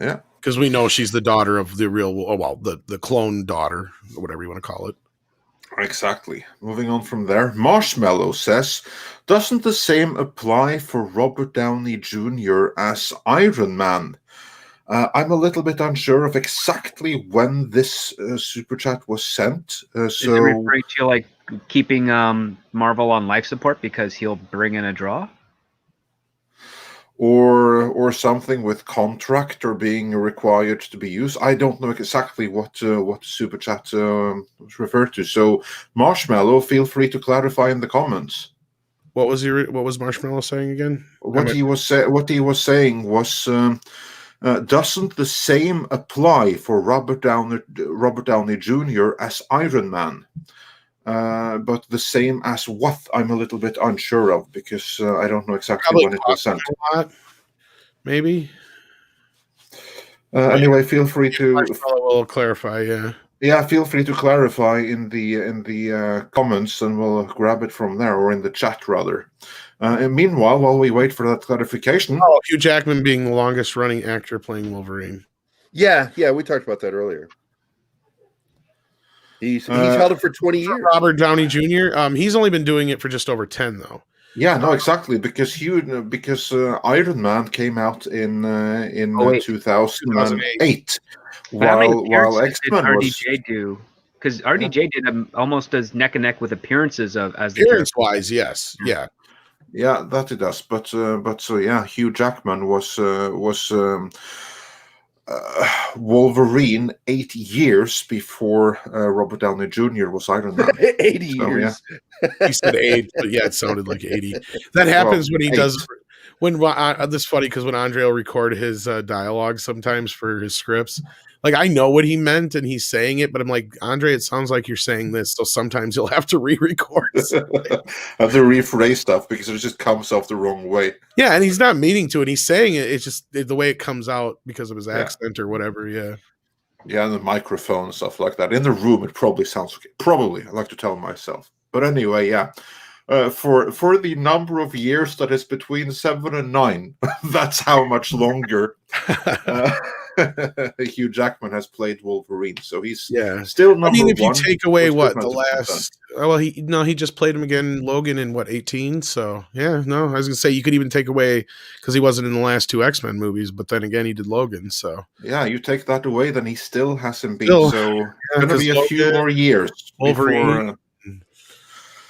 Yeah. Because we know she's the daughter of the real, the clone daughter, or whatever you want to call it. Exactly. Moving on from there, Marshmallow says, doesn't the same apply for Robert Downey Jr. as Iron Man? I'm a little bit unsure of exactly when this super chat was sent. Is it referring to like keeping Marvel on life support because he'll bring in a draw? Or something with contract or being required to be used. I don't know exactly what super chat was referred to. So Marshmallow, feel free to clarify in the comments. What was Marshmallow saying again? What he was saying was, doesn't the same apply for Robert Downey Jr. as Iron Man? But the same as what, I'm a little bit unsure of, because I don't know exactly Probably when it was sent. Maybe. Anyway, feel free to. We'll clarify. Yeah. Yeah, feel free to clarify in the comments, and we'll grab it from there, or in the chat rather. And meanwhile, while we wait for that clarification, Hugh Jackman being the longest running actor playing Wolverine. Yeah, we talked about that earlier. He's held it for 20 years. Robert Downey Jr. He's only been doing it for just over 10 though. Yeah, no, exactly, because Iron Man came out in 2008, while X-Men was. RDJ do? Because RDJ did almost as neck and neck with appearances as the Appearance-wise, yes, yeah. Yeah, that it does. But so yeah, Hugh Jackman was Wolverine 8 years before Robert Downey Jr. was Iron Man. 80 years. Yeah. He said 8, but yeah, it sounded like 80. That happens when he 8. does. This is funny because when Andre will record his dialogue sometimes for his scripts, like I know what he meant and he's saying it, but I'm like, Andre, it sounds like you're saying this, so sometimes you'll have to re-record. Have to rephrase stuff because it just comes off the wrong way. Yeah, and he's not meaning to, and he's saying it. It's just the way it comes out because of his accent or whatever. Yeah. Yeah, and the microphone and stuff like that. In the room, it probably sounds okay. Probably, I like to tell myself. But anyway, yeah. For the number of years that is between 7 and 9, that's how much longer Hugh Jackman has played Wolverine. So he's still number one. If you take away what the last, he just played him again, Logan, in 18. So yeah, no, I was gonna say you could even take away because he wasn't in the last 2 X-Men movies, but then again he did Logan. So yeah, you take that away, then he still hasn't been. So it's gonna be a few more years. Wolverine. Before,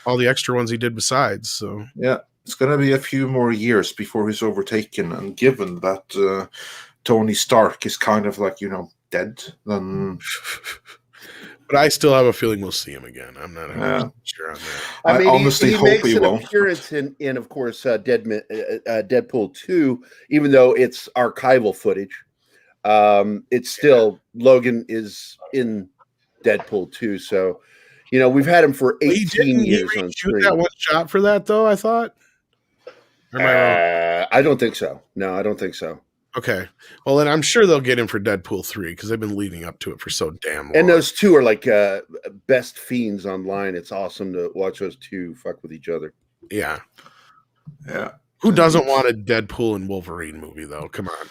all the extra ones he did besides. So yeah, it's gonna be a few more years before he's overtaken. And given that Tony Stark is kind of like dead, then. But I still have a feeling we'll see him again. I'm not sure on that. I mean, honestly he hope makes he an won't. appearance in of course, Deadpool 2, even though it's archival footage. It's still Logan is in Deadpool 2, so. We've had him for 18 years on screen. That one shot for that, though, I thought? Or am I wrong? I don't think so. No, I don't think so. Okay. Well, then I'm sure they'll get him for Deadpool 3 because they've been leading up to it for so damn long. And those two are like best fiends online. It's awesome to watch those two fuck with each other. Yeah. Yeah. Who doesn't want a Deadpool and Wolverine movie, though? Come on.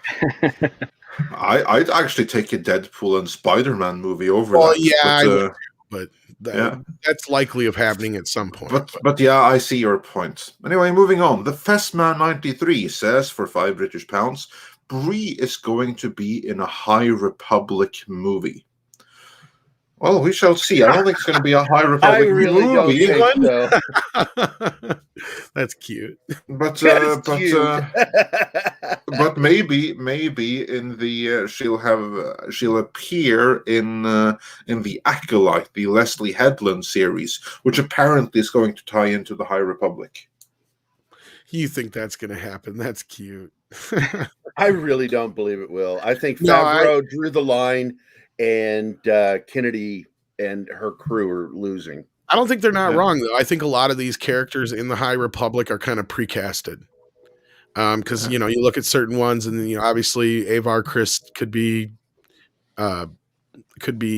I'd actually take a Deadpool and Spider-Man movie over that. Yeah, but that's likely of happening at some point. But yeah, I see your point. Anyway, moving on. The Festman 93 says, for £5 Brie is going to be in a High Republic movie. Well, we shall see. I don't think it's going to be a High Republic movie. That's cute. But but maybe in the she'll appear in the Acolyte, the Leslie Headland series, which apparently is going to tie into the High Republic. You think that's going to happen? That's cute. I really don't believe it will. I think Favreau drew the line, and Kennedy and her crew are losing. I don't think they're not Yeah. wrong though. I think a lot of these characters in the High Republic are kind of precasted. Because you look at certain ones, and then obviously Avar Kriss could be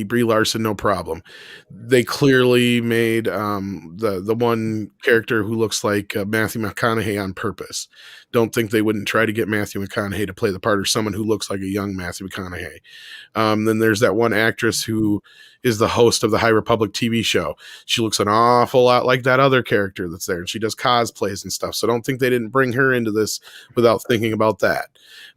Brie Larson, no problem. They clearly made the one character who looks like Matthew McConaughey on purpose. Don't think they wouldn't try to get Matthew McConaughey to play the part, or someone who looks like a young Matthew McConaughey. Then there's that one actress who is the host of the High Republic TV show. She looks an awful lot like that other character that's there, and she does cosplays and stuff. So don't think they didn't bring her into this without thinking about that.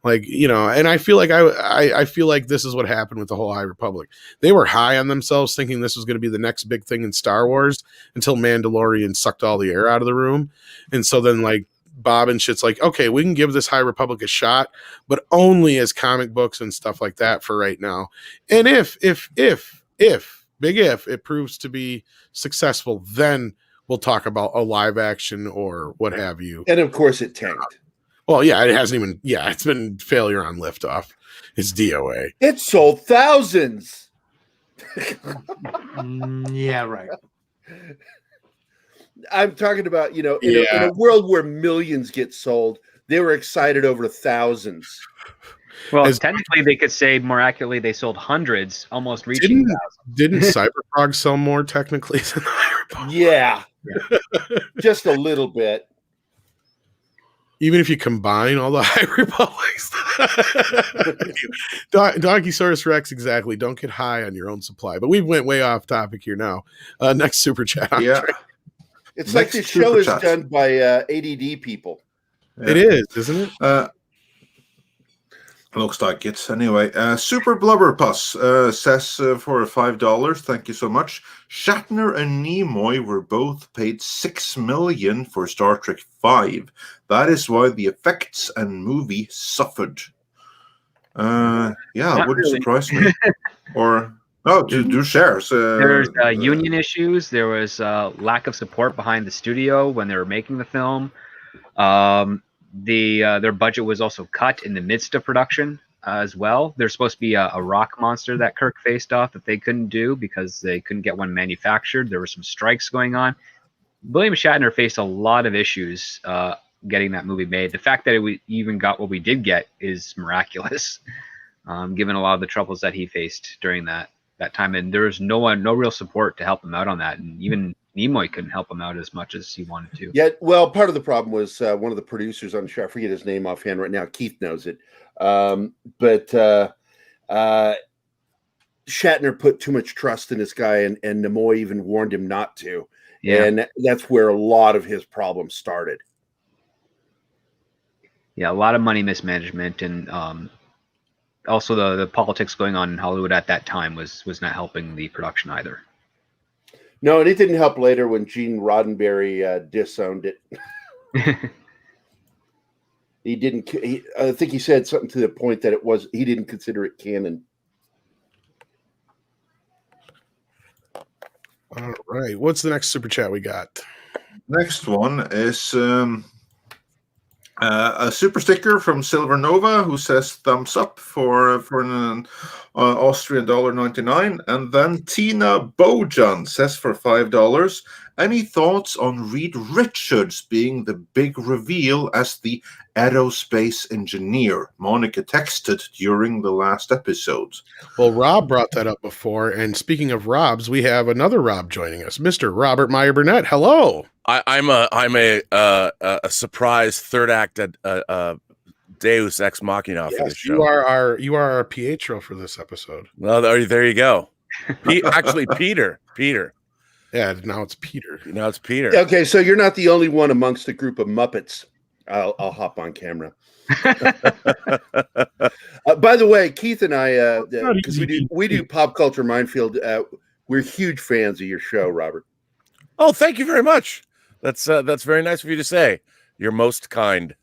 And I feel like I feel like this is what happened with the whole High Republic. They were high on themselves, thinking this was going to be the next big thing in Star Wars, until Mandalorian sucked all the air out of the room. And so then Bob and shit's like, okay, we can give this High Republic a shot, but only as comic books and stuff like that for right now. And if it proves to be successful, then we'll talk about a live action or what have you. And of course it tanked. Well, yeah, it hasn't even, it's been failure on liftoff. It's DOA. It sold thousands. Yeah, right. I'm talking about, in a world where millions get sold, they were excited over thousands. Well, technically, they could say more accurately they sold hundreds, almost reaching thousands. Didn't Cyberfrog sell more technically than High Republic? Yeah. Just a little bit. Even if you combine all the High Republics. Donkeysaurus Rex, exactly. Don't get high on your own supply. But we went way off topic here now. Next super chat. Yeah. It's like this show is done by ADD people. Yeah. It is, isn't it? Looks like it. Anyway, Super Blubber Puss says for $5, thank you so much. Shatner and Nimoy were both paid $6 million for Star Trek V. That is why the effects and movie suffered. Wouldn't really surprise me. Or do shares. There's union issues. There was lack of support behind the studio when they were making the film. Their budget was also cut in the midst of production as well. There's supposed to be a rock monster that Kirk faced off that they couldn't do because they couldn't get one manufactured. There were some strikes going on. William Shatner faced a lot of issues getting that movie made. The fact that we even got what we did get is miraculous, given a lot of the troubles that he faced during that time. And there was no real support to help him out on that. And even Nimoy couldn't help him out as much as he wanted to. Yeah, well, part of the problem was one of the producers on the show, I forget his name offhand right now, Keith knows it, but Shatner put too much trust in this guy, and Nimoy even warned him not to. Yeah. And that's where a lot of his problems started. Yeah, a lot of money mismanagement, and also the politics going on in Hollywood at that time was not helping the production either. No, and it didn't help later when Gene Roddenberry disowned it. He didn't. I think he said something to the point that he didn't consider it canon. All right, what's the next super chat we got? Next one is a super sticker from Silver Nova, who says thumbs up for an Austrian $1.99, and then Tina Bojan says for $5. Any thoughts on Reed Richards being the big reveal as the aerospace engineer? Monica texted during the last episode. Well, Rob brought that up before, and speaking of Robs, we have another Rob joining us, Mr. Robert Meyer Burnett. Hello. I'm a surprise third act Deus Ex Machina for this show. You are our Pietro for this episode. Well, there you go. Actually, Peter. Yeah, now it's Peter. Okay, so you're not the only one amongst a group of Muppets. I'll hop on camera. By the way, Keith and I, because we do Pop Culture Minefield, we're huge fans of your show, Robert. Oh, thank you very much. That's very nice of you to say. You're most kind.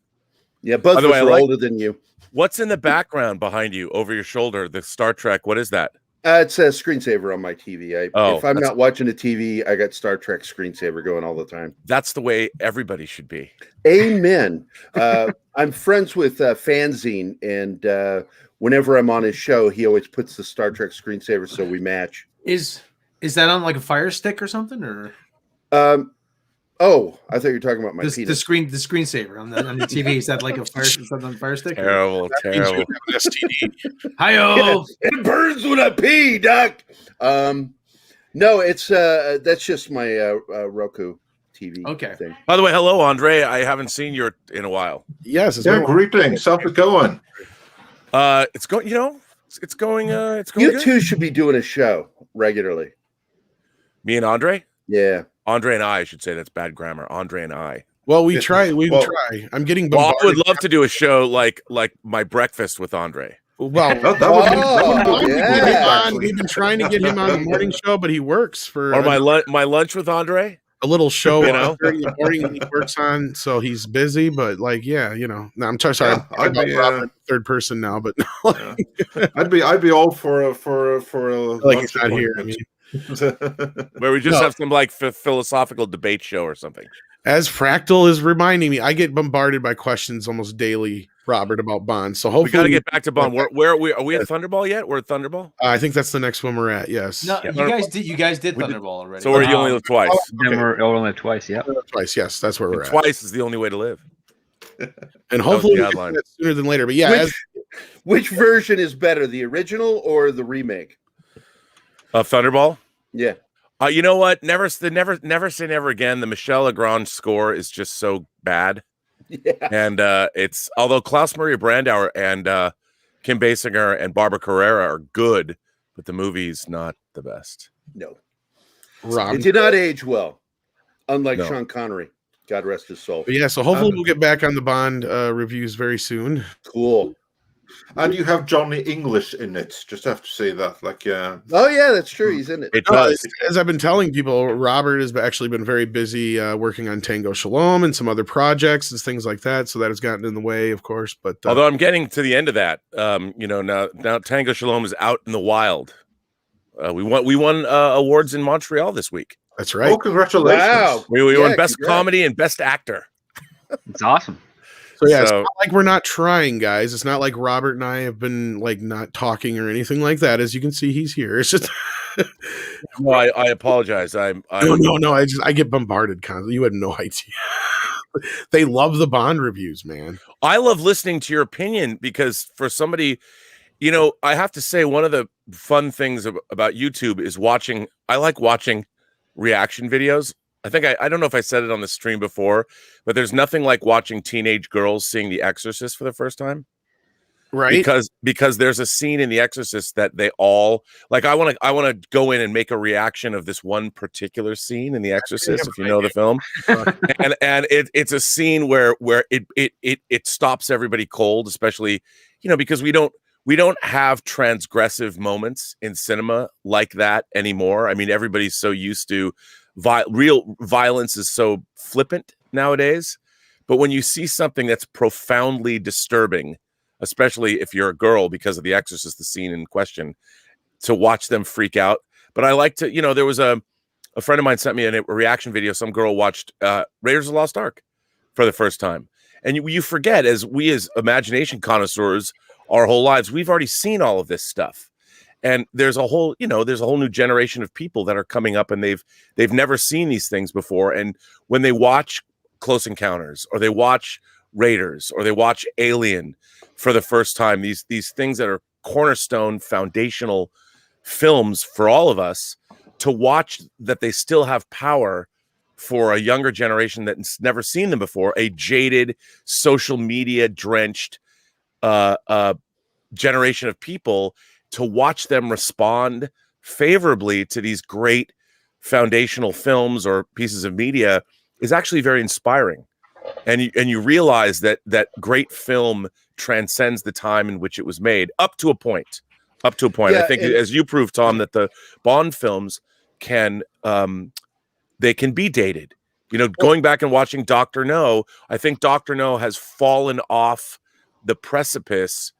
Yeah, both of us are older than you. What's in the background behind you, over your shoulder? The Star Trek. What is that? It's a screensaver on my TV. If I'm not watching the TV, I got Star Trek screensaver going all the time. That's the way everybody should be. Amen. I'm friends with Fanzine, and whenever I'm on his show, he always puts the Star Trek screensaver, so we match. Is that on like a Fire Stick or something, or? Oh, I thought you were talking about my The penis. screensaver on your TV. Is that like a fire? Is that on the fire stick? Terrible, terrible. STD. Hi-yo! It burns when I pee, Doc. No, it's that's just my Roku TV. Okay. Thing. By the way, hello, Andre. I haven't seen you in a while. Yes, it's Yeah, been a while. greetings. How's it going? It's going. It's going. It's going. You good. two should be doing a show regularly. Me and Andre. Yeah. Andre and I should say that's bad grammar. Andre and I. Well, we try. Well- try. I'm getting Well, bombarded. I would love to do a show like my breakfast with Andre. Well, That would be Oh, yeah. actually. we've been trying to get him on the morning show, but he works for Or my lunch with Andre. a little show You on know? 30 in the morning he works on, so he's busy. But like, yeah, no, I'm sorry. Yeah, I'm I'd be, Robert, third person now, but I'd be all for a like he's not here. I mean, Where we just No. have some like philosophical debate show or something. as Fractal is reminding me, I get bombarded by questions almost daily, Robert, about Bond. So We got hopefully, to get back to Bond. Where are we? Are we at Thunderball yet? We're at Thunderball. I think that's the next one we're at. Yes, No, Yeah. you guys did We did- Thunderball already. So you only live twice. Then Okay. we're only twice. Yep. twice. Yes, that's where we're at. Twice is the only way to live. And hopefully, the we get outline. that sooner than later. But yeah, Which version is better, the original or the remake? Thunderball. Yeah. You know what? Never say never again. The Michel Legrand score is just so bad. Yeah. And it's although Klaus Maria Brandauer and Kim Basinger and Barbara Carrera are good, but the movie's not the best. No. Rob. It did not age well, unlike No. Sean Connery. God rest his soul. But yeah, so hopefully we'll get back on the Bond reviews very soon. Cool. And you have Johnny English in it. Just have to say that. Oh, yeah, that's true. He's in it. It No, does. as I've been telling people, Robert has actually been very busy working on Tango Shalom and some other projects and things like that. So that has gotten in the way, of course. But Although I'm getting to the end of that, now Tango Shalom is out in the wild. We won awards in Montreal this week. that's Oh, right. congratulations. Wow. We Yeah, won Best congrats. Comedy and Best Actor. It's awesome. So yeah, it's So- not like we're not trying, guys. It's not like Robert and I have been like not talking or anything like that. As you can see, he's here. It's just Well, I apologize. no. I get bombarded constantly. You had no idea. They love the Bond reviews, man. I love listening to your opinion because for somebody, I have to say one of the fun things about YouTube is watching. I like watching reaction videos. I think I don't know if I said it on the stream before, but there's nothing like watching teenage girls seeing The Exorcist for the first time. Right? Because there's a scene in The Exorcist that they all like. I want to go in and make a reaction of this one particular scene in The Exorcist, if you know the film, and it's a scene where it stops everybody cold, especially because we don't have transgressive moments in cinema like that anymore. I mean, everybody's so used to real violence is so flippant nowadays, but when you see something that's profoundly disturbing, especially if you're a girl, because of The Exorcist, the scene in question, to watch them freak out. But I like to, there was a friend of mine sent me a reaction video. Some girl watched Raiders of the Lost Ark for the first time. And you forget, as imagination connoisseurs, our whole lives, we've already seen all of this stuff. And there's a whole new generation of people that are coming up and they've never seen these things before. And when they watch Close Encounters or they watch Raiders or they watch Alien for the first time, these things that are cornerstone foundational films for all of us, to watch that they still have power for a younger generation that's never seen them before, a jaded, social media drenched generation of people, to watch them respond favorably to these great foundational films or pieces of media is actually very inspiring. And you realize that great film transcends the time in which it was made up to a point. Yeah, I think, as you proved, Tom, that the Bond films can be dated. Going back and watching Dr. No, I think Dr. No has fallen off the precipice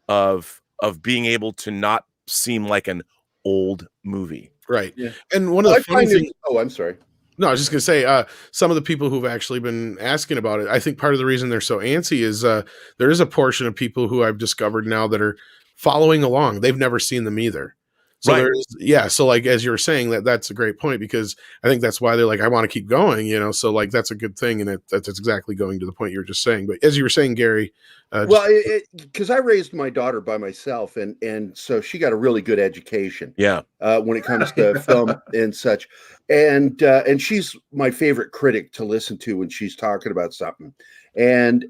of being able to not seem like an old movie. Right. Yeah. And one of the funny things. Oh, I'm sorry. No, I was just going to say, some of the people who've actually been asking about it, I think part of the reason they're so antsy is there is a portion of people who I've discovered now that are following along. They've never seen them either. So Right. so like as you were saying, that's a great point, because I think that's why they're like, I want to keep going, so like that's a good thing, and that's exactly going to the point you were just saying. But as you were saying, Gary, Well, because I raised my daughter by myself, and so she got a really good education. Yeah. When it comes to film and such, and she's my favorite critic to listen to when she's talking about something. And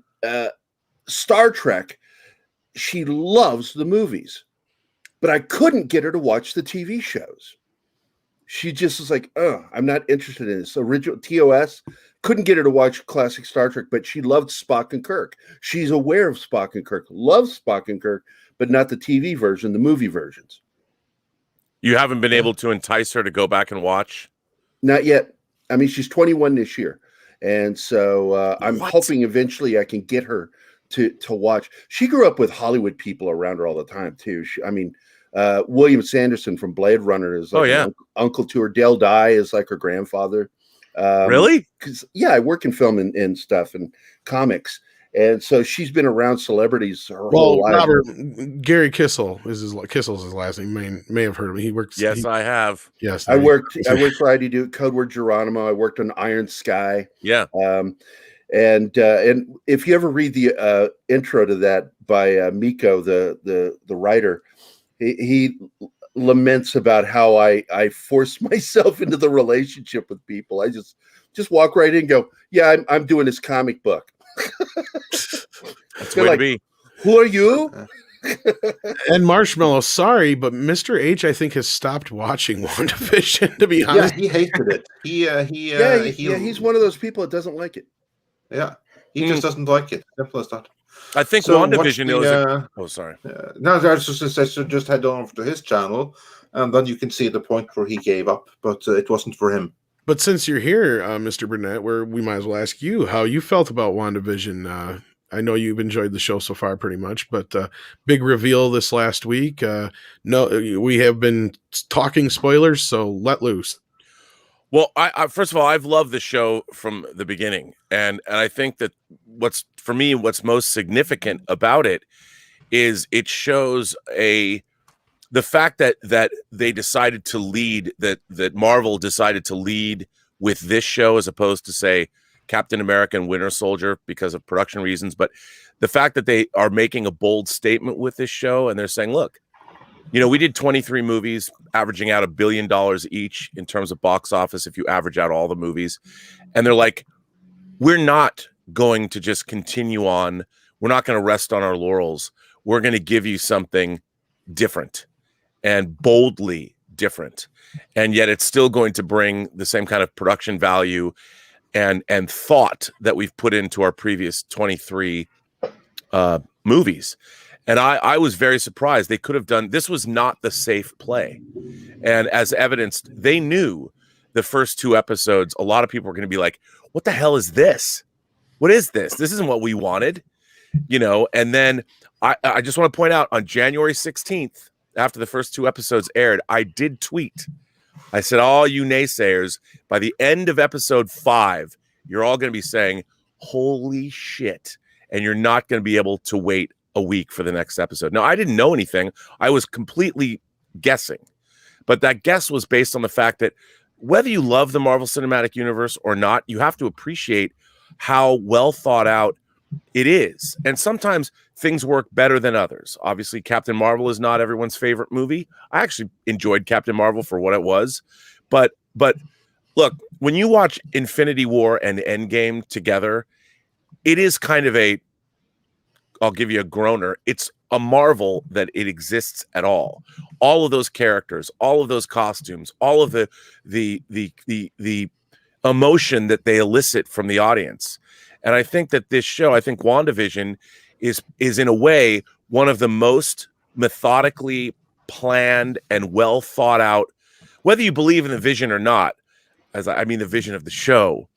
Star Trek, she loves the movies, but I couldn't get her to watch the TV shows. She just was like, "Oh, I'm not interested in this." Original TOS, couldn't get her to watch classic Star Trek, but she loved Spock and Kirk. She's aware of Spock and Kirk, loves Spock and Kirk, but not the TV version, the movie versions. You haven't been able to entice her to go back and watch? Not yet. I mean, she's 21 this year, and so I'm hoping eventually I can get her to watch. She grew up with Hollywood people around her all the time too. William Sanderson from Blade Runner is like an uncle to her. Dale Dye is like her grandfather. Really? Because I work in film and stuff and comics, and so she's been around celebrities her whole life. Robert, Gary Kissel's his last name. May have heard of him. He works. Yes, I have. Yes, I worked for IDD, Code Word Geronimo. I worked on Iron Sky. Yeah. And if you ever read the intro to that by Miko, the writer, he laments about how I force myself into the relationship with people. I just walk right in and go, yeah, I'm doing this comic book. That's the way to be. Who are you? And Marshmallow, sorry, but Mr. H, I think, has stopped watching WandaVision, to be honest. Yeah, he hated it. He's one of those people that doesn't like it. Yeah, he just doesn't like it. Simple as that. I think So WandaVision sorry. No, I just head on over to his channel, and then you can see the point where he gave up, but it wasn't for him. But since you're here, Mr. Burnett, we might as well ask you how you felt about WandaVision. I know you've enjoyed the show so far pretty much, but big reveal this last week. No, we have been talking spoilers, so let loose. Well, I first of all, I've loved the show from the beginning, and I think that what's most significant about it is it shows the fact that they decided to lead, that Marvel decided to lead with this show as opposed to, say, Captain America and Winter Soldier because of production reasons, but the fact that they are making a bold statement with this show, and they're saying, look, we did 23 movies, averaging out $1 billion each in terms of box office if you average out all the movies. And they're like, we're not going to just continue on. We're not going to rest on our laurels. We're going to give you something different and boldly different. And yet it's still going to bring the same kind of production value and thought that we've put into our previous 23 movies. And I was very surprised. They could have done, this was not the safe play. And as evidenced, they knew the first 2 episodes, a lot of people were going to be like, what the hell is this? What is this? This isn't what we wanted, And then I just want to point out, on January 16th, after the first 2 episodes aired, I did tweet. I said, all you naysayers, by the end of episode 5, you're all going to be saying, holy shit. And you're not going to be able to wait a week for the next episode. Now, I didn't know anything. I was completely guessing. But that guess was based on the fact that whether you love the Marvel Cinematic Universe or not, you have to appreciate how well thought out it is. And sometimes things work better than others. Obviously, Captain Marvel is not everyone's favorite movie. I actually enjoyed Captain Marvel for what it was. But look, when you watch Infinity War and Endgame together, it is kind of I'll give you a groaner. It's a marvel that it exists at all. All of those characters, all of those costumes, all of the emotion that they elicit from the audience. And I think that this show, I think WandaVision is in a way one of the most methodically planned and well thought out, whether you believe in the vision or not, I mean the vision of the show,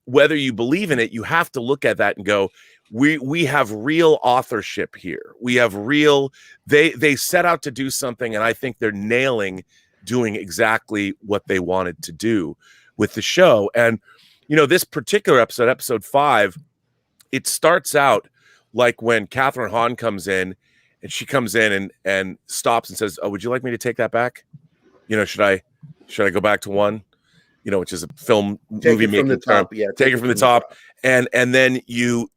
whether you believe in it, you have to look at that and go, we have real authorship here. We have real, they set out to do something, and I think they're nailing doing exactly what they wanted to do with the show. And, this particular episode 5, it starts out like when Catherine Hahn comes in and she comes in and stops and says, "Oh, would you like me to take that back? You know, should I go back to one? You know, which is a film movie making term. Yeah, take it from the top." And then you're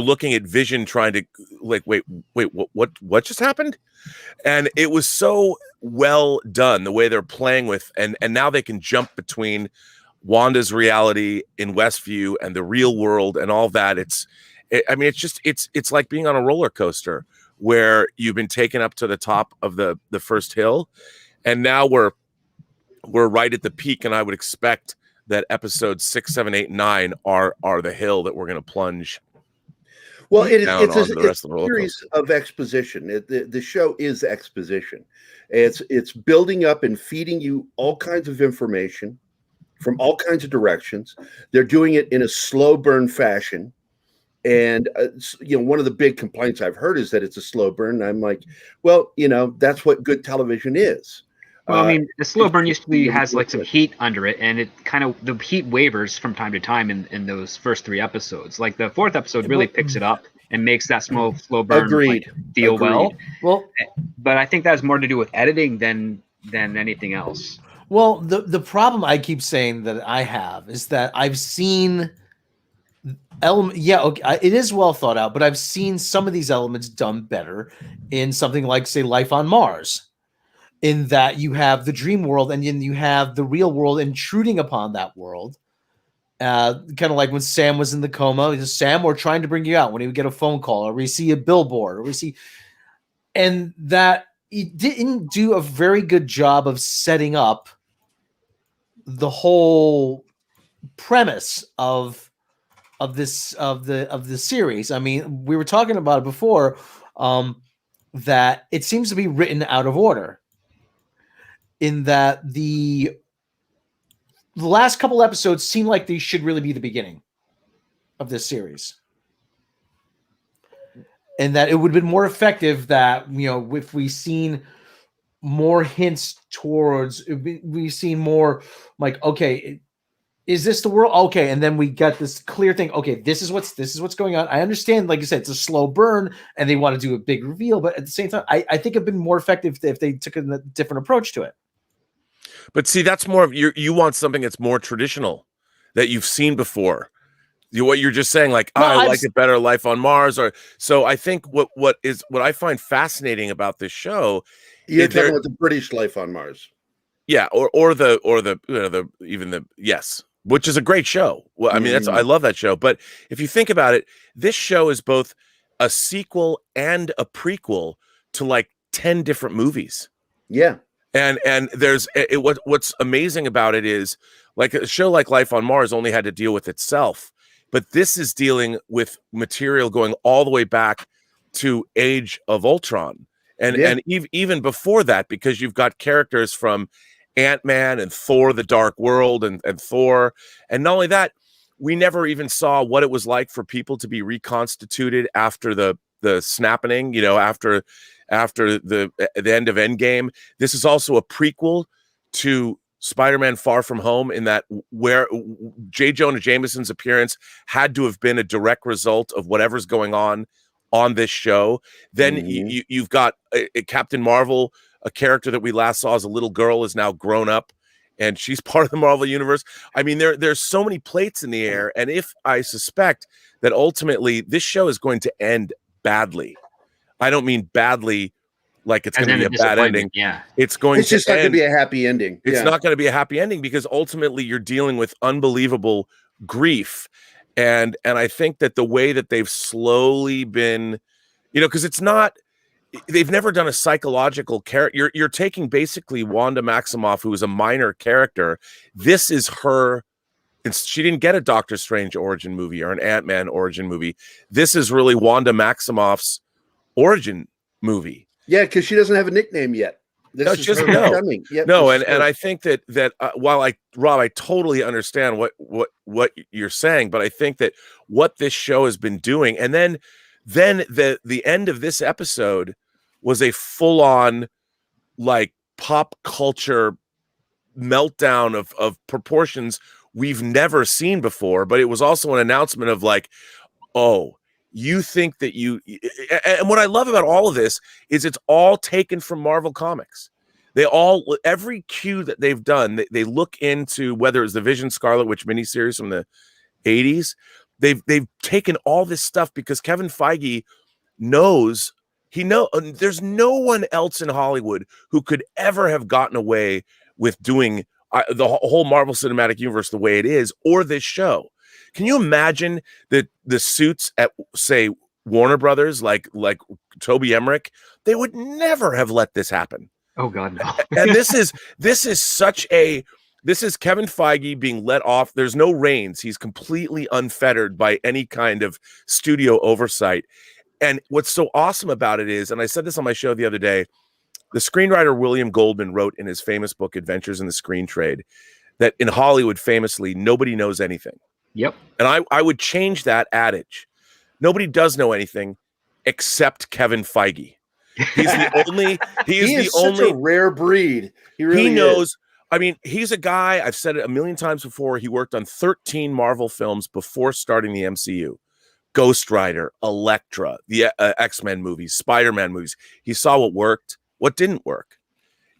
looking at Vision trying to like, wait, what just happened? And it was so well done the way they're playing with, and now they can jump between Wanda's reality in Westview and the real world and all that. It's like being on a roller coaster where you've been taken up to the top of the first hill, and now we're right at the peak, and I would expect that episodes 6, 7, 8, 9 are the hill that we're going to plunge. Well, it's a series of exposition. The show is exposition. It's building up and feeding you all kinds of information from all kinds of directions. They're doing it in a slow burn fashion. And, one of the big complaints I've heard is that it's a slow burn. I'm like, well, that's what good television is. Well, I mean, the slow burn usually has like some heat under it, and the heat wavers from time to time in those first 3 episodes. Like the 4th episode really picks it up and makes that slow burn feel well. Well, but I think that has more to do with editing than anything else. Well, the problem I keep saying that I have is that I've seen it is well thought out, but I've seen some of these elements done better in something like, say, Life on Mars. In that you have the dream world and then you have the real world intruding upon that world. Kind of like when Sam was in the coma. Sam, we're trying to bring you out. When he would get a phone call, or we see a billboard, or we see, and that he didn't do a very good job of setting up the whole premise of the series. I mean, we were talking about it before, that it seems to be written out of order. In that the last couple episodes seem like they should really be the beginning of this series. And that it would have been more effective that, if we seen more hints towards, we've seen more like, okay, is this the world? Okay. And then we got this clear thing. Okay, this is what's going on. I understand, like you said, it's a slow burn and they want to do a big reveal, but at the same time, I think it'd been more effective if they took a different approach to it. But see, that's more of you want something that's more traditional that you've seen before. What you're just saying, like, I like it better, Life on Mars, or so. I think what I find fascinating about this show. You're talking about the British Life on Mars, yeah, or yes, which is a great show. Well, I mean, I love that show. But if you think about it, this show is both a sequel and a prequel to like 10 different movies. Yeah. And there's what's amazing about it is, like, a show like Life on Mars only had to deal with itself, but this is dealing with material going all the way back to Age of Ultron, and even before that, because you've got characters from Ant-Man and Thor: The Dark World and Thor, and not only that, we never even saw what it was like for people to be reconstituted after the snapping, after the end of Endgame. This is also a prequel to Spider-Man Far From Home, in that where J. Jonah Jameson's appearance had to have been a direct result of whatever's going on this show. Then you've got a Captain Marvel, a character that we last saw as a little girl is now grown up, and she's part of the Marvel universe. I mean, there's so many plates in the air, and if I suspect that ultimately this show is going to end badly. I don't mean badly like it's going to be a bad ending. Yeah, it's just not going to be a happy ending. It's not going to be a happy ending because ultimately you're dealing with unbelievable grief, and I think that the way that they've slowly been, because it's not, they've never done a psychological character. You're taking basically Wanda Maximoff, who is a minor character. This is her. She didn't get a Doctor Strange origin movie or an Ant-Man origin movie. This is really Wanda Maximoff's origin movie. Yeah, because she doesn't have a nickname yet. And I think that while Rob, I totally understand what you're saying, but I think that what this show has been doing, and then the end of this episode was a full-on like pop culture meltdown of proportions we've never seen before. But it was also an announcement of like, oh, you think that and what I love about all of this is it's all taken from Marvel Comics. Every cue that they've done, they look into, whether it's the Vision Scarlet Witch miniseries from the 80s, they've taken all this stuff because Kevin Feige knows there's no one else in Hollywood who could ever have gotten away with doing the whole Marvel Cinematic Universe the way it is, or this show. Can you imagine the suits at, say, Warner Brothers, like Toby Emmerich? They would never have let this happen. Oh God, no. And this is Kevin Feige being let off. There's no reins. He's completely unfettered by any kind of studio oversight. And what's so awesome about it is, and I said this on my show the other day, the screenwriter William Goldman wrote in his famous book, Adventures in the Screen Trade, that in Hollywood, famously, nobody knows anything. Yep. And I would change that adage. Nobody does know anything except Kevin Feige. He's the only. He is such a rare breed. He really knows. is. I mean, he's a guy. I've said it a million times before. He worked on 13 Marvel films before starting the MCU. Ghost Rider, Elektra, the X-Men movies, Spider-Man movies. He saw what worked, what didn't work.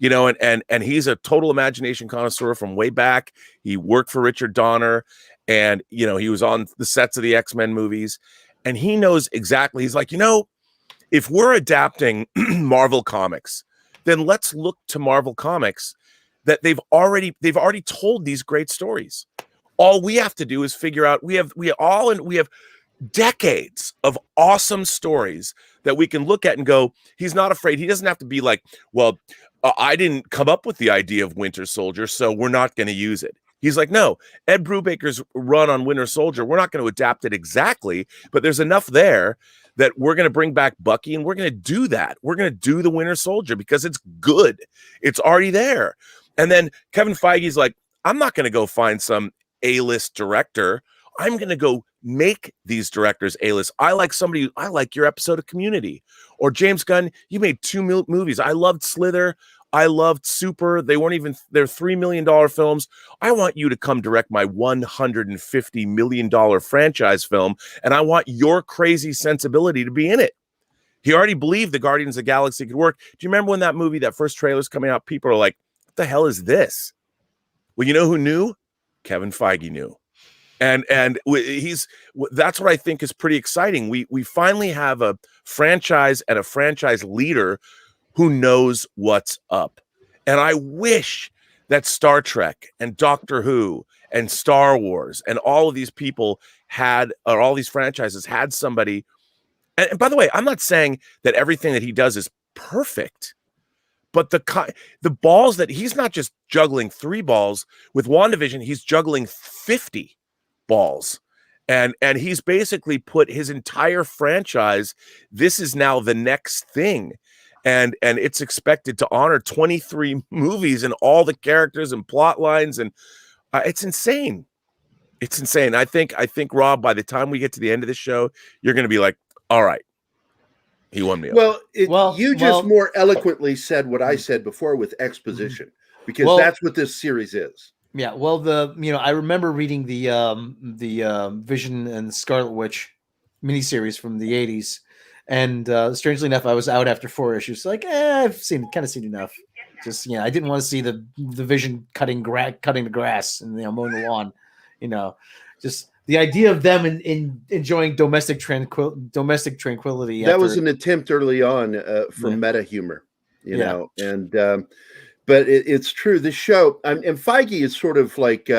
And he's a total imagination connoisseur from way back. He worked for Richard Donner, and he was on the sets of the X-Men movies, and he knows exactly. He's like, if we're adapting Marvel Comics, then let's look to Marvel Comics that they've already told these great stories. All we have to do is figure out we have decades of awesome stories that we can look at and go, he's not afraid. He doesn't have to be like, well, I didn't come up with the idea of Winter Soldier, so we're not going to use it. He's like, no, Ed Brubaker's run on Winter Soldier, we're not going to adapt it exactly, but there's enough there that we're going to bring back Bucky, and we're going to do that. We're going to do the Winter Soldier because it's good. It's already there. And then Kevin Feige's like, I'm not going to go find some A-list director. I'm going to go make these directors A-list. I like your episode of Community. Or James Gunn, you made 2 movies. I loved Slither. I loved Super. They're $3 million films. I want you to come direct my $150 million franchise film, and I want your crazy sensibility to be in it. He already believed the Guardians of the Galaxy could work. Do you remember when that first trailer's coming out? People are like, what the hell is this? Well, you know who knew? Kevin Feige knew. And that's what I think is pretty exciting. We finally have a franchise and a franchise leader who knows what's up. And I wish that Star Trek and Doctor Who and Star Wars and all of these people all these franchises had somebody. And by the way, I'm not saying that everything that he does is perfect, but the balls that he's not just juggling 3 balls with WandaVision, he's juggling 50 balls. And he's basically put his entire franchise, this is now the next thing. And it's expected to honor 23 movies and all the characters and plot lines. And it's insane. It's insane. I think, Rob, by the time we get to the end of the show, you're going to be like, all right, he won me over. Well, you just more eloquently said what I said before with exposition, because that's what this series is. Yeah, well, I remember reading the Vision and Scarlet Witch miniseries from the 80s, and strangely enough, I was out after 4 issues. Like, I've seen enough. Just I didn't want to see the Vision cutting the grass and mowing the lawn. Just the idea of them in enjoying domestic tranquility. That was an attempt early on for meta humor, you know, and. But it's true. The show, and Feige is sort of like,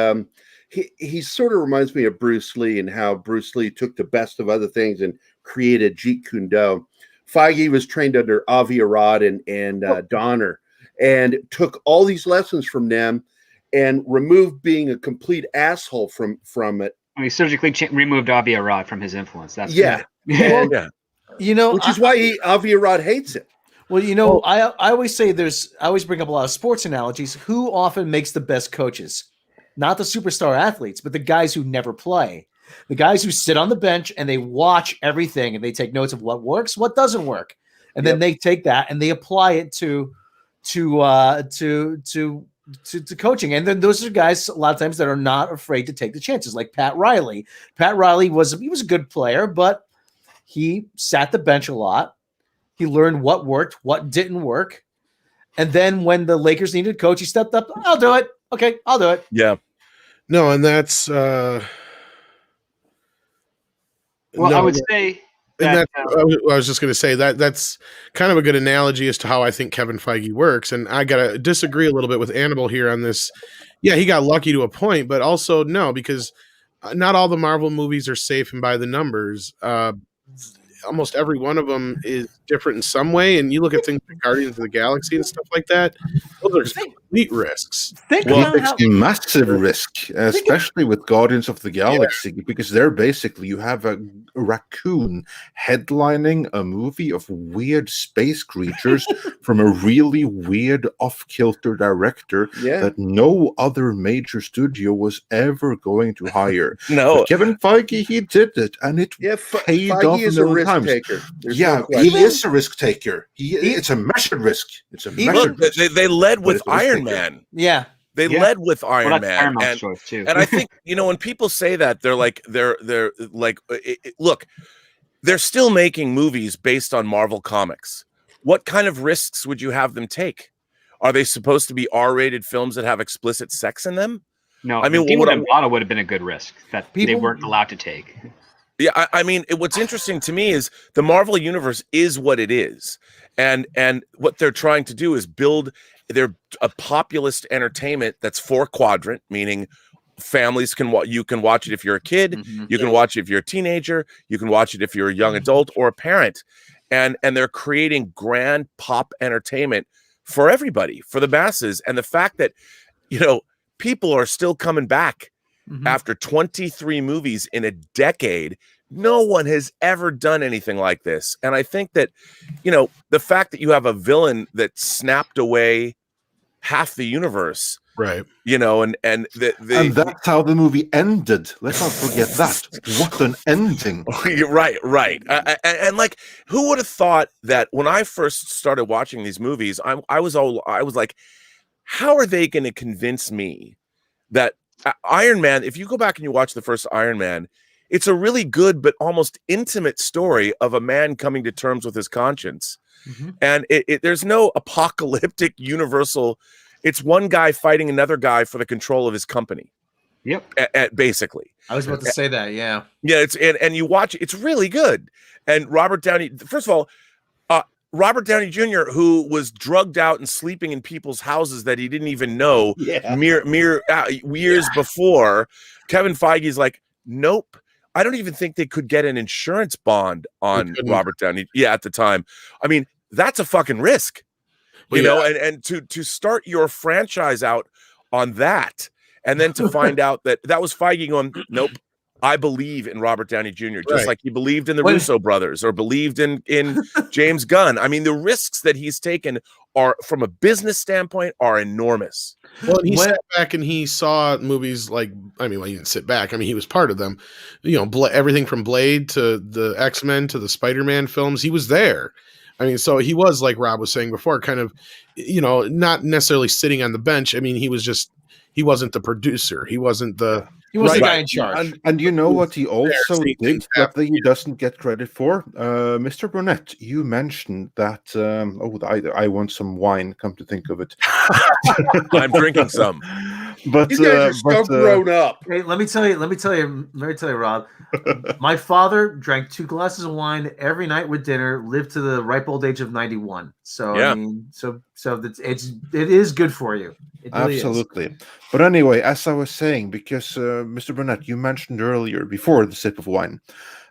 he sort of reminds me of Bruce Lee, and how Bruce Lee took the best of other things and created Jeet Kune Do. Feige was trained under Avi Arad and Donner, and took all these lessons from them and removed being a complete asshole from it. He surgically removed Avi Arad from his influence. That's and, which is why Avi Arad hates it. Well, I always say I always bring up a lot of sports analogies. Who often makes the best coaches? Not the superstar athletes, but the guys who never play. The guys who sit on the bench and they watch everything and they take notes of what works, what doesn't work. And then they take that and they apply it to coaching. And then those are guys a lot of times that are not afraid to take the chances, like Pat Riley. Pat Riley was a good player, but he sat the bench a lot. He learned what worked, what didn't work. And then when the Lakers needed a coach, he stepped up. I'll do it. Okay, I'll do it. Yeah. No, and that's Well, I would say and that I was just going to say that's kind of a good analogy as to how I think Kevin Feige works. And I got to disagree a little bit with Annabelle here on this. Yeah, he got lucky to a point, but also no, because not all the Marvel movies are safe and by the numbers. Almost every one of them is different in some way. And you look at things like Guardians of the Galaxy and stuff like that; those are complete risks. Think Well, about it's how a massive risk, especially with Guardians of the Galaxy, because they're basically, you have a raccoon headlining a movie of weird space creatures from a really weird off-kilter director that no other major studio was ever going to hire. No. But Kevin Feige, he did it, and it paid off Feige is a risk taker. There's no Yeah, question. he is a risk taker. It's a measured risk. It's a measured Look, risk. they led But with it's a risk Iron taker. Man. yeah. They Yeah. led with Iron well, that's Man. Paramount's And, choice too. and I think, when people say that, they're like, look, they're still making movies based on Marvel Comics. What kind of risks would you have them take? Are they supposed to be R-rated films that have explicit sex in them? no, I mean, Demon what- and Bottle would have been a good risk that they People- weren't allowed to take. Yeah, I mean, what's interesting to me is the Marvel universe is what it is, and what they're trying to do is build a populist entertainment that's 4-quadrant, meaning families you can watch it if you're a kid, Mhm. you can watch it if you're a teenager, you can watch it if you're a young adult or a parent, and they're creating grand pop entertainment for everybody, for the masses, and the fact that people are still coming back. Mhm. After 23 movies in a decade, no one has ever done anything like this. And I think that, the fact that you have a villain that snapped away half the universe, Right. And that's how the movie ended. Let's not forget that. What an ending. You're right. And like, who would have thought that when I first started watching these movies, I was like, how are they going to convince me that Iron Man, if you go back and you watch the first Iron Man, it's a really good but almost intimate story of a man coming to terms with his conscience. Mhm. And there's no apocalyptic universal. It's one guy fighting another guy for the control of his company. Yep. Basically. I was about to say that. Yeah. Yeah. And you watch it's really good. And Robert Downey, first of all, Robert Downey Jr., who was drugged out and sleeping in people's houses that he didn't even know mere years before. Kevin Feige's like, nope. I don't even think they could get an insurance bond on Robert Downey. Yeah, at the time. I mean, that's a fucking risk. And to start your franchise out on that, and then to find out that was Feige going, nope. I believe in Robert Downey Jr. just like he believed in the Russo brothers or believed in James Gunn. I mean, the risks that he's taken are, from a business standpoint, are enormous. Well, and he sat back and he saw movies like, he didn't sit back. He was part of them. Everything from Blade to the X-Men to the Spider-Man films, he was there. So he was, like Rob was saying before, kind of, not necessarily sitting on the bench. He wasn't the producer. He wasn't the guy in charge. And you know what he also did that he doesn't get credit for? Mr. Burnett, you mentioned that, I want some wine, come to think of it. I'm drinking some. But you guys are so grown up. Hey, let me tell you, Rob. My father drank 2 glasses of wine every night with dinner, lived to the ripe old age of 91. So yeah. It is good for you. It really Absolutely. is. But anyway, as I was saying, because Mr. Burnett, you mentioned earlier before the sip of wine,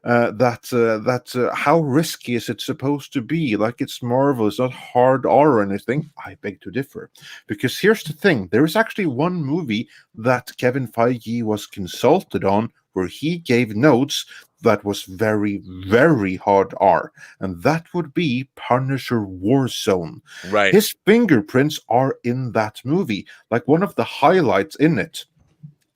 that how risky is it supposed to be? Like, it's Marvel, it's not hard R or anything. I beg to differ, because here's the thing: there is actually one movie that Kevin Feige was consulted on where he gave notes that was very, very hard R, and that would be Punisher Warzone. Right. His fingerprints are in that movie. Like, one of the highlights in it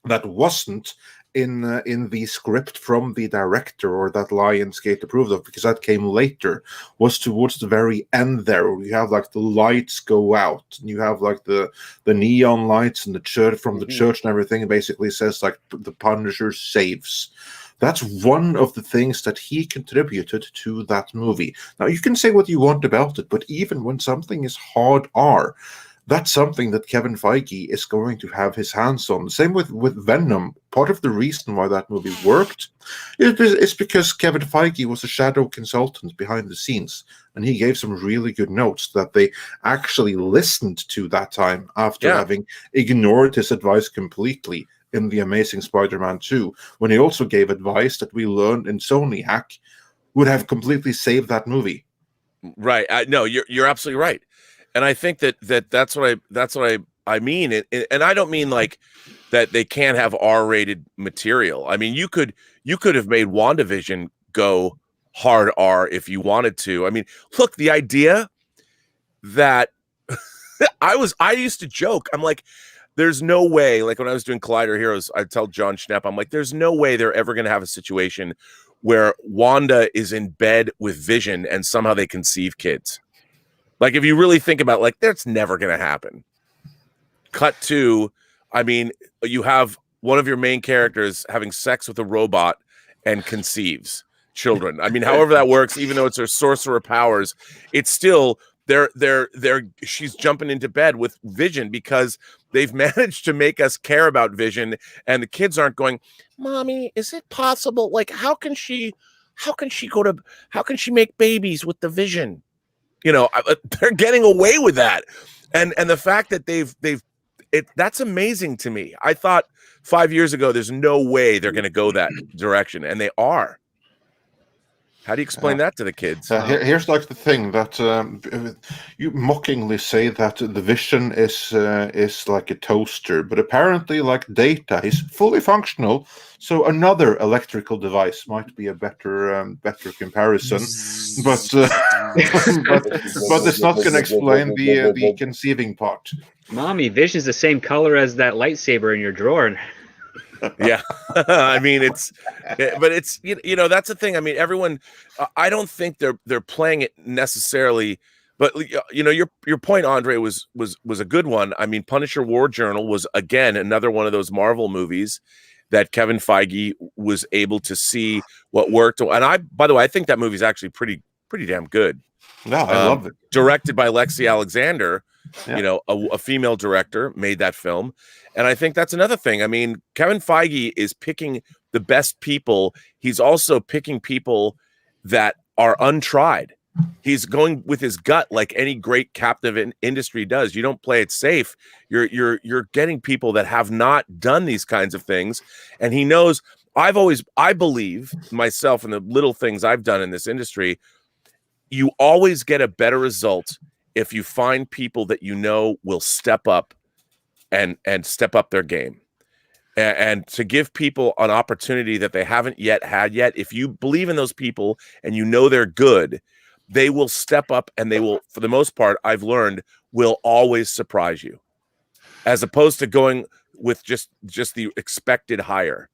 that wasn't in the script from the director, or that Lionsgate approved of, because that came later, was towards the very end there, where you have like the lights go out, and you have like the neon lights and the church from the church and everything. It basically says like the Punisher saves. That's one of the things that he contributed to that movie. Now, you can say what you want about it, but even when something is hard R, that's something that Kevin Feige is going to have his hands on. Same with Venom. Part of the reason why that movie worked is because Kevin Feige was a shadow consultant behind the scenes, and he gave some really good notes that they actually listened to that time after having ignored his advice completely in The Amazing Spider-Man 2, when he also gave advice that we learned in Soniac would have completely saved that movie. Right. No, you're absolutely right. And I think that's what I mean. And I don't mean like that they can't have R-rated material. I mean, you could have made WandaVision go hard R if you wanted to. I mean, look, the idea that I used to joke. I'm like, there's no way, like when I was doing Collider Heroes, I'd tell John Schnepp, I'm like, there's no way they're ever going to have a situation where Wanda is in bed with Vision and somehow they conceive kids. Like, if you really think about it, like, that's never going to happen. Cut to, I mean, you have one of your main characters having sex with a robot and conceives children. I mean, however that works, even though it's her sorcerer powers, it's still she's jumping into bed with Vision because they've managed to make us care about Vision, and the kids aren't going, "Mommy, is it possible? Like, how can she make babies with the Vision?" You know, they're getting away with that, and the fact that that's amazing to me. I thought 5 years ago there's no way they're going to go that direction, and they are. How do you explain that to the kids? Here's like the thing that you mockingly say that the Vision is like a toaster, but apparently, like Data, is fully functional. So another electrical device might be a better comparison, but it's not going to explain the conceiving part. Mommy, Vision's the same color as that lightsaber in your drawer. Yeah. I mean, but it's, you know, that's the thing. I mean, everyone, I don't think they're playing it necessarily, but you know, your point, Andre, was a good one. I mean, Punisher War Journal was, again, another one of those Marvel movies that Kevin Feige was able to see what worked. And by the way, I think that movie is actually pretty damn good. No, I love it. Directed by Lexi Alexander, you know, a female director made that film. And I think that's another thing. I mean, Kevin Feige is picking the best people. He's also picking people that are untried. He's going with his gut, like any great captive industry does. You don't play it safe. You're getting people that have not done these kinds of things. And he knows, I believe myself in the little things I've done in this industry, you always get a better result if you find people that you know will step up and step up their game, and to give people an opportunity that they haven't had yet. If you believe in those people and you know they're good, they will step up, and they will, for the most part, I've learned, will always surprise you, as opposed to going with just the expected hire.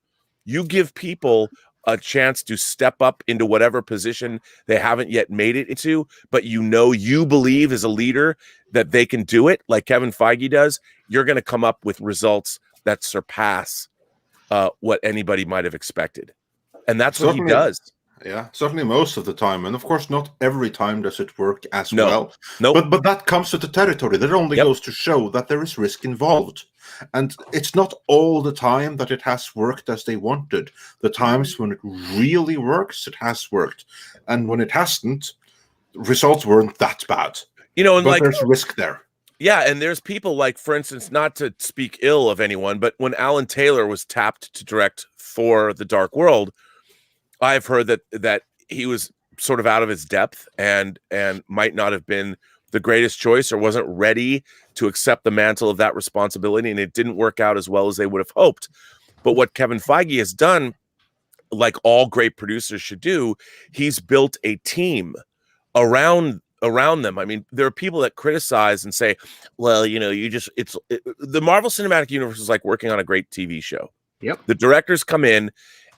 You give people a chance to step up into whatever position they haven't yet made it into, but you believe as a leader that they can do it, like Kevin Feige does. You're going to come up with results that surpass what anybody might have expected. And that's what he does. Yeah, certainly most of the time. And of course, not every time does it work as well. Nope. But that comes with the territory. That only goes to show that there is risk involved. And it's not all the time that it has worked as they wanted. The times when it really works, it has worked. And when it hasn't, results weren't that bad. You know, and but like, there's risk there. Yeah, and there's people like, for instance, not to speak ill of anyone, but when Alan Taylor was tapped to direct Thor: The Dark World, I've heard that he was sort of out of his depth and might not have been the greatest choice, or wasn't ready to accept the mantle of that responsibility, and it didn't work out as well as they would have hoped. But what Kevin Feige has done, like all great producers should do, he's built a team around them. I mean, there are people that criticize and say, well, you know, the Marvel Cinematic Universe is like working on a great TV show. Yep. The directors come in,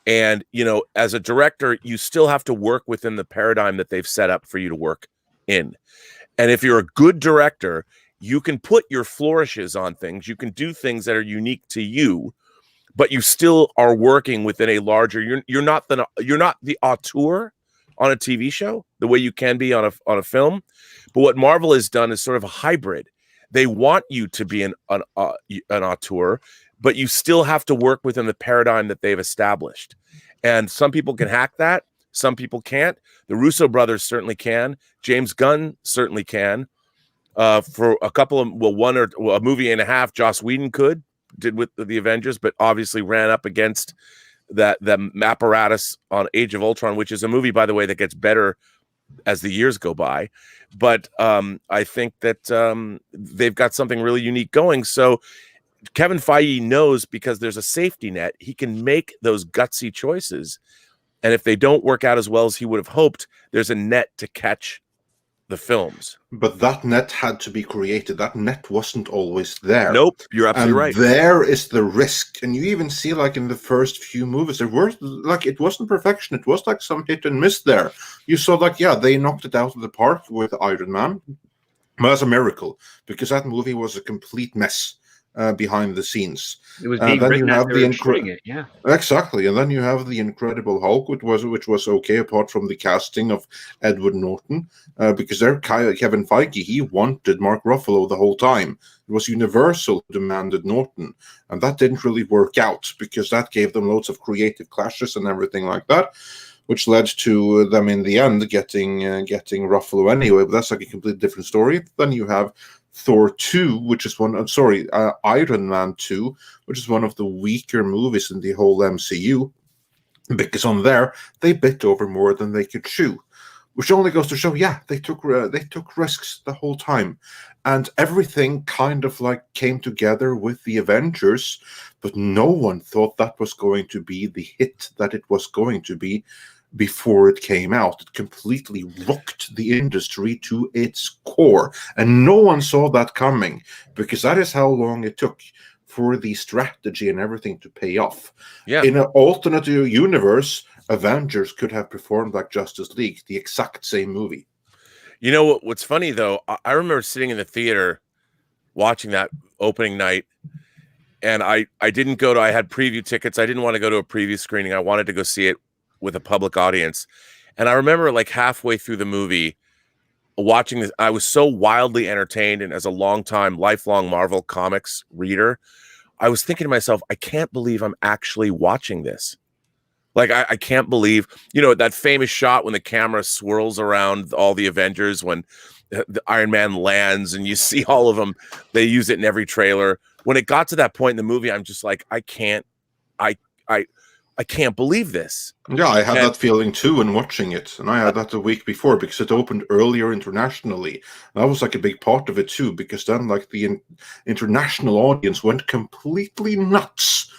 and, you know, as a director, you still have to work within the paradigm that they've set up for you to work in. And if you're a good director, you can put your flourishes on things. You can do things that are unique to you, but you still are working within a larger. You're not the auteur on a TV show the way you can be on a film. But what Marvel has done is sort of a hybrid. They want you to be an auteur, but you still have to work within the paradigm that they've established. And some people can hack that. Some people can't. The Russo brothers certainly can. James Gunn certainly can. For a couple of, a movie and a half, Joss Whedon did with the Avengers, but obviously ran up against the apparatus on Age of Ultron, which is a movie, by the way, that gets better as the years go by. But I think that they've got something really unique going. So Kevin Feige knows, because there's a safety net, he can make those gutsy choices. And if they don't work out as well as he would have hoped, there's a net to catch the films. But that net had to be created. That net wasn't always there. Nope, you're absolutely right. There is the risk. And you even see, like, in the first few movies, there were, like, it wasn't perfection. It was like some hit and miss there. You saw, like, yeah, they knocked it out of the park with Iron Man. But that's a miracle, because that movie was a complete mess behind the scenes. It was being written as they were shooting it, yeah. Exactly, and then you have the Incredible Hulk, which was okay apart from the casting of Edward Norton, because Kevin Feige, he wanted Mark Ruffalo the whole time. It was Universal who demanded Norton, and that didn't really work out, because that gave them loads of creative clashes and everything like that, which led to them in the end getting Ruffalo anyway. But that's like a completely different story. Then you have Thor 2, which is Iron Man 2, which is one of the weaker movies in the whole MCU, because on there they bit over more than they could chew, which only goes to show, yeah, they took risks the whole time, and everything kind of like came together with the Avengers, but no one thought that was going to be the hit that it was going to be. Before it came out, it completely rocked the industry to its core, and no one saw that coming, because that is how long it took for the strategy and everything to pay off. Yeah. In an alternate universe, Avengers could have performed like Justice League, the exact same movie. You know what's funny though? I remember sitting in the theater watching that opening night, and I didn't go to. I had preview tickets. I didn't want to go to a preview screening. I wanted to go see it with a public audience. And I remember, like, halfway through the movie, watching this, I was so wildly entertained. And as a lifelong Marvel Comics reader, I was thinking to myself, I can't believe I'm actually watching this. Like, I can't believe, that famous shot when the camera swirls around all the Avengers, when the Iron Man lands and you see all of them. They use it in every trailer. When it got to that point in the movie, I'm just like, I can't believe this. Yeah, I had that feeling too when watching it, and I had that the week before because it opened earlier internationally. And that was like a big part of it too, because then like the international audience went completely nuts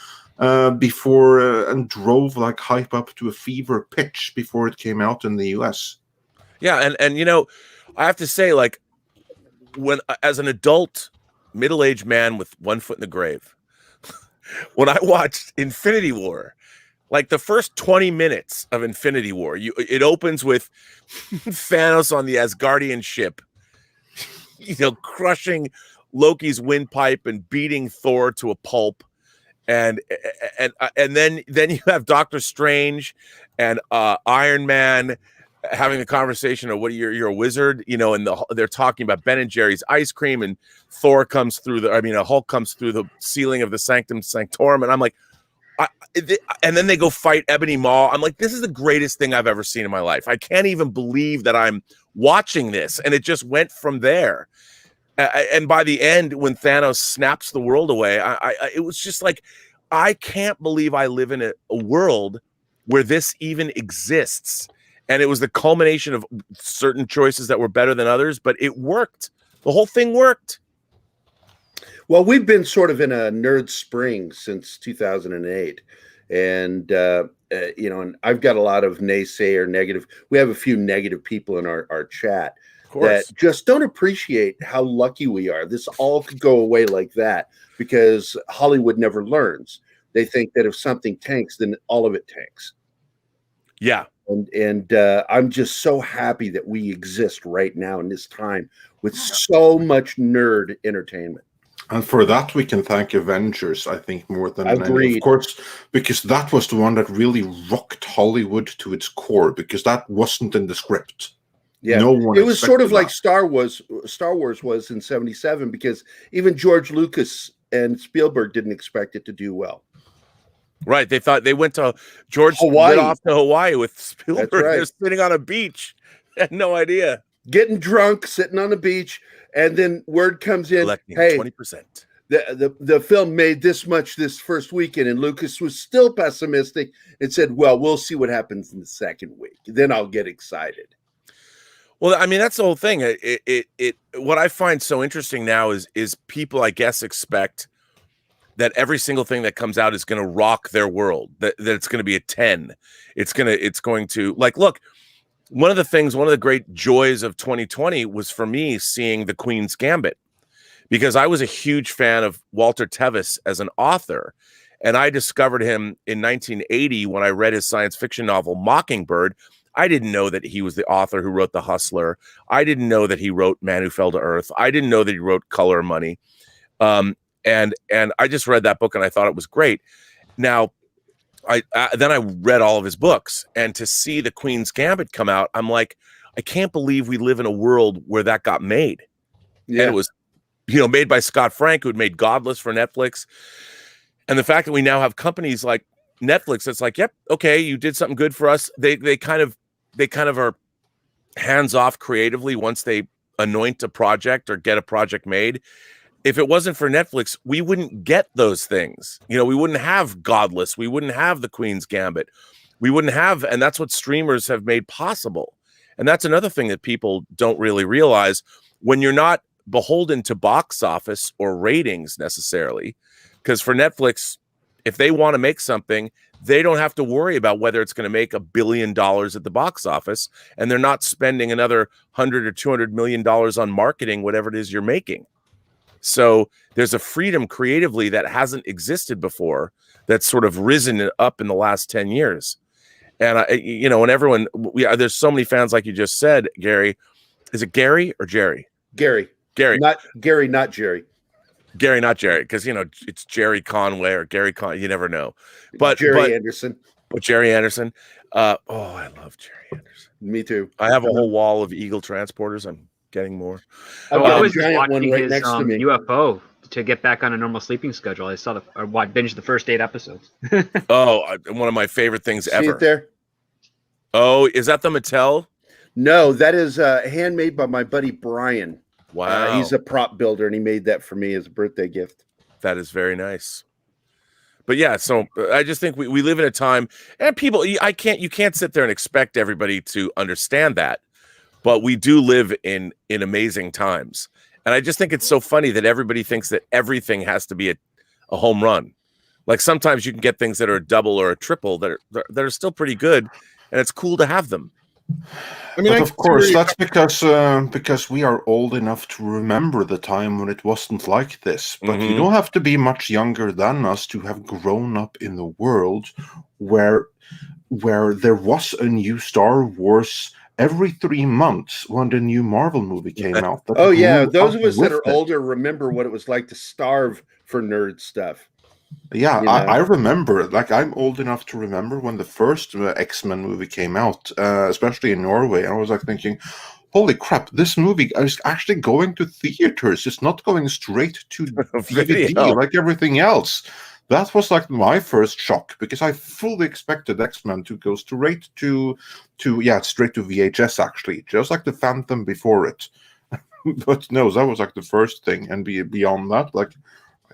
before and drove like hype up to a fever pitch before it came out in the US. Yeah, and I have to say, like, when as an adult middle-aged man with one foot in the grave, when I watched Infinity War, like the first 20 minutes of Infinity War, it opens with Thanos on the Asgardian ship, crushing Loki's windpipe and beating Thor to a pulp, and then you have Doctor Strange and Iron Man having the conversation of you're a wizard, and they're talking about Ben and Jerry's ice cream, and Thor comes through Hulk comes through the ceiling of the Sanctum Sanctorum, and I'm like. And then they go fight Ebony Maw. I'm like, this is the greatest thing I've ever seen in my life. I can't even believe that I'm watching this. And it just went from there. And by the end, when Thanos snaps the world away, it was just like, I can't believe I live in a world where this even exists. And it was the culmination of certain choices that were better than others, but it worked. The whole thing worked. Well, we've been sort of in a nerd spring since 2008. And, and I've got a lot of naysayer negative. We have a few negative people in our chat that just don't appreciate how lucky we are. This all could go away like that because Hollywood never learns. They think that if something tanks, then all of it tanks. Yeah. And I'm just so happy that we exist right now in this time with so much nerd entertainment. And for that, we can thank Avengers, I think, more than any, of Agreed. course, because that was the one that really rocked Hollywood to its core, because that wasn't in the script. Yeah, No one it was sort of expected like that. Star Wars was in '77, because even George Lucas and Spielberg didn't expect it to do well. Right. They thought they went to George Hawaii. went off to Hawaii with Spielberg. That's right. They're sitting on a beach. Had no idea. Getting drunk, sitting on the beach, and then word comes in, Collecting hey, 20%. the film made this much this first weekend, and Lucas was still pessimistic and said, well, we'll see what happens in the second week. Then I'll get excited. Well, I mean, that's the whole thing. What I find so interesting now is people, I guess, expect that every single thing that comes out is going to rock their world, that it's going to be a 10. It's going to like, look, one of the great joys of 2020 was for me seeing The Queen's Gambit, because I was a huge fan of Walter Tevis as an author. And I discovered him in 1980 when I read his science fiction novel, Mockingbird. I didn't know that he was the author who wrote The Hustler. I didn't know that he wrote Man Who Fell to Earth. I didn't know that he wrote Color of Money. And I just read that book and I thought it was great. Now, then I read all of his books, and to see The Queen's Gambit come out, I'm like, I can't believe we live in a world where that got made. Yeah. And it was, made by Scott Frank, who had made Godless for Netflix. And the fact that we now have companies like Netflix that's like, yep, okay, you did something good for us. They kind of are hands off creatively once they anoint a project or get a project made. If it wasn't for Netflix, we wouldn't get those things. We wouldn't have Godless. We wouldn't have The Queen's Gambit. We wouldn't have, and that's what streamers have made possible. And that's another thing that people don't really realize. When you're not beholden to box office or ratings necessarily, because for Netflix, if they want to make something, they don't have to worry about whether it's going to make $1 billion at the box office, and they're not spending another $100 or $200 million on marketing, whatever it is you're making. So there's a freedom creatively that hasn't existed before, that's sort of risen up in the last 10 years. And, and everyone, there's so many fans, like you just said, Gary. Is it Gary or Jerry? Gary. Not Gary, not Jerry. Gary, not Jerry, because, it's Jerry Conway or Gary Con. You never know. But Anderson. But Jerry Anderson. I love Jerry Anderson. Me too. I have a whole wall of Eagle transporters. I'm getting more. I was just watching his UFO to get back on a normal sleeping schedule. I binged the first 8 episodes. One of my favorite things ever. See it there? Oh, is that the Mattel? No, that is handmade by my buddy Brian. Wow. He's a prop builder, and he made that for me as a birthday gift. That is very nice. But yeah, so I just think we live in a time, and people, you can't sit there and expect everybody to understand that. But we do live in amazing times. And I just think it's so funny that everybody thinks that everything has to be a home run. Like sometimes you can get things that are a double or a triple that are still pretty good, and it's cool to have them. I mean, of course, that's because we are old enough to remember the time when it wasn't like this. But you don't have to be much younger than us to have grown up in the world where there was a new Star Wars every 3 months when the new Marvel movie came out. Oh yeah, those of us that are older remember what it was like to starve for nerd stuff. Yeah, I remember, like, I'm old enough to remember when the first X-Men movie came out, especially in Norway. I was like thinking, holy crap, this movie is actually going to theaters. It's not going straight to DVD like everything else. That was like my first shock, because I fully expected X-Men to go straight to VHS, actually, just like the Phantom before it. But no, that was like the first thing, and beyond that, like,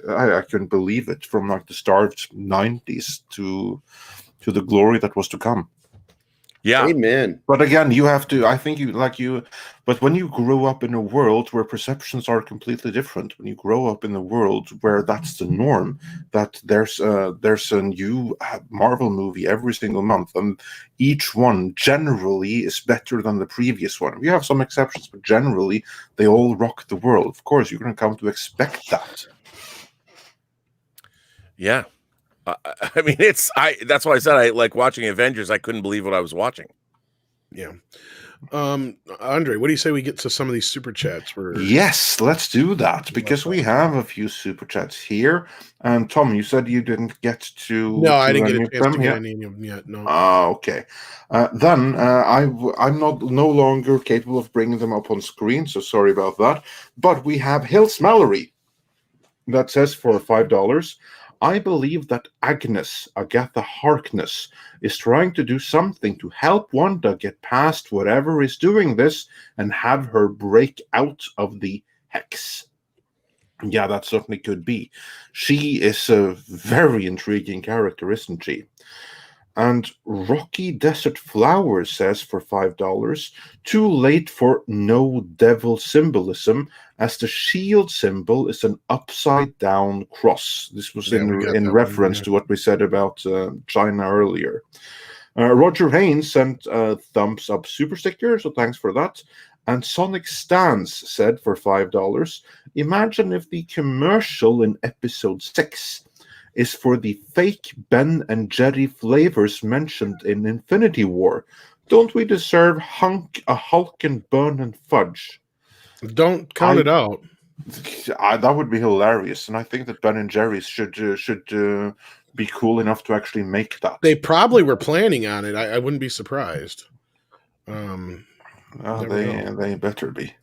I couldn't believe it, from like the starved 90s to the glory that was to come. Yeah. Amen. But again, you have to, I think but when you grow up in a world where perceptions are completely different, when you grow up in a world where that's the norm, that there's a new Marvel movie every single month, and each one generally is better than the previous one. We have some exceptions, but generally they all rock the world. Of course, you're going to come to expect that. Yeah. I mean, that's why I said I like watching Avengers. I couldn't believe what I was watching. Yeah. Andre, what do you say we get to some of these super chats? Yes, let's do that because we have a few super chats here. And Tom, you said you didn't get to. No, I didn't get any a of chance them to get yet? any of them yet. No. Okay. Then I'm no longer capable of bringing them up on screen, so sorry about that. But we have Hills Mallory that says for $5, I believe that Agnes, Agatha Harkness, is trying to do something to help Wanda get past whatever is doing this and have her break out of the hex. Yeah, that certainly could be. She is a very intriguing character, isn't she? And Rocky Desert Flower says for $5, too late for no devil symbolism, as the shield symbol is an upside down cross. This was in reference to what we said about China earlier. Roger Haynes sent a thumbs up super sticker, so thanks for that. And Sonic Stans said for $5, imagine if the commercial in episode 6 is for the fake Ben and Jerry flavors mentioned in Infinity War. Don't we deserve a Hulk and Burn and Fudge? Don't count it out. That would be hilarious, and I think that Ben and Jerry's should be cool enough to actually make that. They probably were planning on it. I wouldn't be surprised. They better be.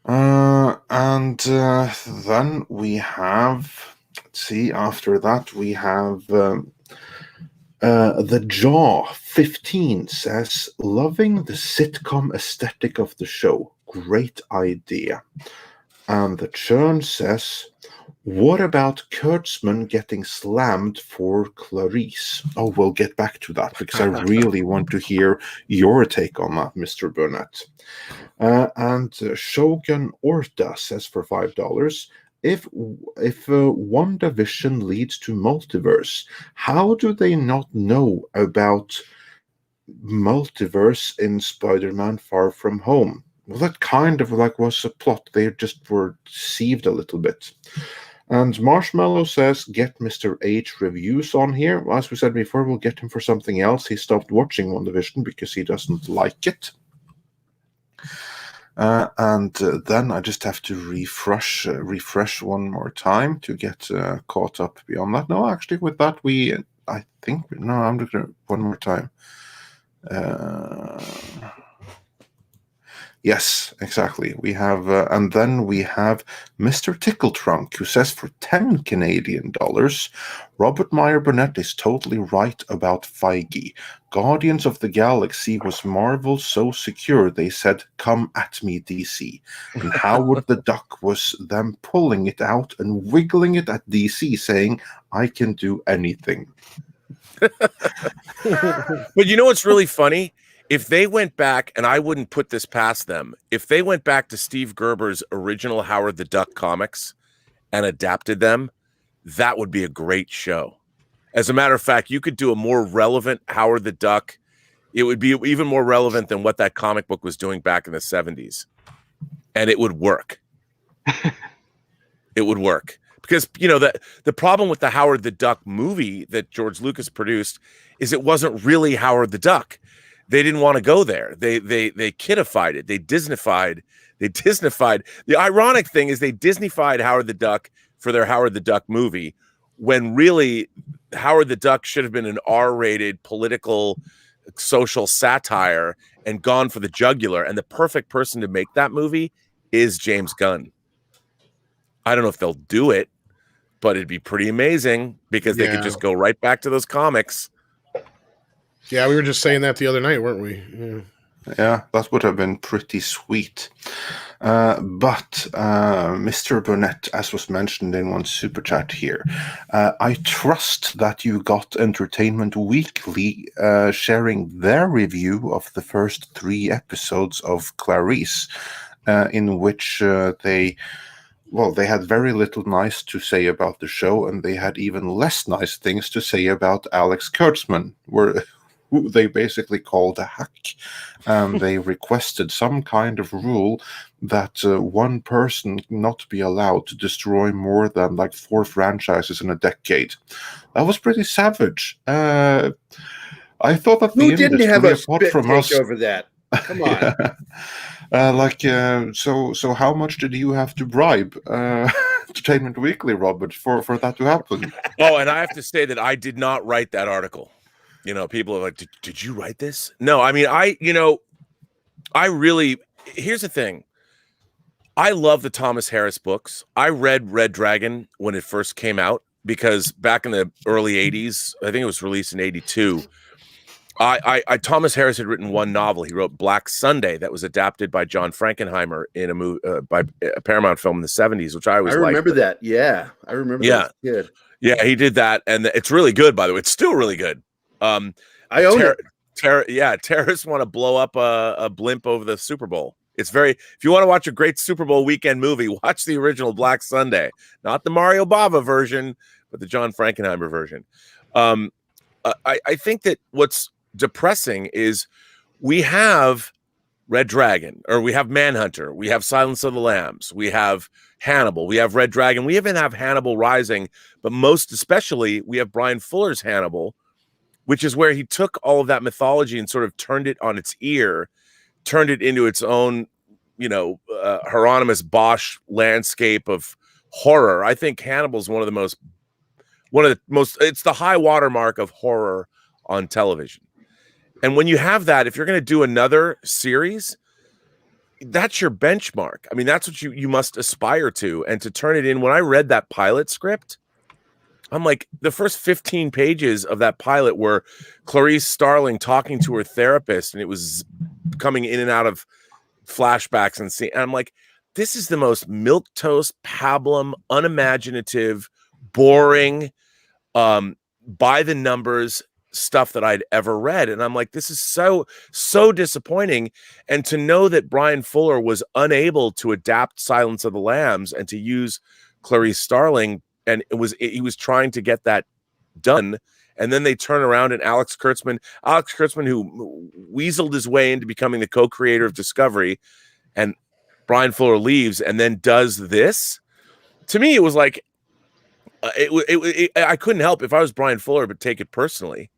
And then we have. Let's see, after that we have The Jaw 15 says, loving the sitcom aesthetic of the show. Great idea. And The Churn says, what about Kurtzman getting slammed for Clarice? Oh, we'll get back to that because I really want to hear your take on that, Mr. Burnett. And Shogun Orta says for $5, if WandaVision leads to multiverse, how do they not know about multiverse in Spider-Man Far From Home? Well, that kind of was a plot. They just were deceived a little bit. And Marshmallow says, get Mr. H reviews on here. Well, as we said before, we'll get him for something else. He stopped watching WandaVision because he doesn't like it. And then I just have to refresh one more time to get caught up beyond that. No, actually, with that, I'm looking at one more time. Yes, exactly. We have, and then we have Mr. Tickletrunk, who says for $10 Canadian, Robert Meyer Burnett is totally right about Feige. Guardians of the Galaxy was Marvel so secure they said, come at me, DC. And Howard the Duck was them pulling it out and wiggling it at DC, saying, I can do anything. But you know what's really funny? If they went back, and I wouldn't put this past them, if they went back to Steve Gerber's original Howard the Duck comics and adapted them, that would be a great show. As a matter of fact, you could do a more relevant Howard the Duck. It would be even more relevant than what that comic book was doing back in the 70s. And it would work. It would work. Because, you know, the problem with the Howard the Duck movie that George Lucas produced is it wasn't really Howard the Duck. They didn't want to go there. They kidified it. They Disneyfied. The ironic thing is they Disneyfied Howard the Duck for their Howard the Duck movie, when really Howard the Duck should have been an R-rated political social satire and gone for the jugular. And the perfect person to make that movie is James Gunn. I don't know if they'll do it, but it'd be pretty amazing because they could just go right back to those comics. Yeah, we were just saying that the other night, weren't we? Yeah, that would have been pretty sweet. But Mr. Burnett, as was mentioned in one super chat here, I trust that you got Entertainment Weekly sharing their review of the first 3 episodes of Clarice, in which they had very little nice to say about the show, and they had even less nice things to say about Alex Kurtzman, who they basically called a hack. They requested some kind of rule that one person not be allowed to destroy more than 4 franchises in a decade. That was pretty savage. I thought that Who the didn't industry, have a apart spit from take us, over that? Come on. so how much did you have to bribe Entertainment Weekly, Robert, for that to happen? Oh, and I have to say that I did not write that article. You know, people are like, did you write this? No, I mean, I really, here's the thing. I love the Thomas Harris books. I read Red Dragon when it first came out because back in the early 80s, I think it was released in 82. Thomas Harris had written one novel. He wrote Black Sunday that was adapted by John Frankenheimer in a movie by a Paramount film in the 70s, which I always liked. remember that. Yeah, I remember that as a kid. Yeah, he did that, and it's really good, by the way. It's still really good. I own it. Terrorists want to blow up a blimp over the Super Bowl. It's if you want to watch a great Super Bowl weekend movie, watch the original Black Sunday, not the Mario Bava version, but the John Frankenheimer version. I think that what's depressing is we have Red Dragon, or we have Manhunter, we have Silence of the Lambs, we have Hannibal, we have Red Dragon, we even have Hannibal Rising, but most especially we have Brian Fuller's Hannibal, which is where he took all of that mythology and sort of turned it on its ear, turned it into its own, Hieronymus Bosch landscape of horror. I think Hannibal is one of the most, it's the high watermark of horror on television. And when you have that, if you're going to do another series, that's your benchmark. I mean, that's what you must aspire to. And to turn it in, when I read that pilot script, I'm like, the first 15 pages of that pilot were Clarice Starling talking to her therapist, and it was coming in and out of flashbacks and I'm like, this is the most milquetoast, pablum, unimaginative, boring, by the numbers stuff that I'd ever read. And I'm like, this is so disappointing. And to know that Brian Fuller was unable to adapt Silence of the Lambs and to use Clarice Starling, and he was trying to get that done, and then they turn around and Alex Kurtzman, who weaseled his way into becoming the co-creator of Discovery, and Brian Fuller leaves and then does this. To me, it was like, I couldn't help, if I was Brian Fuller, but take it personally.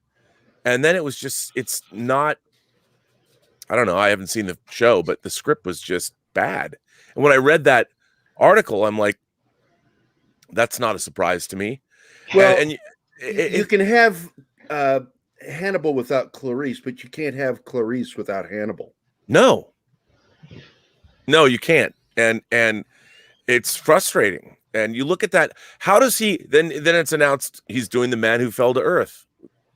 And then it was just, it's not, I don't know, I haven't seen the show, but the script was just bad. And when I read that article, I'm like, that's not a surprise to me. Well, and you can have Hannibal without Clarice, but you can't have Clarice without Hannibal. No, you can't. And it's frustrating. And you look at that. How does he then it's announced he's doing The Man Who Fell to Earth.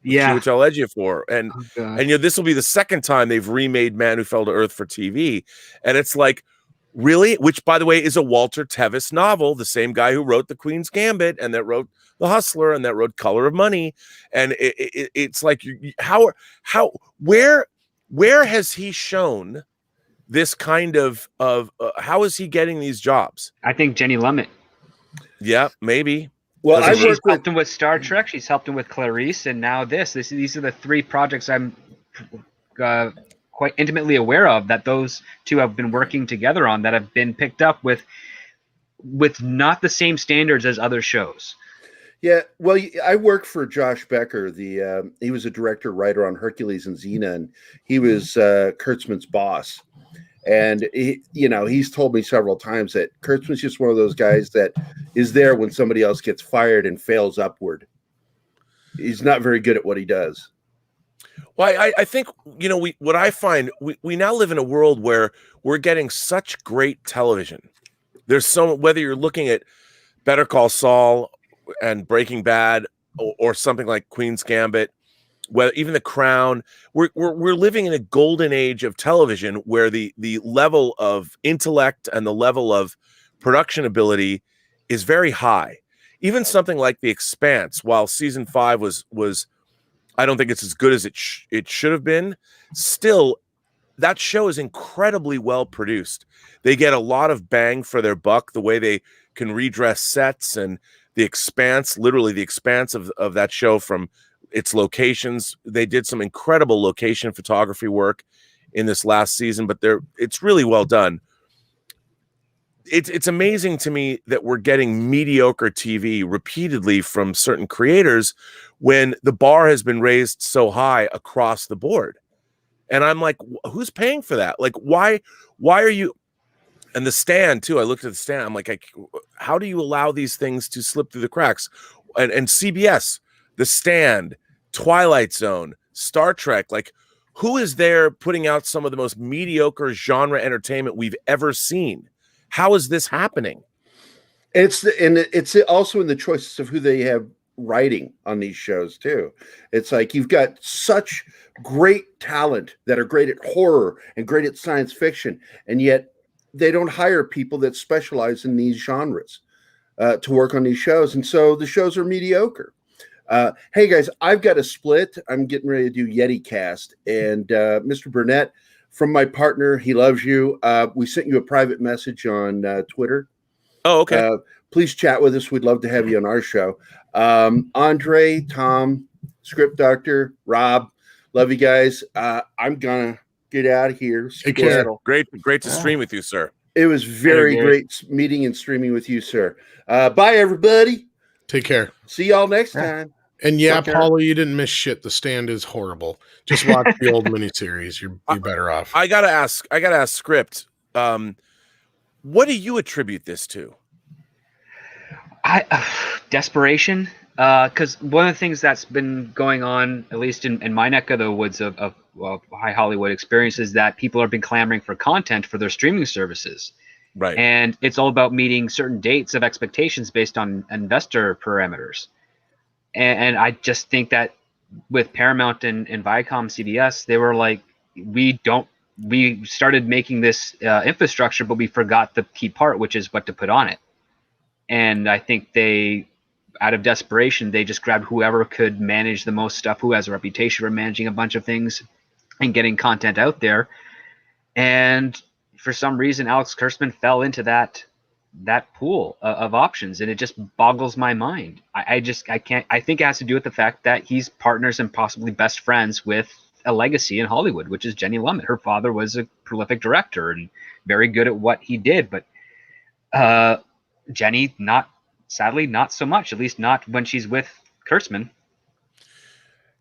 Yeah, which I'll edge you for. And this will be the second time they've remade Man Who Fell to Earth for TV. And it's like, really? Which, by the way, is a Walter Tevis novel, the same guy who wrote The Queen's Gambit and that wrote The Hustler and that wrote Color of Money. And it's like, where has he shown this kind of how is he getting these jobs? I think Jenny Lumet. Yeah, maybe. Well, she's helped him with Star Trek. She's helped him with Clarice, and now these are the three projects I'm quite intimately aware of that those two have been working together on, that have been picked up with not the same standards as other shows. Yeah, well, I worked for Josh Becker. He was a director writer on Hercules and Xena, and he was Kurtzman's boss. And he's told me several times that Kurtzman's just one of those guys that is there when somebody else gets fired and fails upward. He's not very good at what he does. Well, I think, what I find, we now live in a world where we're getting such great television. There's whether you're looking at Better Call Saul and Breaking Bad or something like Queen's Gambit, whether even The Crown, we're living in a golden age of television where the level of intellect and the level of production ability is very high. Even something like The Expanse, while season 5 was I don't think it's as good as it should have been, still that show is incredibly well produced. They get a lot of bang for their buck, the way they can redress sets, and The Expanse, literally the expanse of that show from its locations. They did some incredible location photography work in this last season, but it's really well done. it's amazing to me that we're getting mediocre TV repeatedly from certain creators when the bar has been raised so high across the board. And I'm like, who's paying for that? Like, why are you? And the Stand too. I looked at the Stand. I'm like, how do you allow these things to slip through the cracks? And CBS, the Stand, Twilight Zone, Star Trek, like, who is there putting out some of the most mediocre genre entertainment we've ever seen? How is this happening? It's also in the choices of who they have writing on these shows too. It's like you've got such great talent that are great at horror and great at science fiction, and yet they don't hire people that specialize in these genres to work on these shows, and so the shows are mediocre. Hey guys, I've got a split. I'm getting ready to do Yeti Cast, and Mr. Burnett, from my partner, he loves you. We sent you a private message on Twitter. Oh, okay. Please chat with us. We'd love to have you on our show. Andre, Tom, Script Doctor, Rob, love you guys. I'm gonna get out of here. Take care. Great to stream with you, sir. It was very great meeting and streaming with you, sir. Bye, everybody. Take care. See y'all next time. And yeah, Paulo, you didn't miss shit. The Stand is horrible. Just watch the old miniseries. You're better off. I gotta ask Script. What do you attribute this to? Desperation. Because one of the things that's been going on, at least in my neck of the woods of high Hollywood experience, is that people have been clamoring for content for their streaming services. Right. And it's all about meeting certain dates of expectations based on investor parameters. And I just think that with Paramount and Viacom CBS, they were like, we started making this infrastructure, but we forgot the key part, which is what to put on it. And I think they, out of desperation, they just grabbed whoever could manage the most stuff, who has a reputation for managing a bunch of things and getting content out there. And for some reason, Alex Kurtzman fell into that pool of options, and it just boggles my mind. I can't. I think it has to do with the fact that he's partners and possibly best friends with a legacy in Hollywood, which is Jenny Lumet. Her father was a prolific director and very good at what he did, but Jenny, sadly, not so much, at least not when she's with Kurtzman.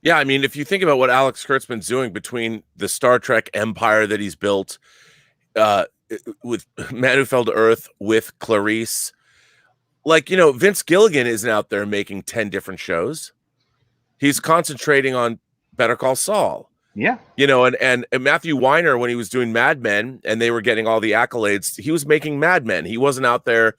Yeah, I mean, if you think about what Alex Kurtzman's doing between the Star Trek empire that he's built, with Man Who Fell to Earth, with Clarice, like, Vince Gilligan isn't out there making 10 different shows. He's concentrating on Better Call Saul. Yeah. And Matthew Weiner, when he was doing Mad Men and they were getting all the accolades, he was making Mad Men. He wasn't out there,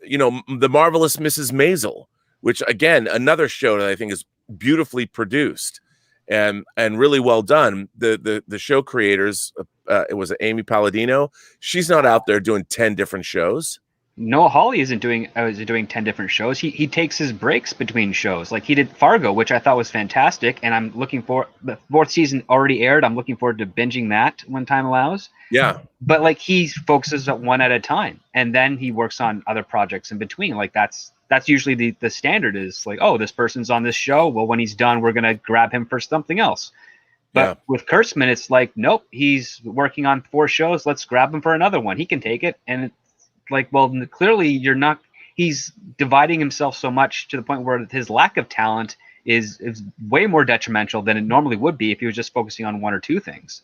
The Marvelous Mrs. Maisel, which, again, another show that I think is beautifully produced and really well done. The show creators, it was Amy Palladino. She's not out there doing 10 different shows. Noah Hawley isn't doing 10 different shows. He takes his breaks between shows. Like he did Fargo, which I thought was fantastic, and I'm looking for the 4th season already aired. I'm looking forward to binging that when time allows. Yeah. But like he focuses on one at a time, and then he works on other projects in between. Like that's usually the standard is like, oh, this person's on this show. Well, when he's done, we're gonna grab him for something else. But with Kurtzman, it's like, nope, he's working on 4 shows. Let's grab him for another one. He can take it. And it's like, well, clearly you're not. He's dividing himself so much to the point where his lack of talent is way more detrimental than it normally would be if he was just focusing on 1 or 2 things.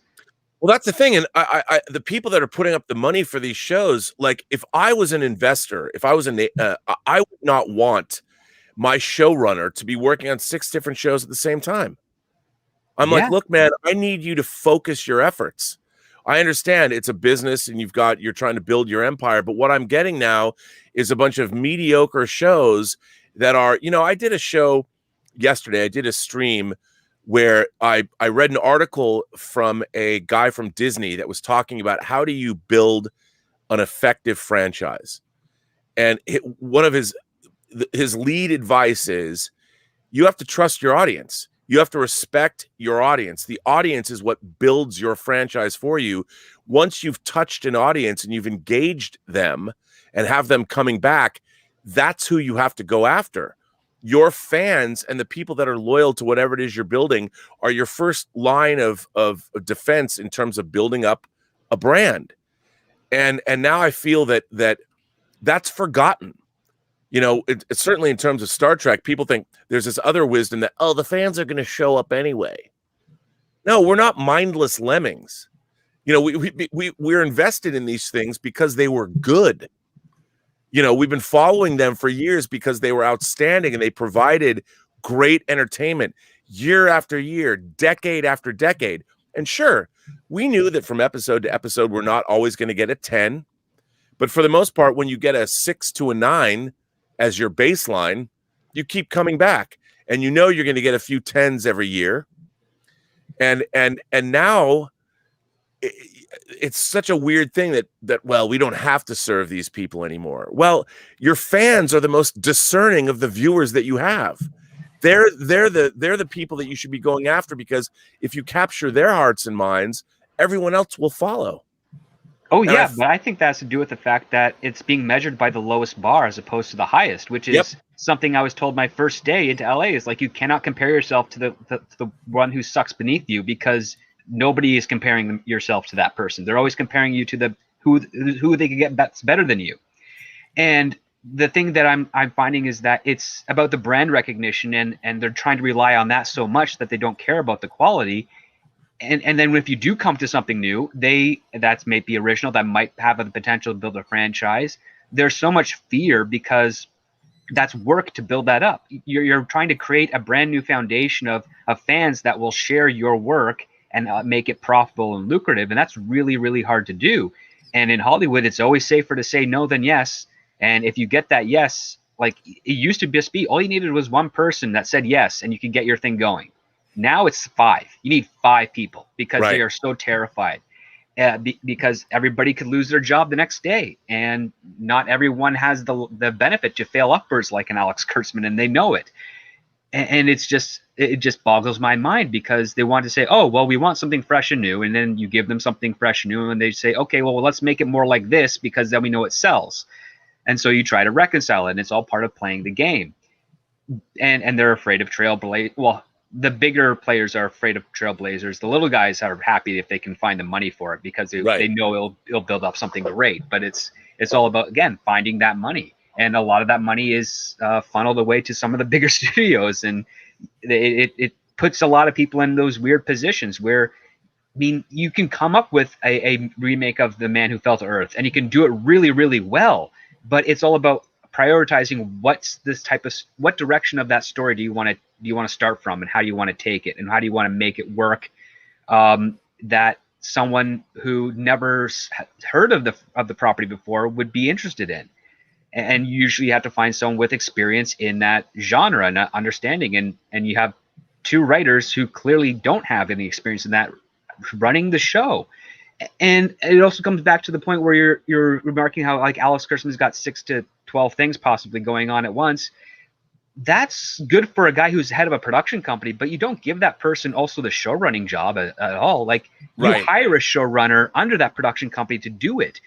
Well, that's the thing. And I the people that are putting up the money for these shows, like if I was an investor, if I was I would not want my showrunner to be working on 6 different shows at the same time. I'm like, look, man, I need you to focus your efforts. I understand it's a business and you're trying to build your empire. But what I'm getting now is a bunch of mediocre shows that are, I did a show yesterday. I did a stream where I read an article from a guy from Disney that was talking about how do you build an effective franchise. And one of his lead advice is you have to trust your audience. You have to respect your audience. The audience is what builds your franchise for you. Once you've touched an audience and you've engaged them and have them coming back, that's who you have to go after. Your fans and the people that are loyal to whatever it is you're building are your first line of defense in terms of building up a brand. and now I feel that's forgotten. You know, it's certainly in terms of Star Trek, people think there's this other wisdom that, oh, the fans are going to show up anyway. No, we're not mindless lemmings. You know, we're invested in these things because they were good. You know, we've been following them for years because they were outstanding and they provided great entertainment year after year, decade after decade. And sure, we knew that from episode to episode, we're not always going to get a 10. But for the most part, when you get a 6 to a 9 as your baseline, you keep coming back. And you know you're going to get a few 10s every year. And now it's such a weird thing that well, we don't have to serve these people anymore. Well, your fans are the most discerning of the viewers that you have. They're the people that you should be going after, because if you capture their hearts and minds, everyone else will follow. Oh, yeah, but I think that has to do with the fact that it's being measured by the lowest bar as opposed to the highest, which is something I was told my first day into LA is like, you cannot compare yourself to the one who sucks beneath you, because nobody is comparing yourself to that person. They're always comparing you to the who they can get that's better than you. And the thing that I'm finding is that it's about the brand recognition, and they're trying to rely on that so much that they don't care about the quality. And then if you do come to something new, that's maybe original, that might have the potential to build a franchise, there's so much fear because that's work to build that up. You're trying to create a brand new foundation of fans that will share your work and make it profitable and lucrative. And that's really, really hard to do. And in Hollywood, it's always safer to say no than yes. And if you get that yes, like it used to just be, all you needed was one person that said yes, and you could get your thing going. Now it's 5. You need 5 people because they are so terrified because everybody could lose their job the next day. And not everyone has the benefit to fail upwards like an Alex Kurtzman, and they know it. And it just boggles my mind because they want to say, oh, well, we want something fresh and new. And then you give them something fresh and new and they say, okay, well, let's make it more like this because then we know it sells. And so you try to reconcile it, and it's all part of playing the game. And they're afraid of trailblazers. Well, the bigger players are afraid of trailblazers. The little guys are happy if they can find the money for it because they know it'll build up something great. But it's all about, again, finding that money. And a lot of that money is funneled away to some of the bigger studios. And it puts a lot of people in those weird positions where, I mean, you can come up with a remake of The Man Who Fell to Earth, and you can do it really, really well. But it's all about prioritizing what direction of that story do you want to start from, and how do you want to take it, and how do you want to make it work that someone who never heard of the property before would be interested in. And usually you have to find someone with experience in that genre and understanding, and you have 2 writers who clearly don't have any experience in that running the show. And it also comes back to the point where you're remarking how, like, Alex Kurtzman's got 6 to 12 things possibly going on at once. That's good for a guy who's head of a production company, but you don't give that person also the show running job at all. Like, you hire a showrunner under that production company to do it.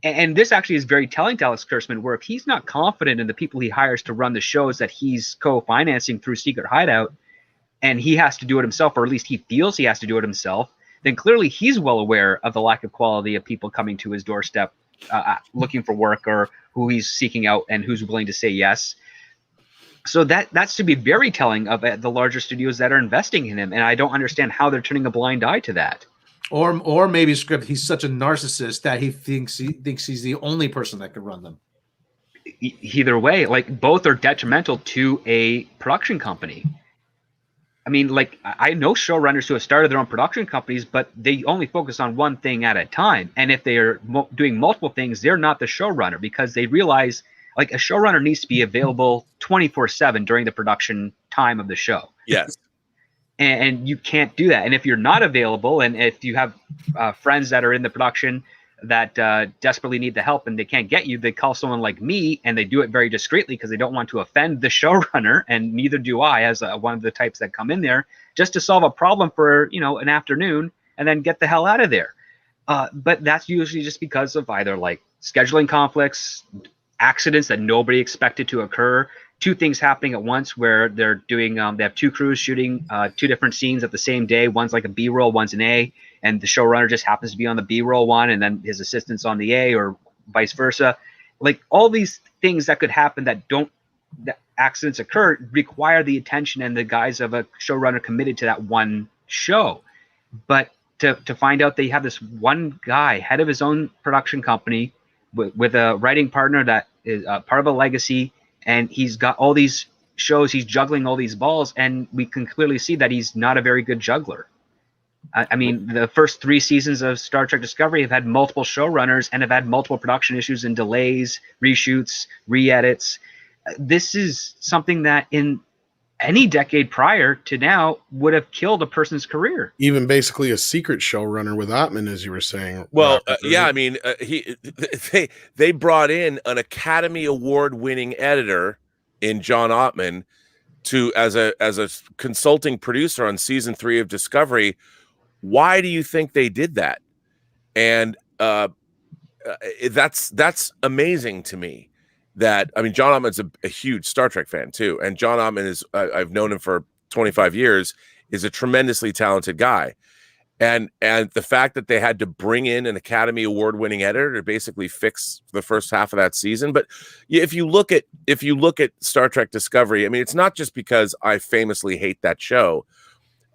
And this actually is very telling to Alex Kurtzman, where if he's not confident in the people he hires to run the shows that he's co-financing through Secret Hideout, and he has to do it himself, or at least he feels he has to do it himself, then clearly he's well aware of the lack of quality of people coming to his doorstep looking for work, or who he's seeking out and who's willing to say yes. So that's to be very telling of the larger studios that are investing in him. And I don't understand how they're turning a blind eye to that. Or maybe script, he's such a narcissist that he thinks he's the only person that could run them. Either way, like, both are detrimental to a production company. I mean, like, I know showrunners who have started their own production companies, but they only focus on one thing at a time. And if they are doing multiple things, they're not the showrunner, because they realize, like, a showrunner needs to be available 24/7 during the production time of the show. Yes. And you can't do that. And if you're not available, and if you have friends that are in the production that desperately need the help and they can't get you, they call someone like me, and they do it very discreetly because they don't want to offend the showrunner, and neither do I, as one of the types that come in there just to solve a problem for, an afternoon and then get the hell out of there. But that's usually just because of either, like, scheduling conflicts, accidents that nobody expected to occur, two things happening at once where they're doing they have two crews shooting two different scenes at the same day. One's like a B-roll, one's an A, and the showrunner just happens to be on the B-roll one, and then his assistant's on the A, or vice versa. Like all these things that could happen that accidents occur require the attention and the guise of a showrunner committed to that one show. But to find out that you have this one guy, head of his own production company, with a writing partner that is part of a legacy, and he's got all these shows, he's juggling all these balls, and we can clearly see that he's not a very good juggler. I mean, the first 3 seasons of Star Trek Discovery have had multiple showrunners and have had multiple production issues and delays, reshoots, re-edits. This is something that in any decade prior to now would have killed a person's career. Even basically a secret showrunner with Ottman, as you were saying. Well, yeah, I mean, they brought in an Academy Award winning editor in John Ottman as a consulting producer on season 3 of Discovery. Why do you think they did that? And that's amazing to me. That, I mean, John Ottman's a huge Star Trek fan too, and John Ottman is I've known him for 25 years, is a tremendously talented guy, and the fact that they had to bring in an Academy Award winning editor to basically fix the first half of that season. But if you look at Star Trek Discovery, I mean, it's not just because I famously hate that show,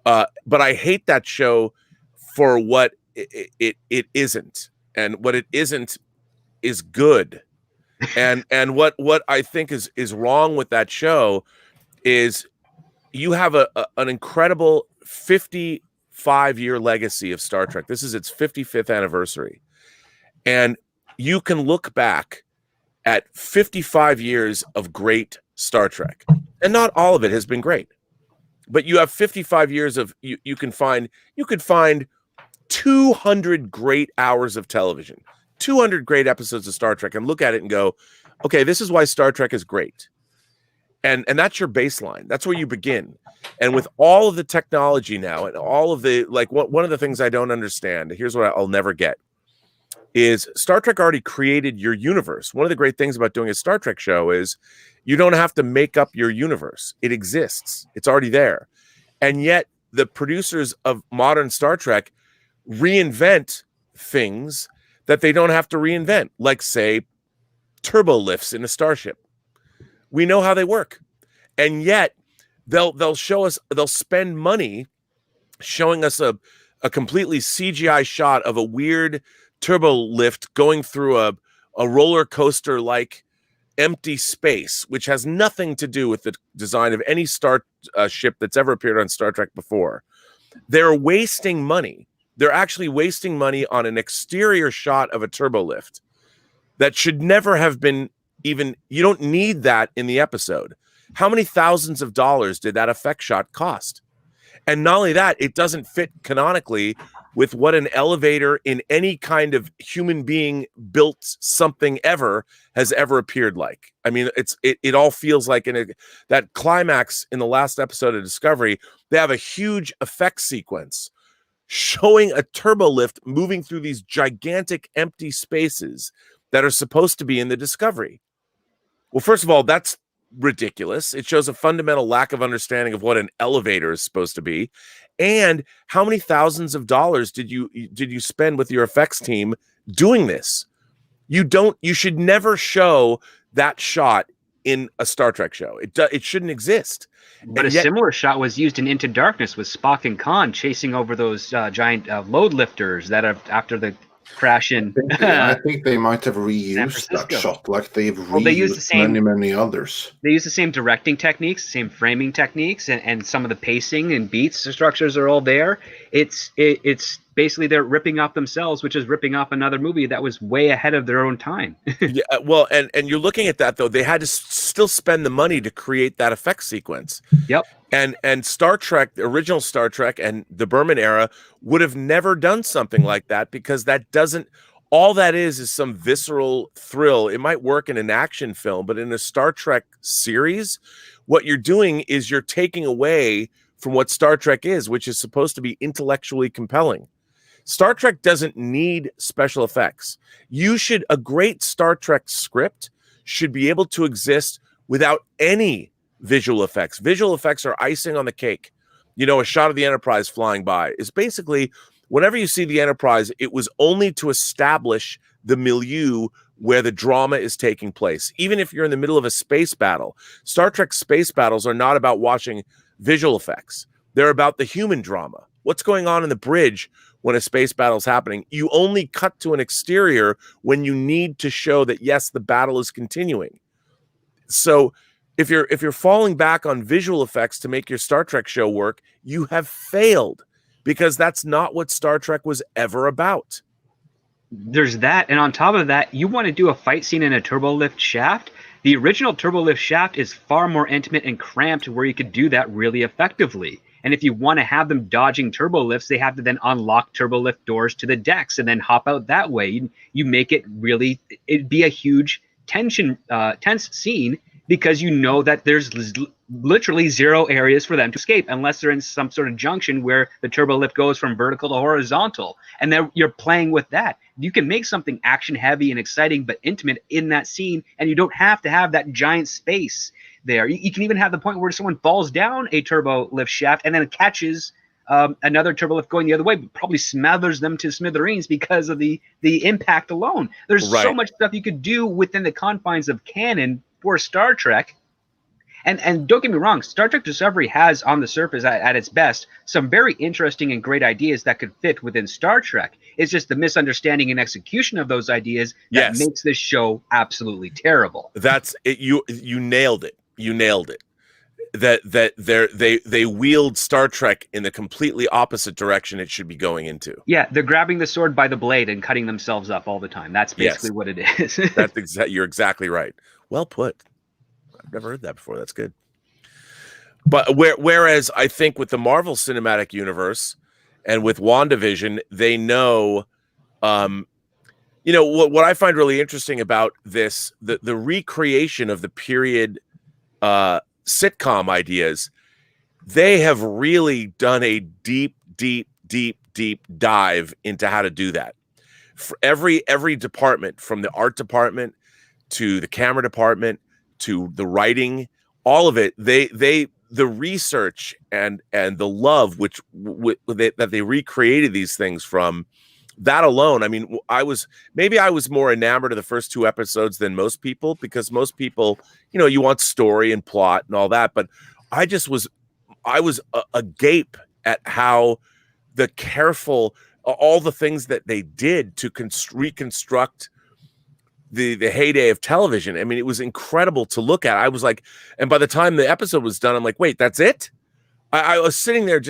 but I hate that show for what it isn't, and what it isn't is good. And what I think is wrong with that show is you have an incredible 55-year legacy of Star Trek. This is its 55th anniversary. And you can look back at 55 years of great Star Trek. And not all of it has been great. But you have 55 years of you could find 200 great hours of television. 200 great episodes of Star Trek, and look at it and go, okay, this is why Star Trek is great. And that's your baseline. That's where you begin. And with all of the technology now and all of the, like, one of the things I don't understand, here's what I'll never get, is Star Trek already created your universe. One of the great things about doing a Star Trek show is you don't have to make up your universe. It exists. It's already there. And yet the producers of modern Star Trek reinvent things that they don't have to reinvent, like, say, turbo lifts in a starship. We know how they work. And yet they'll show us, they'll spend money showing us a completely CGI shot of a weird turbo lift going through a roller coaster like empty space, which has nothing to do with the design of any star ship that's ever appeared on Star Trek before. They're wasting money. They're actually wasting money on an exterior shot of a turbo lift that should never have been even, you don't need that in the episode. How many thousands of dollars did that effect shot cost? And not only that, it doesn't fit canonically with what an elevator in any kind of human being built something ever has ever appeared like. I mean, it all feels like that climax in the last episode of Discovery, they have a huge effect sequence showing a turbo lift moving through these gigantic empty spaces that are supposed to be in the Discovery. Well, first of all, that's ridiculous. It shows a fundamental lack of understanding of what an elevator is supposed to be. And how many thousands of dollars did you spend with your effects team doing this? You should never show that shot in a Star Trek show. It shouldn't exist. But a similar shot was used in Into Darkness with Spock and Khan chasing over those giant load lifters that are after the crash in. I think they might have reused that shot, like they've reused many others. They use the same directing techniques, same framing techniques, and some of the pacing and beats structures are all there. It's basically they're ripping off themselves, which is ripping off another movie that was way ahead of their own time. Yeah, well, and you're looking at that though. They had to still spend the money to create that effect sequence. Yep. And Star Trek, the original Star Trek, and the Berman era would have never done something like that, because that doesn't. All that is some visceral thrill. It might work in an action film, but in a Star Trek series, what you're doing is you're taking away from what Star Trek is, which is supposed to be intellectually compelling. Star Trek doesn't need special effects. A great Star Trek script should be able to exist without any visual effects. Visual effects are icing on the cake. You know, a shot of the Enterprise flying by is basically, whenever you see the Enterprise, it was only to establish the milieu where the drama is taking place. Even if you're in the middle of a space battle, Star Trek space battles are not about watching visual effects. They're about the human drama. What's going on in the bridge when a space battle is happening? You only cut to an exterior when you need to show that, yes, the battle is continuing. So if you're falling back on visual effects to make your Star Trek show work, you have failed, because that's not what Star Trek was ever about. There's that, and on top of that, you want to do a fight scene in a turbolift shaft. The original turbolift shaft is far more intimate and cramped, where you could do that really effectively. And if you want to have them dodging turbolifts, they have to then unlock turbolift doors to the decks and then hop out that way. You make it really, it'd be a huge tense scene, because you know that there's literally zero areas for them to escape unless they're in some sort of junction where the turbolift goes from vertical to horizontal. And then you're playing with that. You can make something action heavy and exciting but intimate in that scene, and you don't have to have that giant space there. You can even have the point where someone falls down a turbo lift shaft and then catches another turbolift going the other way, but probably smothers them to smithereens because of the impact alone. There's so much stuff you could do within the confines of canon for Star Trek. And don't get me wrong, Star Trek Discovery has, on the surface, at its best, some very interesting and great ideas that could fit within Star Trek. It's just the misunderstanding and execution of those ideas that makes this show absolutely terrible. That's it. You nailed it. You nailed it. That they wield Star Trek in the completely opposite direction it should be going into. Yeah, they're grabbing the sword by the blade and cutting themselves up all the time. That's basically what it is. You're exactly right. Well put. I've never heard that before. That's good. But whereas I think with the Marvel Cinematic Universe and with WandaVision, they know, what I find really interesting about this, the recreation of the period sitcom ideas, they have really done a deep dive into how to do that. For every department, from the art department to the camera department to the writing, all of it, the research and the love that they recreated these things from, that alone. I mean, I was more enamored of the first two episodes than most people, because most people, you want story and plot and all that, but I was agape at how the careful, all the things that they did to reconstruct the heyday of television. I mean, it was incredible to look at. I was like, and by the time the episode was done, I'm like, wait, that's it? I was sitting there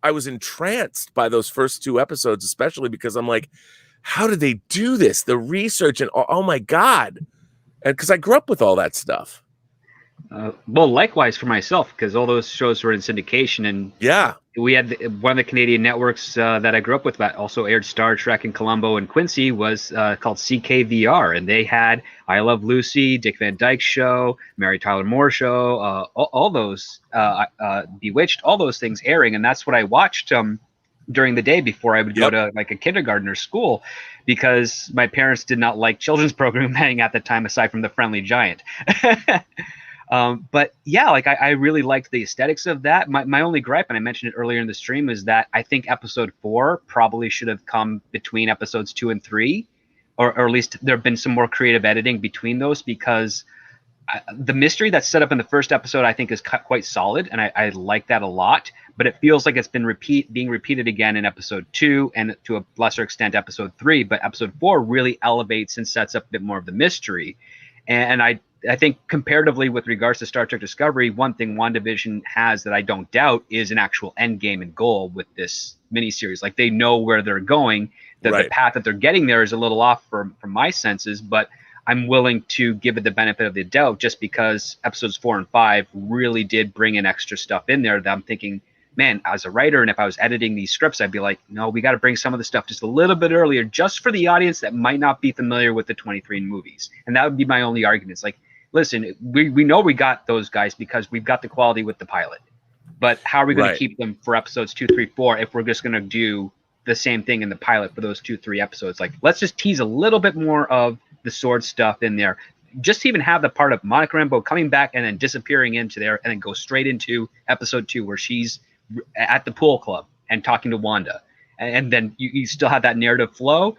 I was entranced by those first two episodes, especially because I'm like, how did they do this? The research and oh my God. And because I grew up with all that stuff. Well, likewise for myself, because all those shows were in syndication, and we had one of the Canadian networks that I grew up with that also aired Star Trek in Colombo and Quincy was called CKVR, and they had I Love Lucy, Dick Van Dyke Show, Mary Tyler Moore Show, all those Bewitched, all those things airing, and that's what I watched during the day before I would go to like a kindergarten or school, because my parents did not like children's programming at the time, aside from The Friendly Giant. But yeah, like I really liked the aesthetics of that. My only gripe, and I mentioned it earlier in the stream, is that I think episode 4 probably should have come between episodes 2 and 3, or at least there have been some more creative editing between those, because the mystery that's set up in the first episode, I think, is quite solid, and I like that a lot. But it feels like it's been being repeated again in episode 2, and to a lesser extent episode 3. But episode 4 really elevates and sets up a bit more of the mystery. And I think comparatively with regards to Star Trek Discovery, one thing WandaVision has that I don't doubt is an actual end game and goal with this miniseries. Like, they know where they're going. The path that they're getting there is a little off from my senses, but I'm willing to give it the benefit of the doubt, just because episodes 4 and 5 really did bring in extra stuff in there that I'm thinking, man, as a writer, and if I was editing these scripts, I'd be like, no, we got to bring some of the stuff just a little bit earlier, just for the audience that might not be familiar with the 23 movies. And that would be my only argument. It's like, listen, we know we got those guys because we've got the quality with the pilot. But how are we going to keep them for episodes 2, 3, 4 if we're just going to do the same thing in the pilot for those 2, 3 episodes? Like, let's just tease a little bit more of the sword stuff in there. just to even have the part of Monica Rambeau coming back and then disappearing into there and then go straight into episode 2 where she's at the pool club and talking to Wanda. And then you still have that narrative flow.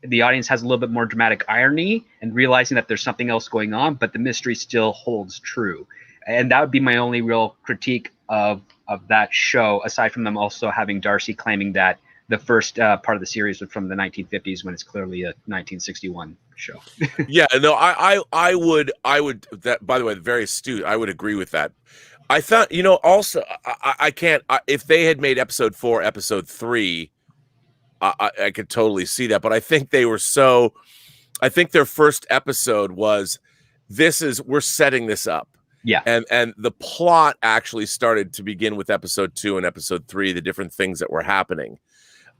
The audience has a little bit more dramatic irony and realizing that there's something else going on, but the mystery still holds true. And that would be my only real critique of that show, aside from them also having Darcy claiming that the first part of the series was from the 1950s when it's clearly a 1961 show. Yeah, no, I would that, by the way, very astute. I would agree with that. I thought, also I can't, if they had made episode 4, episode 3, I could totally see that. But I think I think their first episode was, we're setting this up. Yeah. And the plot actually started to begin with episode 2 and episode 3, the different things that were happening.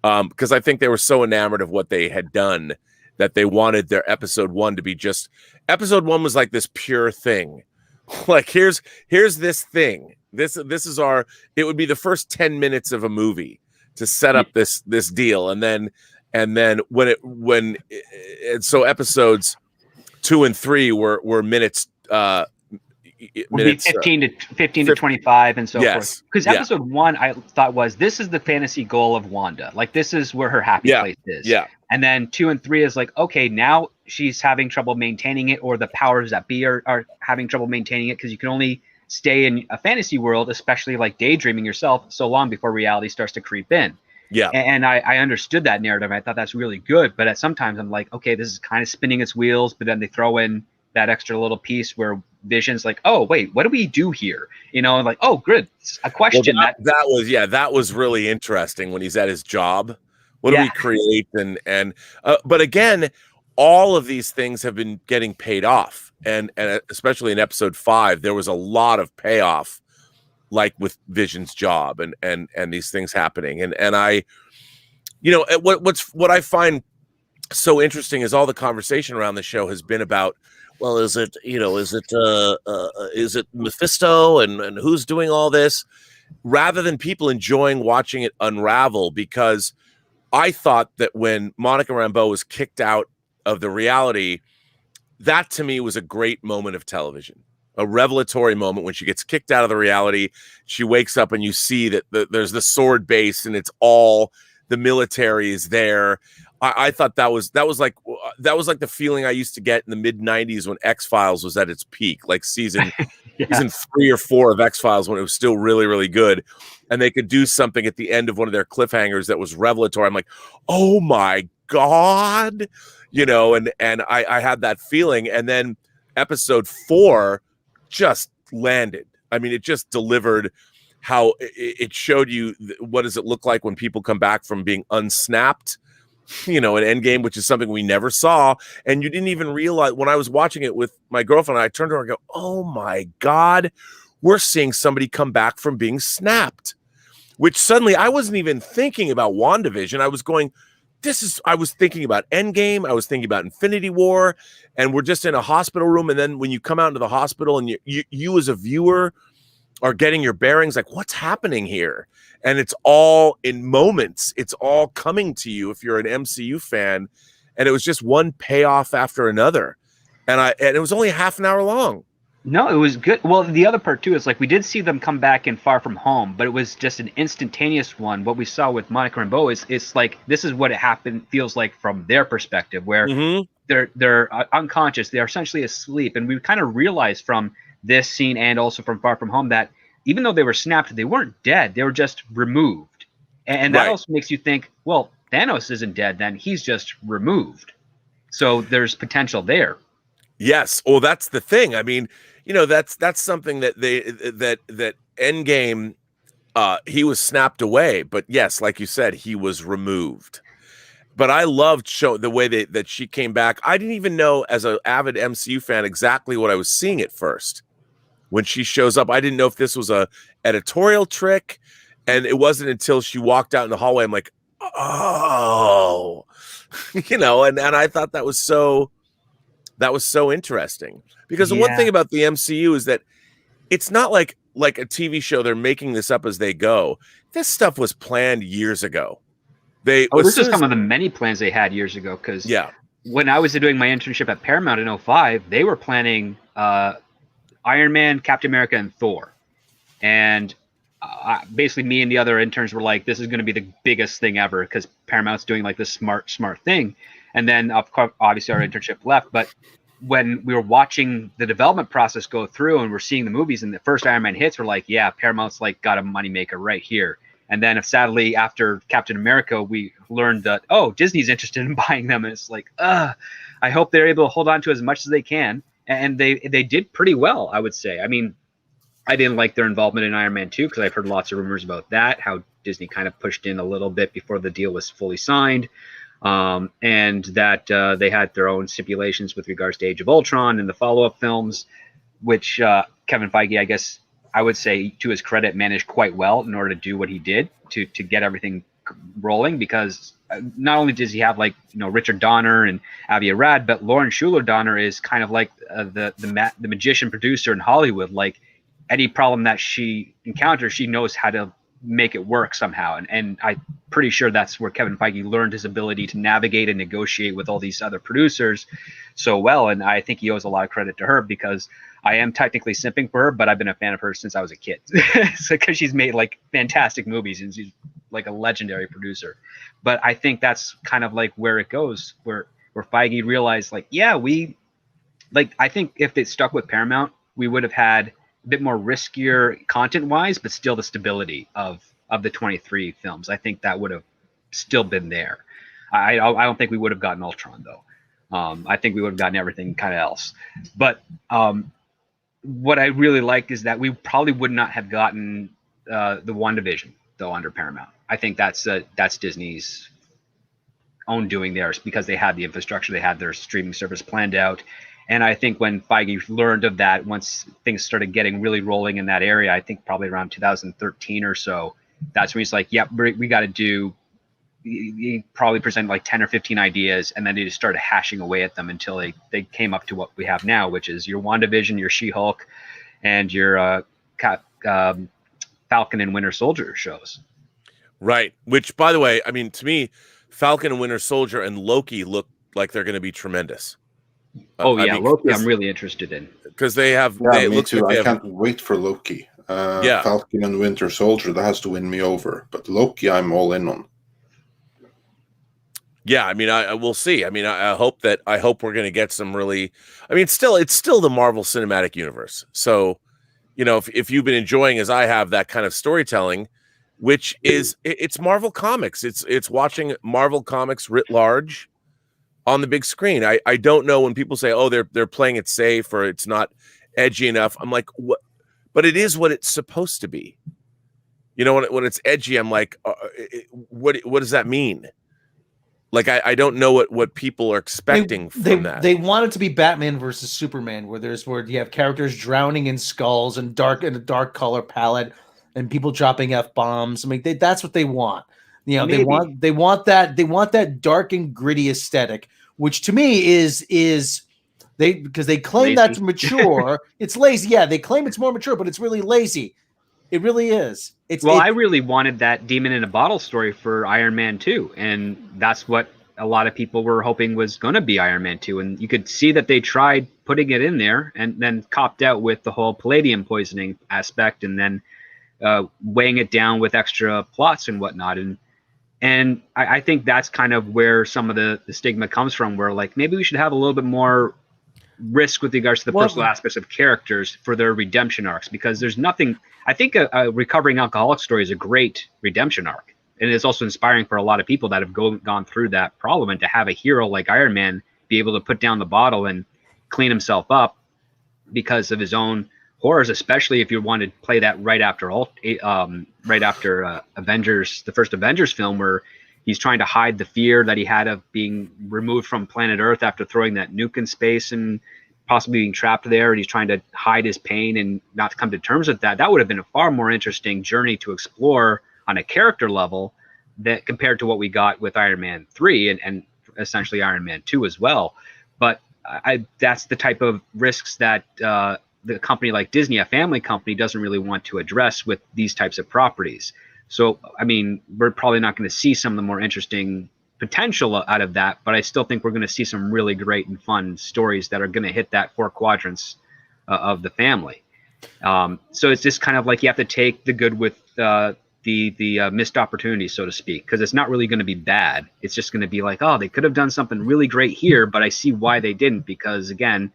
Because I think they were so enamored of what they had done that they wanted their episode 1 to be just, episode 1 was like this pure thing. Like, here's this thing. This is it would be the first 10 minutes of a movie to set up this deal. And then so episodes 2 and 3 were minutes, would be 15 to 25 and so forth. Because episode 1 I thought this is the fantasy goal of Wanda. Like, this is where her happy place is. Yeah. And then 2 and 3 is like, okay, now she's having trouble maintaining it, or the powers that be are having trouble maintaining it, because you can only stay in a fantasy world, especially like daydreaming yourself, so long before reality starts to creep in. Yeah. And I understood that narrative. I thought that's really good. But sometimes I'm like, okay, this is kind of spinning its wheels. But then they throw in that extra little piece where Vision's like, oh, wait, what do we do here? And like, oh, good. A question. Well, that was really interesting when he's at his job. What do we create? And but again, all of these things have been getting paid off. And especially in episode 5, there was a lot of payoff, like with Vision's job and these things happening. And I, what I find so interesting is all the conversation around the show has been about, well, is it Mephisto and who's doing all this, rather than people enjoying watching it unravel. Because I thought that when Monica Rambeau was kicked out of the reality, that to me was a great moment of television, a revelatory moment when she gets kicked out of the reality. She wakes up and you see that there's the sword base and it's all the military is there. I thought that was like the feeling I used to get in the mid-90s when X-Files was at its peak, like season 3 or 4 of X-Files, when it was still really, really good. And they could do something at the end of one of their cliffhangers that was revelatory. I'm like, oh my God, and I had that feeling. And then episode 4 just landed. I mean, it just delivered how it showed you what does it look like when people come back from being unsnapped, an Endgame, which is something we never saw. And you didn't even realize, when I was watching it with my girlfriend, I turned to her and go, oh my God, we're seeing somebody come back from being snapped, which suddenly I wasn't even thinking about WandaVision. I was going, I was thinking about Endgame. I was thinking about Infinity War, and we're just in a hospital room. And then when you come out into the hospital and you as a viewer are getting your bearings, like, what's happening here? And it's all in moments. It's all coming to you if you're an MCU fan. And it was just one payoff after another. And it was only half an hour long. No, it was good. Well, the other part too is, like, we did see them come back in Far From Home, but it was just an instantaneous one. What we saw with Monica Rambeau is, it's like, this is what it happened, feels like from their perspective, where they're unconscious. They're essentially asleep. And we kind of realized from this scene and also from Far From Home that even though they were snapped, they weren't dead. They were just removed. And that also makes you think, well, Thanos isn't dead then. He's just removed. So there's potential there. Yes. Well, that's the thing. I mean, that's something that that Endgame, he was snapped away. But yes, like you said, he was removed. But I loved the way that she came back. I didn't even know, as an avid MCU fan, exactly what I was seeing at first. When she shows up, I didn't know if this was a editorial trick, and it wasn't until she walked out in the hallway, I'm like, oh, and I thought that was so interesting, because the one thing about the MCU is that it's not like a TV show. They're making this up as they go. This stuff was planned years ago. This is some of the many plans they had years ago. Because when I was doing my internship at Paramount in 05, they were planning Iron Man, Captain America, and Thor. And basically me and the other interns were like, this is going to be the biggest thing ever because Paramount's doing like this smart thing. And then obviously our internship left. But when we were watching the development process go through and we're seeing the movies and the first Iron Man hits, we're like, yeah, Paramount's like got a moneymaker right here. And then sadly, after Captain America, we learned that, oh, Disney's interested in buying them. And it's like, I hope they're able to hold on to as much as they can. And they did pretty well, I would say. I mean, I didn't like their involvement in Iron Man 2 because I've heard lots of rumors about that, how Disney kind of pushed in a little bit before the deal was fully signed. And that they had their own stipulations with regards to Age of Ultron and the follow-up films, which Kevin Feige, I guess I would say to his credit, managed quite well in order to do what he did to get everything rolling, because not only does he have like, you know, Richard Donner and Avi Arad, but Lauren Shuler Donner is kind of like the magician producer in Hollywood. Like any problem that she encounters, she knows how to make it work somehow. And I'm pretty sure that's where Kevin Feige learned his ability to navigate and negotiate with all these other producers so well. And I think he owes a lot of credit to her, because I am technically simping for her, but I've been a fan of hers since I was a kid. So, because she's made like fantastic movies and she's like a legendary producer. But I think that's kind of like where it goes, where Feige realized like, yeah, I think if they stuck with Paramount, we would have had a bit more riskier content wise, but still the stability of the 23 films. I think that would have still been there. I don't think we would have gotten Ultron though. I think we would have gotten everything kind of else. But what I really like is that we probably would not have gotten the WandaVision though under Paramount. I think that's Disney's own doing there, because they had the infrastructure, they had their streaming service planned out. And I think when Feige learned of that, once things started getting really rolling in that area, I think probably around 2013 or so, that's when he's like, yep, we got to do, he probably presented like 10 or 15 ideas, and then they just started hashing away at them until they came up to what we have now, which is your WandaVision, your She-Hulk, and your Falcon and Winter Soldier shows. Right. Which, by the way, I mean, to me, Falcon and Winter Soldier and Loki look like they're going to be tremendous. Loki I'm really interested in. Because they have... Yeah, me too. I can't wait for Loki. Falcon and Winter Soldier, that has to win me over. But Loki, I'm all in on. Yeah, I mean, I will see. I mean, I hope we're going to get some really... I mean, it's still the Marvel Cinematic Universe. So, you know, if you've been enjoying, as I have, that kind of storytelling, which is... It's Marvel Comics. It's watching Marvel Comics writ large on the big screen. I don't know when people say, oh, they're playing it safe or it's not edgy enough. I'm like, what? But it is what it's supposed to be. You know, when it's edgy, I'm like, what does that mean? Like, I don't know what people are expecting from that. They want it to be Batman versus Superman, where you have characters drowning in skulls and a dark color palette and people dropping F-bombs. I mean, that's what they want. You know, they want that dark and gritty aesthetic, which to me is because they claim lazy. That's mature. It's lazy. Yeah, they claim it's more mature, but it's really lazy. It really is. I really wanted that demon in a bottle story for Iron Man 2, and that's what a lot of people were hoping was going to be Iron Man 2. And you could see that they tried putting it in there and then copped out with the whole palladium poisoning aspect, and then weighing it down with extra plots and whatnot. And I think that's kind of where some of the stigma comes from, where like maybe we should have a little bit more risk with regards to the personal aspects of characters for their redemption arcs, because there's nothing. I think a recovering alcoholic story is a great redemption arc, and it's also inspiring for a lot of people that have gone through that problem, and to have a hero like Iron Man be able to put down the bottle and clean himself up because of his own horrors, especially if you want to play that right after Avengers, the first Avengers film, where he's trying to hide the fear that he had of being removed from planet Earth after throwing that nuke in space and possibly being trapped there, and he's trying to hide his pain and not to come to terms with that. That would have been a far more interesting journey to explore on a character level that compared to what we got with Iron Man 3 and essentially Iron Man 2 as well. But that's the type of risks that the company like Disney, a family company, doesn't really want to address with these types of properties. So, I mean, we're probably not going to see some of the more interesting potential out of that, but I still think we're going to see some really great and fun stories that are going to hit that 4 quadrants of the family. So it's just kind of like you have to take the good with the missed opportunities, so to speak, because it's not really going to be bad. It's just going to be like, oh, they could have done something really great here, but I see why they didn't, because again,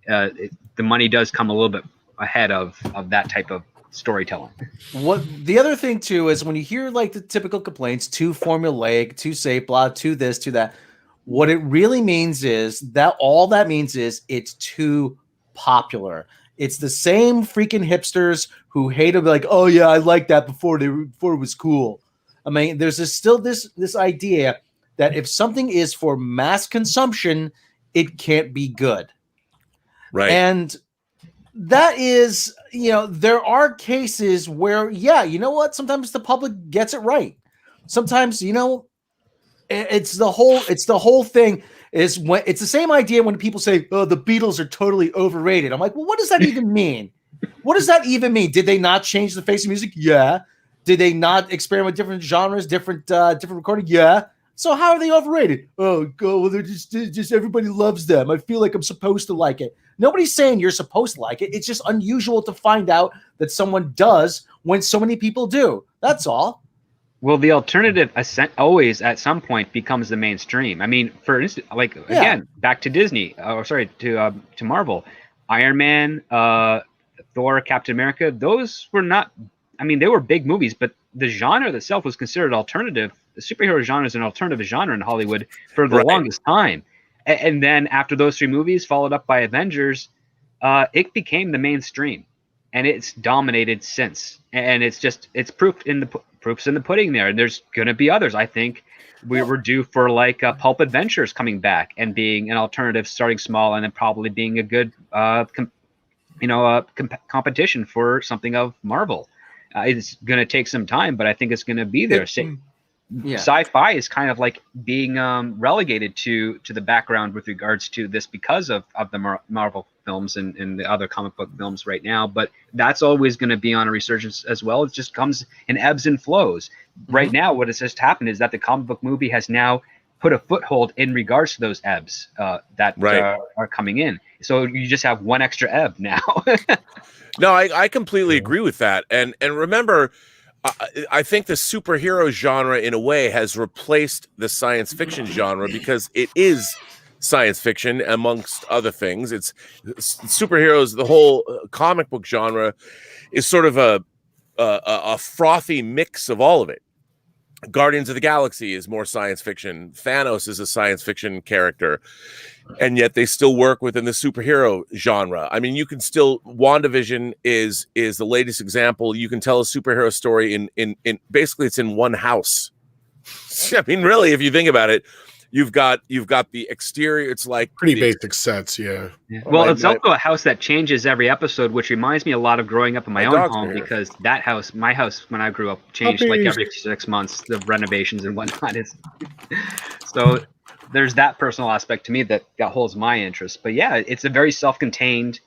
the money does come a little bit ahead of that type of storytelling. What the other thing too is when you hear like the typical complaints, too formulaic, too safe, blah, too this, too that. What it really means is that all that means is it's too popular. It's the same freaking hipsters who hate it, like, oh yeah, I like that before it was cool. I mean, there's still this idea that if something is for mass consumption, it can't be good. Right. And that is, there are cases where, yeah, you know what? Sometimes the public gets it right. Sometimes, it's the whole thing is when it's the same idea when people say, oh, the Beatles are totally overrated. I'm like, well, what does that even mean? What does that even mean? Did they not change the face of music? Yeah. Did they not experiment with different genres, different recording? Yeah. So how are they overrated? Oh, well, they're just everybody loves them. I feel like I'm supposed to like it. Nobody's saying you're supposed to like it. It's just unusual to find out that someone does when so many people do. That's all. Well, the alternative always at some point becomes the mainstream. I mean, for instance, like again, back to Disney, to Marvel, Iron Man, Thor, Captain America. Those were not. I mean, they were big movies, but the genre itself was considered alternative. The superhero genre is an alternative genre in Hollywood for the longest time. And then after those 3 movies, followed up by Avengers, it became the mainstream, and it's dominated since. And it's proofs in the pudding there. And there's going to be others. I think we were due for like Pulp Adventures coming back and being an alternative, starting small, and then probably being a good, competition for something of Marvel. It's going to take some time, but I think it's going to be there. Sci-fi is kind of like being relegated to the background with regards to this because of the Marvel films and the other comic book films right now. But that's always going to be on a resurgence as well. It just comes in ebbs and flows. Mm-hmm. Right now, what has just happened is that the comic book movie has now put a foothold in regards to those ebbs that are coming in. So you just have one extra ebb now. No, I completely agree with that. And remember, I think the superhero genre, in a way, has replaced the science fiction genre because it is science fiction, amongst other things. It's superheroes. The whole comic book genre is sort of a frothy mix of all of it. Guardians of the Galaxy is more science fiction. Thanos is a science fiction character. And yet they still work within the superhero genre. I mean, you can still, WandaVision is the latest example. You can tell a superhero story in basically it's in one house. I mean, really, if you think about it, you've got the exterior. It's like pretty basic sets. Yeah. Well, it's also a house that changes every episode, which reminds me a lot of growing up in my own home, because that house, my house when I grew up, changed like every 6 months, the renovations and whatnot. So there's that personal aspect to me that holds my interest. But yeah, it's a very self-contained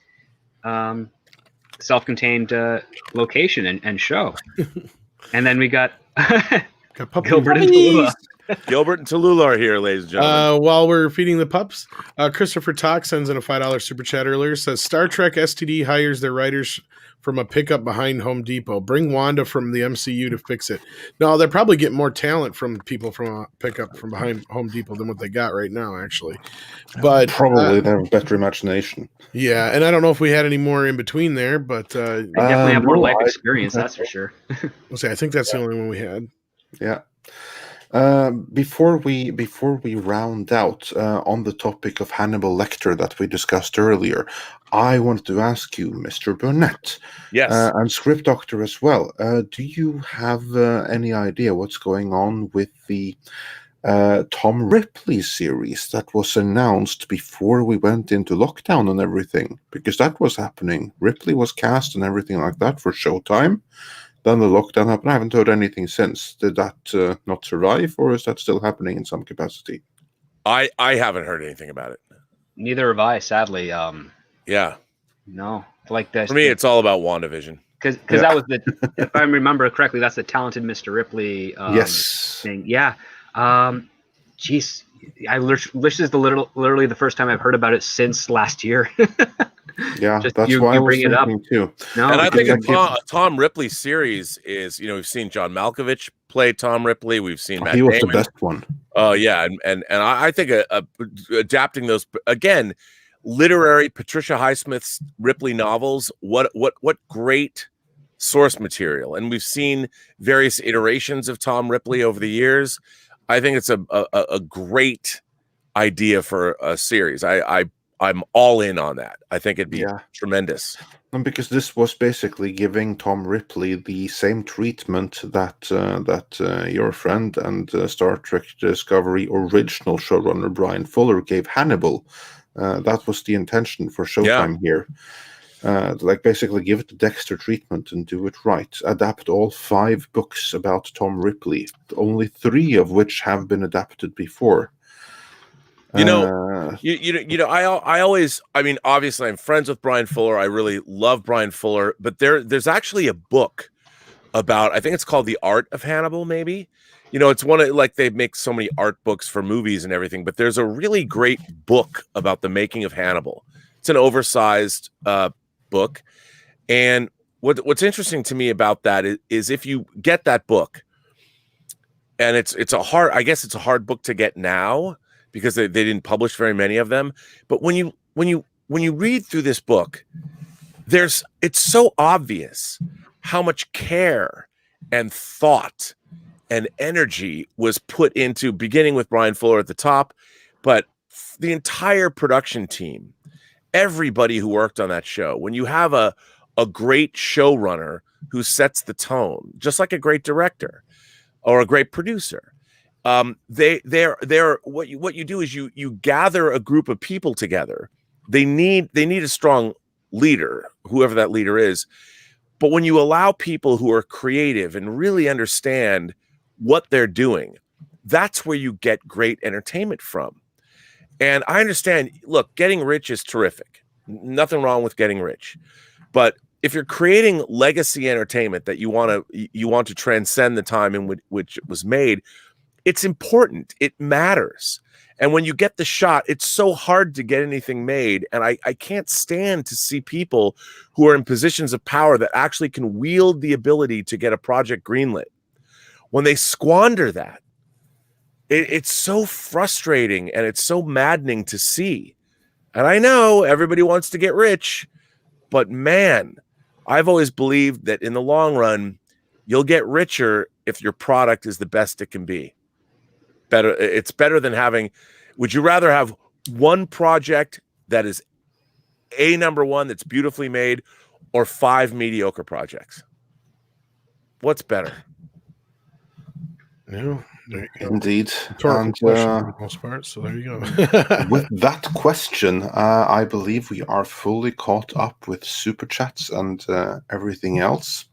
location and show. And then we got Gilbert and Tallulah. Gilbert and Tallulah are here, ladies and gentlemen. While we're feeding the pups, Christopher Talk sends in a $5 super chat earlier. Says Star Trek STD hires their writers from a pickup behind Home Depot. Bring Wanda from the MCU to fix it. No, they're probably getting more talent from people from a pickup from behind Home Depot than what they got right now, actually. But probably they have a better imagination. Yeah, and I don't know if we had any more in between there, but they definitely have more life experience, that's for sure. I think that's the only one we had. Yeah. Before we round out on the topic of Hannibal Lecter that we discussed earlier, I wanted to ask you, Mr. Burnett, yes, and Script Doctor as well. Do you have any idea what's going on with the Tom Ripley series that was announced before we went into lockdown and everything? Because that was happening. Ripley was cast and everything like that for Showtime. Then the lockdown happened. I haven't heard anything since. Did that not survive, or is that still happening in some capacity? I haven't heard anything about it. Neither have I, sadly. Yeah. No, like that. For me, it's all about WandaVision. Because that was if I remember correctly, that's the Talented Mr. Ripley yes thing. Yeah. Geez, this is literally the first time I've heard about it since last year. Yeah, Just that's you why I was bring it up. thinking too. No, And I think because a Tom Ripley series is, we've seen John Malkovich play Tom Ripley. We've seen Matt He was Damon. the best one. Oh yeah, and I think adapting those again, literary Patricia Highsmith's Ripley novels. What great source material, and we've seen various iterations of Tom Ripley over the years. I think it's a great idea for a series. I'm all in on that. I think it'd be tremendous. And because this was basically giving Tom Ripley the same treatment that your friend and Star Trek Discovery original showrunner Brian Fuller gave Hannibal. That was the intention for Showtime here. Like basically give it the Dexter treatment and do it right. Adapt all 5 books about Tom Ripley, only 3 of which have been adapted before. I always, I mean, obviously I'm friends with Brian Fuller. I really love Brian Fuller, but there's actually a book about, I think it's called The Art of Hannibal, maybe. It's one of, like, they make so many art books for movies and everything, but there's a really great book about the making of Hannibal. It's an oversized book. And what's interesting to me about that is if you get that book, and it's a hard book to get now, because they didn't publish very many of them. But when you read through this book, it's so obvious how much care and thought and energy was put into, beginning with Brian Fuller at the top, but the entire production team, everybody who worked on that show. When you have a great showrunner who sets the tone, just like a great director or a great producer, they're what you do is you gather a group of people together. They need a strong leader, whoever that leader is. But when you allow people who are creative and really understand what they're doing, that's where you get great entertainment from. And I understand, look, getting rich is terrific. Nothing wrong with getting rich. But if you're creating legacy entertainment that you want to transcend the time in which it was made, it's important. It matters. And when you get the shot, it's so hard to get anything made. And I can't stand to see people who are in positions of power that actually can wield the ability to get a project greenlit. When they squander that, it's so frustrating and it's so maddening to see. And I know everybody wants to get rich, but man, I've always believed that in the long run, you'll get richer if your product is the best it can be. It's better than having. Would you rather have one project that is a number one that's beautifully made, or 5 mediocre projects? What's better? No, indeed. Question for the most part. So there you go. With that question, I believe we are fully caught up with super chats and everything else.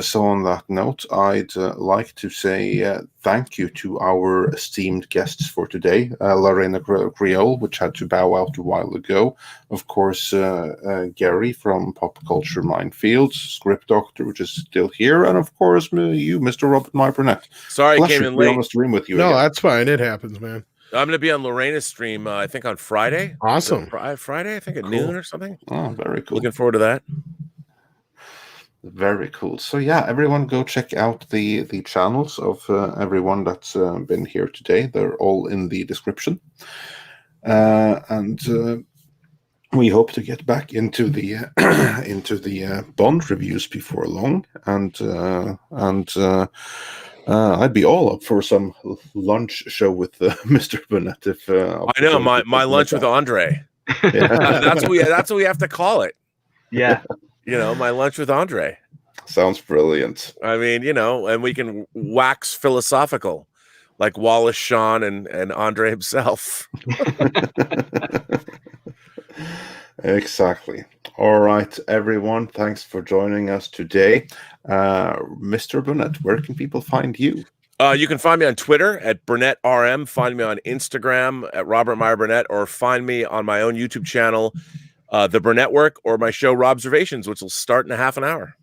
So on that note, I'd like to say thank you to our esteemed guests for today. Reina Creole, which had to bow out a while ago. Of course, Gary from Pop Culture Minefield, Script Doctor, which is still here. And of course, you, Mr. Robert Meyer Burnett. Sorry, I came in late. On the stream with you No, again. that's fine. It happens, man. I'm going to be on Lorena's stream, I think on Friday. Awesome. Friday, I think at noon or something. Oh, very cool. Looking forward to that. Very cool. So yeah, everyone go check out the channels of everyone that's been here today. They're all in the description. And we hope to get back into the Bond reviews before long. And I'd be all up for some lunch show with Mr. Burnett. If I know my lunch with Andre. Yeah. That's what we have to call it. Yeah. My lunch with Andre. Sounds brilliant. I mean, and we can wax philosophical like Wallace Shawn and Andre himself. Exactly. All right, everyone. Thanks for joining us today. Mr. Burnett, where can people find you? You can find me on Twitter at BurnettRM. Find me on Instagram at Robert Meyer Burnett, or find me on my own YouTube channel, The Burnettwork, or my show Robservations, which will start in a half an hour.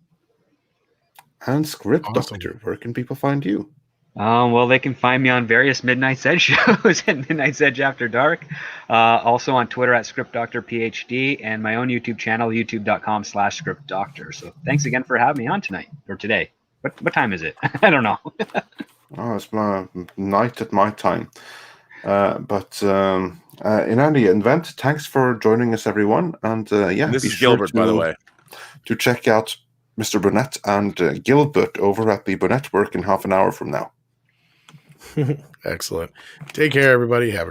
And Script Doctor, where can people find you? Well, they can find me on various Midnight's Edge shows at Midnight's Edge After Dark. Also on Twitter at ScriptDoctorPhD and my own YouTube channel, youtube.com/ScriptDoctor. So thanks again for having me on tonight or today. What time is it? I don't know. Oh, it's my night at my time. But in any event, thanks for joining us, everyone. And yeah, This be is sure Gilbert, by the way. to check out Mr. Burnett and Gilbert over at the Burnettwork in half an hour from now. Excellent. Take care, everybody. Have a